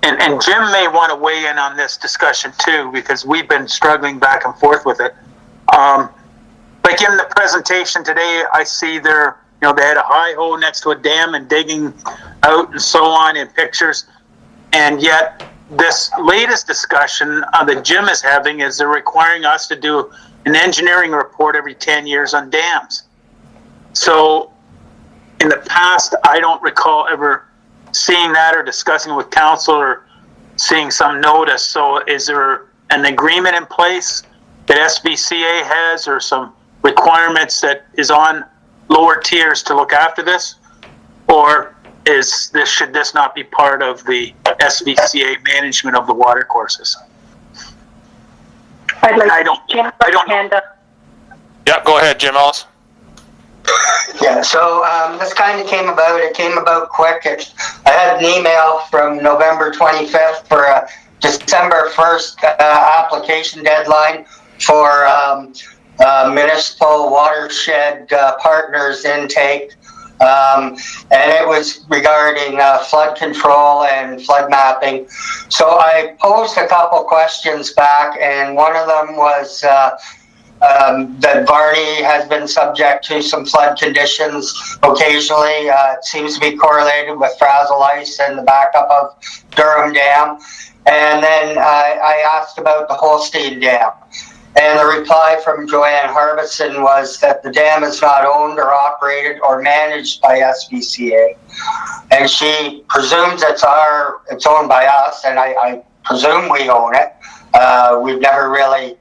[SPEAKER 12] and Jim may want to weigh in on this discussion too, because we've been struggling back and forth with it. Like in the presentation today, I see they had a high hole next to a dam and digging out and so on in pictures. And yet this latest discussion that Jim is having is they're requiring us to do an engineering report every 10 years on dams. So in the past, I don't recall ever seeing that or discussing with council or seeing some notice. So is there an agreement in place that SBCA has, or some requirements that is on lower tiers to look after this? Or should this not be part of the SBCA management of the water courses?
[SPEAKER 6] I
[SPEAKER 12] don't know.
[SPEAKER 1] Yeah, go ahead, Jim Ellis.
[SPEAKER 11] Yeah, so this kind of came about. It came about quick. I had an email from November 25th for a December 1st application deadline for municipal watershed partners intake. And it was regarding flood control and flood mapping. So I posed a couple questions back, and one of them was that Varney has been subject to some flood conditions occasionally. It seems to be correlated with frazzle ice and the backup of Durham Dam. And then I asked about the Holstein Dam. And the reply from Joanne Harbison was that the dam is not owned or operated or managed by SBCA. And she presumes it's owned by us, and I presume we own it. We've never really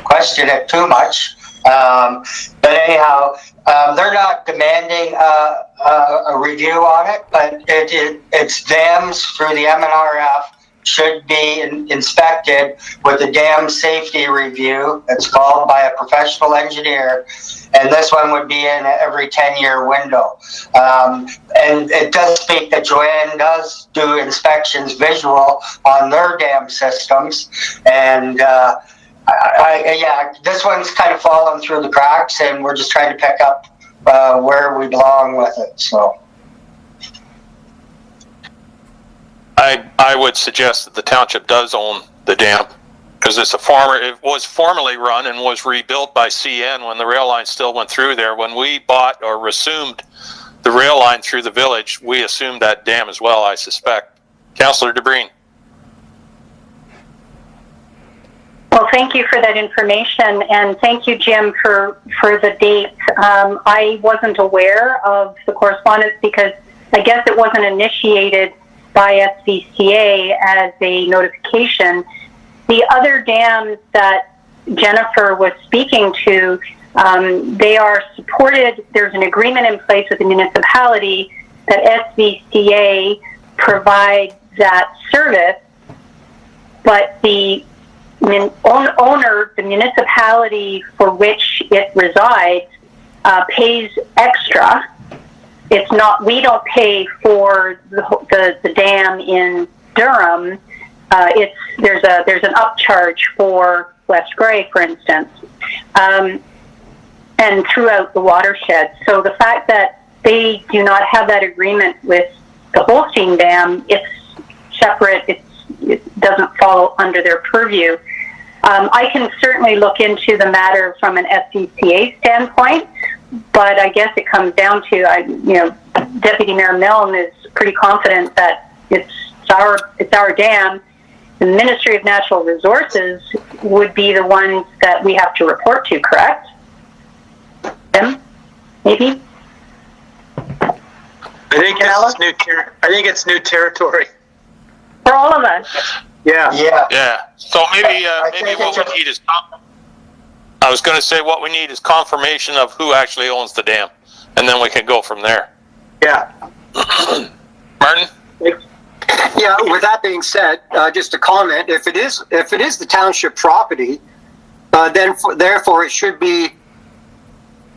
[SPEAKER 11] questioned it too much. But anyhow, they're not demanding a review on it, but it's dams through the MNRF should be inspected with a dam safety review that's called by a professional engineer, and this one would be in every 10-year window. And it does speak that Joanne does do inspections visual on their dam systems, and this one's kind of fallen through the cracks, and we're just trying to pick up where we belong with it. So
[SPEAKER 1] I would suggest that the township does own the dam, because it was formerly run and was rebuilt by CN when the rail line still went through there. When we bought or assumed the rail line through the village, we assumed that dam as well, I suspect. Councillor DeBreen.
[SPEAKER 6] Well, thank you for that information, and thank you, Jim, for the dates. I wasn't aware of the correspondence because I guess it wasn't initiated by SBCA as a notification. The other dams that Jennifer was speaking to, they are supported. There's an agreement in place with the municipality that SBCA provides that service, but the owner, the municipality for which it resides, pays extra it's not, we don't pay for the dam in Durham. There's an upcharge for West Grey, for instance, and throughout the watershed. So the fact that they do not have that agreement with the Holstein Dam, it's separate. It doesn't fall under their purview. I can certainly look into the matter from an SCCA standpoint, but I guess it comes down to, Deputy Mayor Milne is pretty confident that it's our dam. The Ministry of Natural Resources would be the ones that we have to report to, correct? Them, maybe?
[SPEAKER 12] I think it's new territory.
[SPEAKER 6] For all of us.
[SPEAKER 12] Yeah.
[SPEAKER 1] Yeah. So maybe what we need is, I was going to say what we need is confirmation of who actually owns the dam, and then we can go from there.
[SPEAKER 12] Yeah.
[SPEAKER 1] Martin?
[SPEAKER 5] Yeah, with that being said, just a comment, if it is the township property, then therefore it should be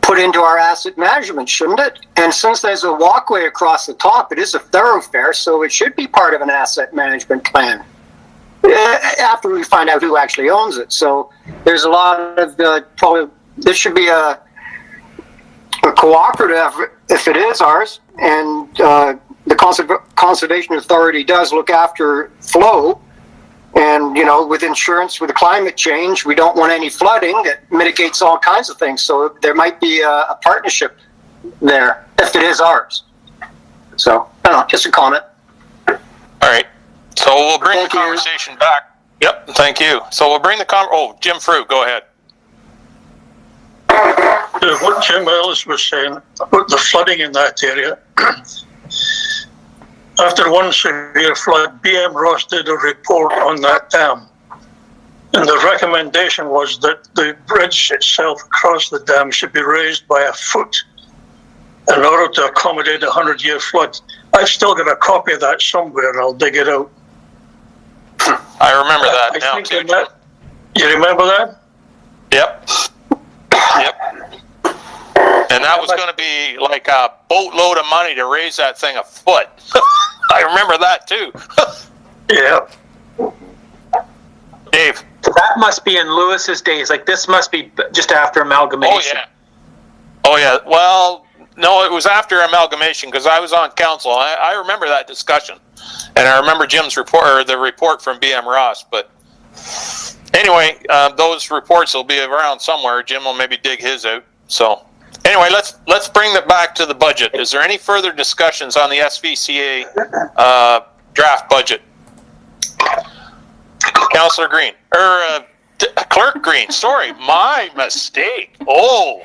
[SPEAKER 5] put into our asset management, shouldn't it? And since there's a walkway across the top, it is a thoroughfare, so it should be part of an asset management plan after we find out who actually owns it. So there's a lot of probably this should be a cooperative if it is ours, and the Conservation Authority does look after flow. And, with insurance, with climate change, we don't want any flooding. That mitigates all kinds of things. So there might be a partnership there if it is ours. So, I don't know, just a comment.
[SPEAKER 1] All right. So we'll bring the conversation back. Yep, thank you. So we'll bring the Jim Fruit, go ahead.
[SPEAKER 13] What Jim Ellis was saying about the flooding in that area. After one severe flood, BM Ross did a report on that dam. And the recommendation was that the bridge itself across the dam should be raised by a foot in order to accommodate a 100-year flood. I've still got a copy of that somewhere. I'll dig it out.
[SPEAKER 1] I remember that now too.
[SPEAKER 13] You remember that?
[SPEAKER 1] Yep. And that was going to be like a boatload of money to raise that thing a foot. I remember that too.
[SPEAKER 13] Yeah.
[SPEAKER 1] Dave.
[SPEAKER 12] That must be in Lewis's days. Like this must be just after amalgamation.
[SPEAKER 1] Oh yeah. Well, no, it was after amalgamation because I was on council. I remember that discussion, and I remember Jim's report or the report from BM Ross. But anyway, those reports will be around somewhere. Jim will maybe dig his out. So. Anyway, let's bring that back to the budget. Is there any further discussions on the SVCA draft budget? Councillor Green, Clerk Green. Sorry, my mistake. Oh,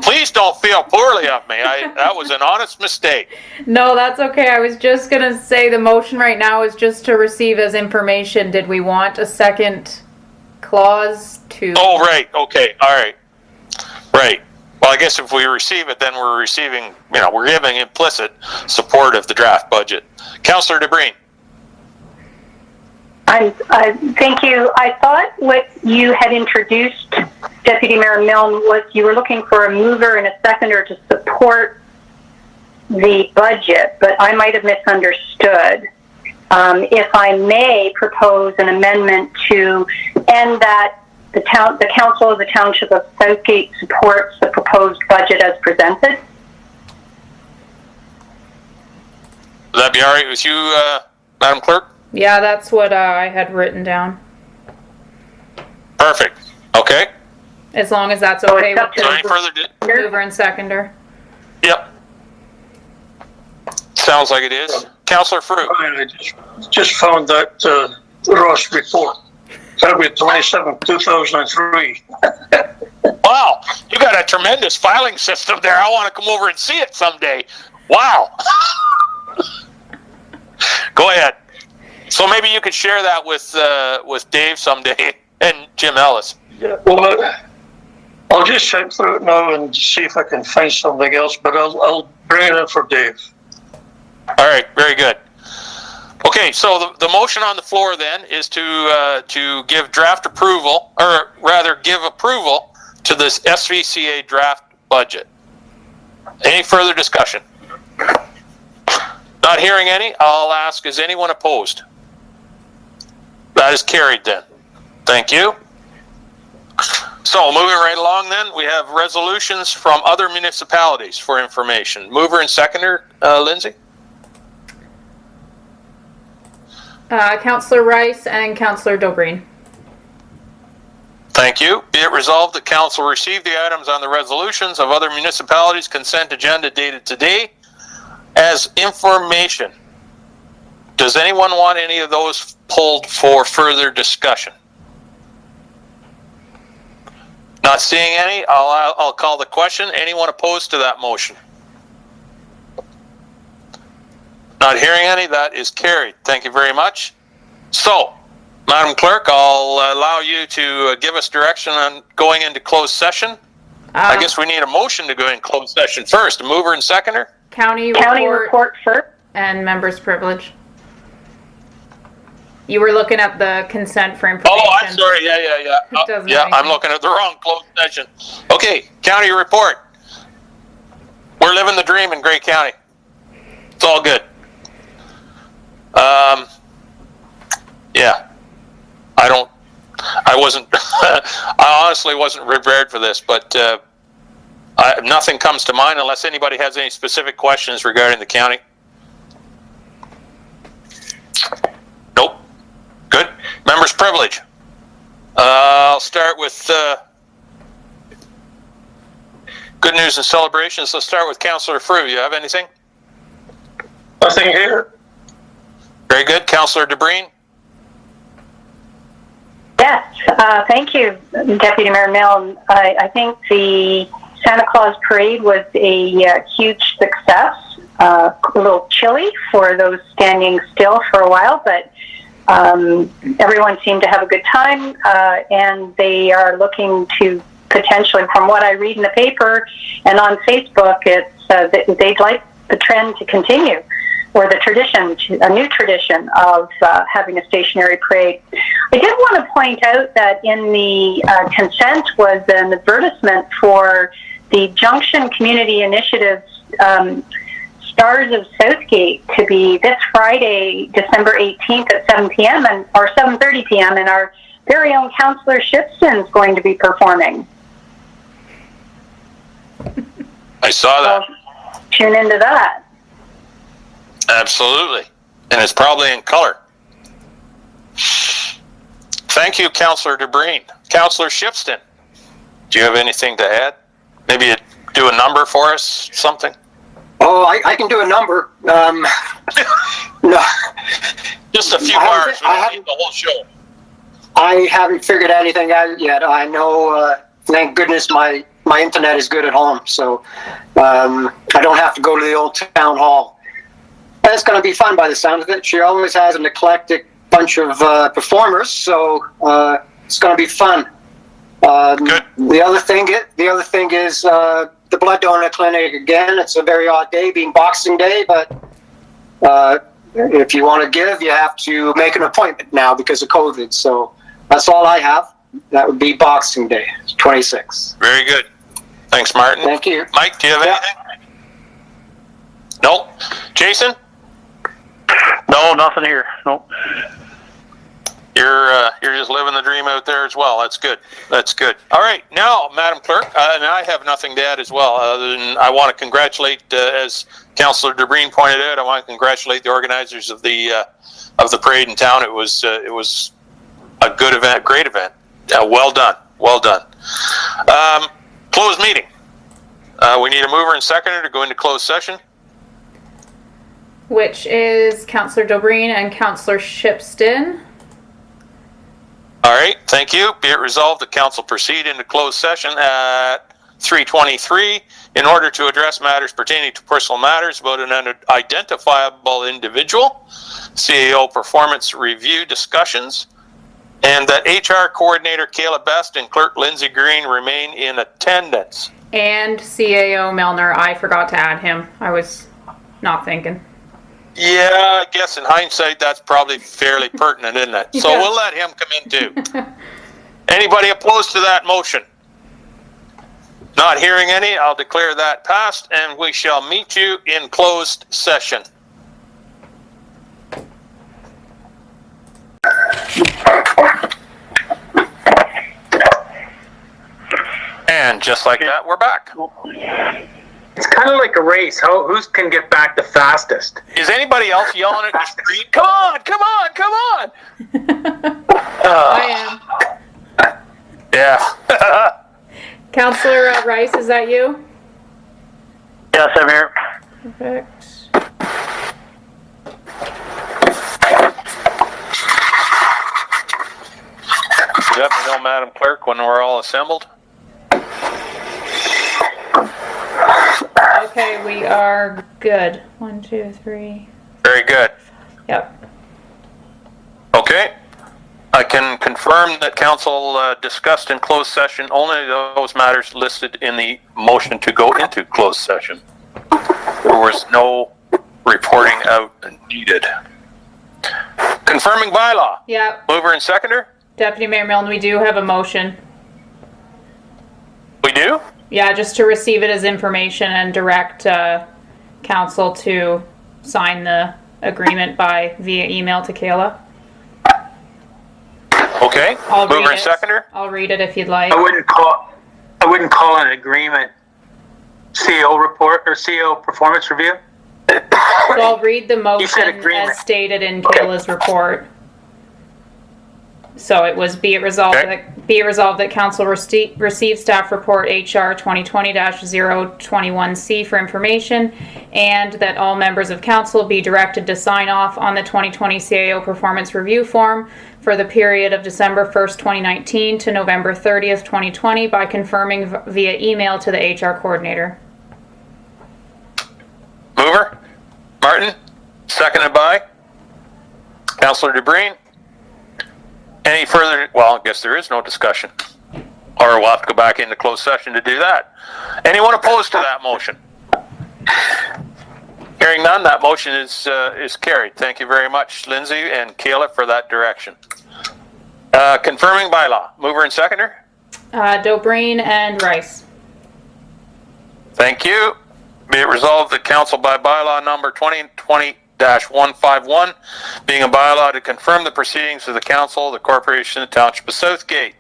[SPEAKER 1] please don't feel poorly of me. That was an honest mistake.
[SPEAKER 2] No, that's okay. I was just gonna say the motion right now is just to receive as information. Did we want a second clause to?
[SPEAKER 1] Oh, right. Okay. All right. Right. Well, I guess if we receive it, then we're receiving, we're giving implicit support of the draft budget. Councillor DeBreen.
[SPEAKER 6] Thank you. I thought what you had introduced, Deputy Mayor Milne, was you were looking for a mover and a seconder to support the budget, but I might have misunderstood. If I may propose an amendment to end that the Council of the Township of Southgate supports the proposed budget as presented.
[SPEAKER 1] Would that be all right with you, Madam Clerk?
[SPEAKER 2] Yeah, that's what I had written down.
[SPEAKER 1] Perfect. Okay.
[SPEAKER 2] As long as that's okay with
[SPEAKER 1] So any further
[SPEAKER 2] mover and seconder.
[SPEAKER 1] Yep. Sounds like it is. Councillor Fruit.
[SPEAKER 13] I just found that Ross report. February 27, 2003.
[SPEAKER 1] Wow, you got a tremendous filing system there. I want to come over and see it someday. Wow. Go ahead. So maybe you could share that with Dave someday and Jim Ellis.
[SPEAKER 13] Yeah, well, I'll just check through it now and see if I can find something else, but I'll bring it in for Dave.
[SPEAKER 1] All right, very good. Okay, so the motion on the floor then is to give draft approval, or rather give approval to this SVCA draft budget. Any further discussion? Not hearing any, I'll ask, is anyone opposed? That is carried then. Thank you. So moving right along then, we have resolutions from other municipalities for information. Mover and seconder, Lindsay?
[SPEAKER 2] Councillor Rice and Councillor Dobreen.
[SPEAKER 1] Thank you. Be it resolved that council receive the items on the resolutions of other municipalities consent agenda dated today as information. Does anyone want any of those pulled for further discussion? Not seeing any, I'll call the question. Anyone opposed to that motion? Not hearing any, that is carried. Thank you very much. So, Madam Clerk, I'll allow you to give us direction on going into closed session. I guess we need a motion to go in closed session first. A mover and seconder?
[SPEAKER 2] County
[SPEAKER 6] report first.
[SPEAKER 2] And members' privilege. You were looking at the consent for information.
[SPEAKER 1] Oh, I'm sorry. Yeah. I'm looking at the wrong closed session. Okay, county report. We're living the dream in Grey County. It's all good. Yeah. I honestly wasn't prepared for this, but nothing comes to mind unless anybody has any specific questions regarding the county. Nope. Good. Members' privilege. I'll start with good news and celebrations. Let's start with Councillor Frew. You have anything?
[SPEAKER 13] Nothing here.
[SPEAKER 1] Very good. Councillor Dobreen?
[SPEAKER 6] Yes, thank you, Deputy Mayor Milne. I think the Santa Claus Parade was a huge success. A little chilly for those standing still for a while, but everyone seemed to have a good time, and they are looking to potentially, from what I read in the paper and on Facebook, they'd like the trend to continue, or the tradition, a new tradition of having a stationary parade. I did want to point out that in the consent was an advertisement for the Junction Community Initiative's Stars of Southgate to be this Friday, December 18th at 7 p.m. or 7:30 p.m. and our very own Councillor Shipston is going to be performing.
[SPEAKER 1] I saw that.
[SPEAKER 6] So, tune into that.
[SPEAKER 1] Absolutely. And it's probably in color. Thank you, Councillor Dobreen. Councillor Shipston, do you have anything to add? Maybe you do a number for us, something?
[SPEAKER 5] Oh, I can do a number. No.
[SPEAKER 1] Just a few bars. We don't need the whole show.
[SPEAKER 5] I haven't figured anything out yet. I know, thank goodness my internet is good at home, so I don't have to go to the old town hall. It's going to be fun by the sound of it. She always has an eclectic bunch of performers, so it's going to be fun.
[SPEAKER 1] Good.
[SPEAKER 5] The other thing is the blood donor clinic again. It's a very odd day, being Boxing Day, but if you want to give, you have to make an appointment now because of COVID. So that's all I have. That would be Boxing Day, 26.
[SPEAKER 1] Very good. Thanks, Martin.
[SPEAKER 5] Thank you.
[SPEAKER 1] Mike, do you have anything? No. Jason?
[SPEAKER 15] No, nothing here. Nope.
[SPEAKER 1] You're just living the dream out there as well. That's good. That's good. All right, now, Madam Clerk, and I have nothing to add as well, other than I want to congratulate, as Councillor Dobreen pointed out, I want to congratulate the organizers of the parade in town. It was a good event, great event. Well done. Well done. Closed meeting. We need a mover and seconder to go into closed session.
[SPEAKER 2] Which is Councillor Dobreen and Councillor Shipston.
[SPEAKER 1] All right, thank you. Be it resolved that council proceed into closed session at 3:23 in order to address matters pertaining to personal matters about an unidentifiable individual, CAO performance review discussions, and that HR Coordinator Kayla Best and Clerk Lindsay Green remain in attendance.
[SPEAKER 2] And CAO Milner, I forgot to add him. I was not thinking.
[SPEAKER 1] Yeah, I guess in hindsight, that's probably fairly pertinent, isn't it? So we'll let him come in too. Anybody opposed to that motion? Not hearing any, I'll declare that passed, and we shall meet you in closed session. just like that, we're back.
[SPEAKER 12] It's kind of like a race. Who can get back the fastest?
[SPEAKER 1] Is anybody else yelling at the screen? Come on, come on, come on!
[SPEAKER 2] I am.
[SPEAKER 1] Yeah.
[SPEAKER 2] Councillor Rice, is that you?
[SPEAKER 15] Yes, I'm here.
[SPEAKER 2] Perfect.
[SPEAKER 1] Let me know, Madam Clerk, when we're all assembled.
[SPEAKER 2] Okay, we are good. 1, 2, 3.
[SPEAKER 1] Very good.
[SPEAKER 2] Yep.
[SPEAKER 1] Okay. I can confirm that council discussed in closed session only those matters listed in the motion to go into closed session. There was no reporting out needed. Confirming bylaw.
[SPEAKER 2] Yeah.
[SPEAKER 1] Mover and seconder?
[SPEAKER 2] Deputy Mayor Milne, we do have a motion.
[SPEAKER 1] We do?
[SPEAKER 2] Yeah, just to receive it as information and direct council to sign the agreement via email to Kayla.
[SPEAKER 1] Okay.
[SPEAKER 2] I'll read
[SPEAKER 1] Mover and
[SPEAKER 2] it.
[SPEAKER 1] seconder?
[SPEAKER 2] I'll read it if you'd like.
[SPEAKER 12] I wouldn't call an agreement CO report or CO performance review.
[SPEAKER 2] So I'll read the motion
[SPEAKER 12] agreement.
[SPEAKER 2] as stated in Kayla's report. So it was be it resolved that council receive staff report HR 2020-021C for information, and that all members of council be directed to sign off on the 2020 CAO performance review form for the period of December 1st, 2019 to November 30th, 2020 by confirming via email to the HR coordinator.
[SPEAKER 1] Mover? Martin? Seconded by? Councillor DeBreen? Any further? Well, I guess there is no discussion. Or we'll have to go back into closed session to do that. Anyone opposed to that motion? Hearing none, that motion is carried. Thank you very much, Lindsay and Kayla, for that direction. Confirming bylaw. Mover and seconder?
[SPEAKER 2] Dobreen and Rice.
[SPEAKER 1] Thank you. Be it resolved that council by bylaw number 2020-151, being a bylaw to confirm the proceedings of the council, the corporation, the township of Southgate.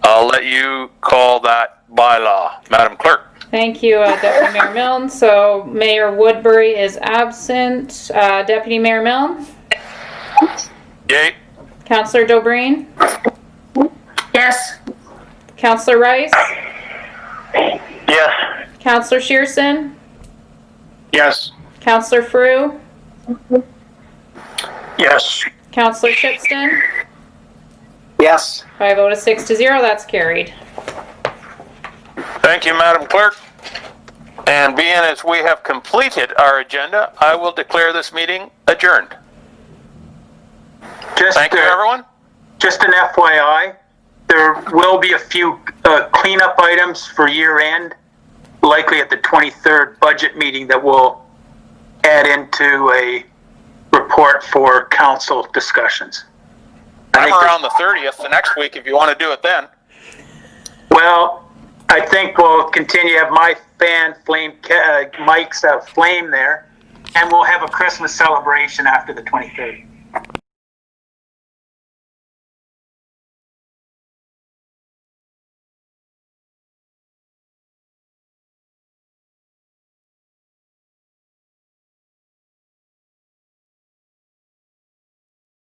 [SPEAKER 1] I'll let you call that bylaw, Madam Clerk.
[SPEAKER 2] Thank you, Deputy Mayor Milne. So Mayor Woodbury is absent. Deputy Mayor Milne?
[SPEAKER 1] Yay.
[SPEAKER 2] Councillor Dobreen?
[SPEAKER 4] Yes.
[SPEAKER 2] Councillor Rice?
[SPEAKER 15] Yes.
[SPEAKER 2] Councillor Shearson?
[SPEAKER 9] Yes.
[SPEAKER 2] Councillor Frew?
[SPEAKER 13] Yes.
[SPEAKER 2] Councillor Shipston?
[SPEAKER 5] Yes.
[SPEAKER 2] By a vote of 6 to 0, that's carried.
[SPEAKER 1] Thank you, Madam Clerk. And being as we have completed our agenda, I will declare this meeting adjourned. Thank you, everyone.
[SPEAKER 12] Just an FYI, there will be a few cleanup items for year end, likely at the 23rd budget meeting that will add into a report for council discussions.
[SPEAKER 1] I'm around the 30th, the next week, if you want to do it then.
[SPEAKER 12] Well, I think we'll continue to have my fan flame, Mike's flame there, and we'll have a Christmas celebration after the 23rd.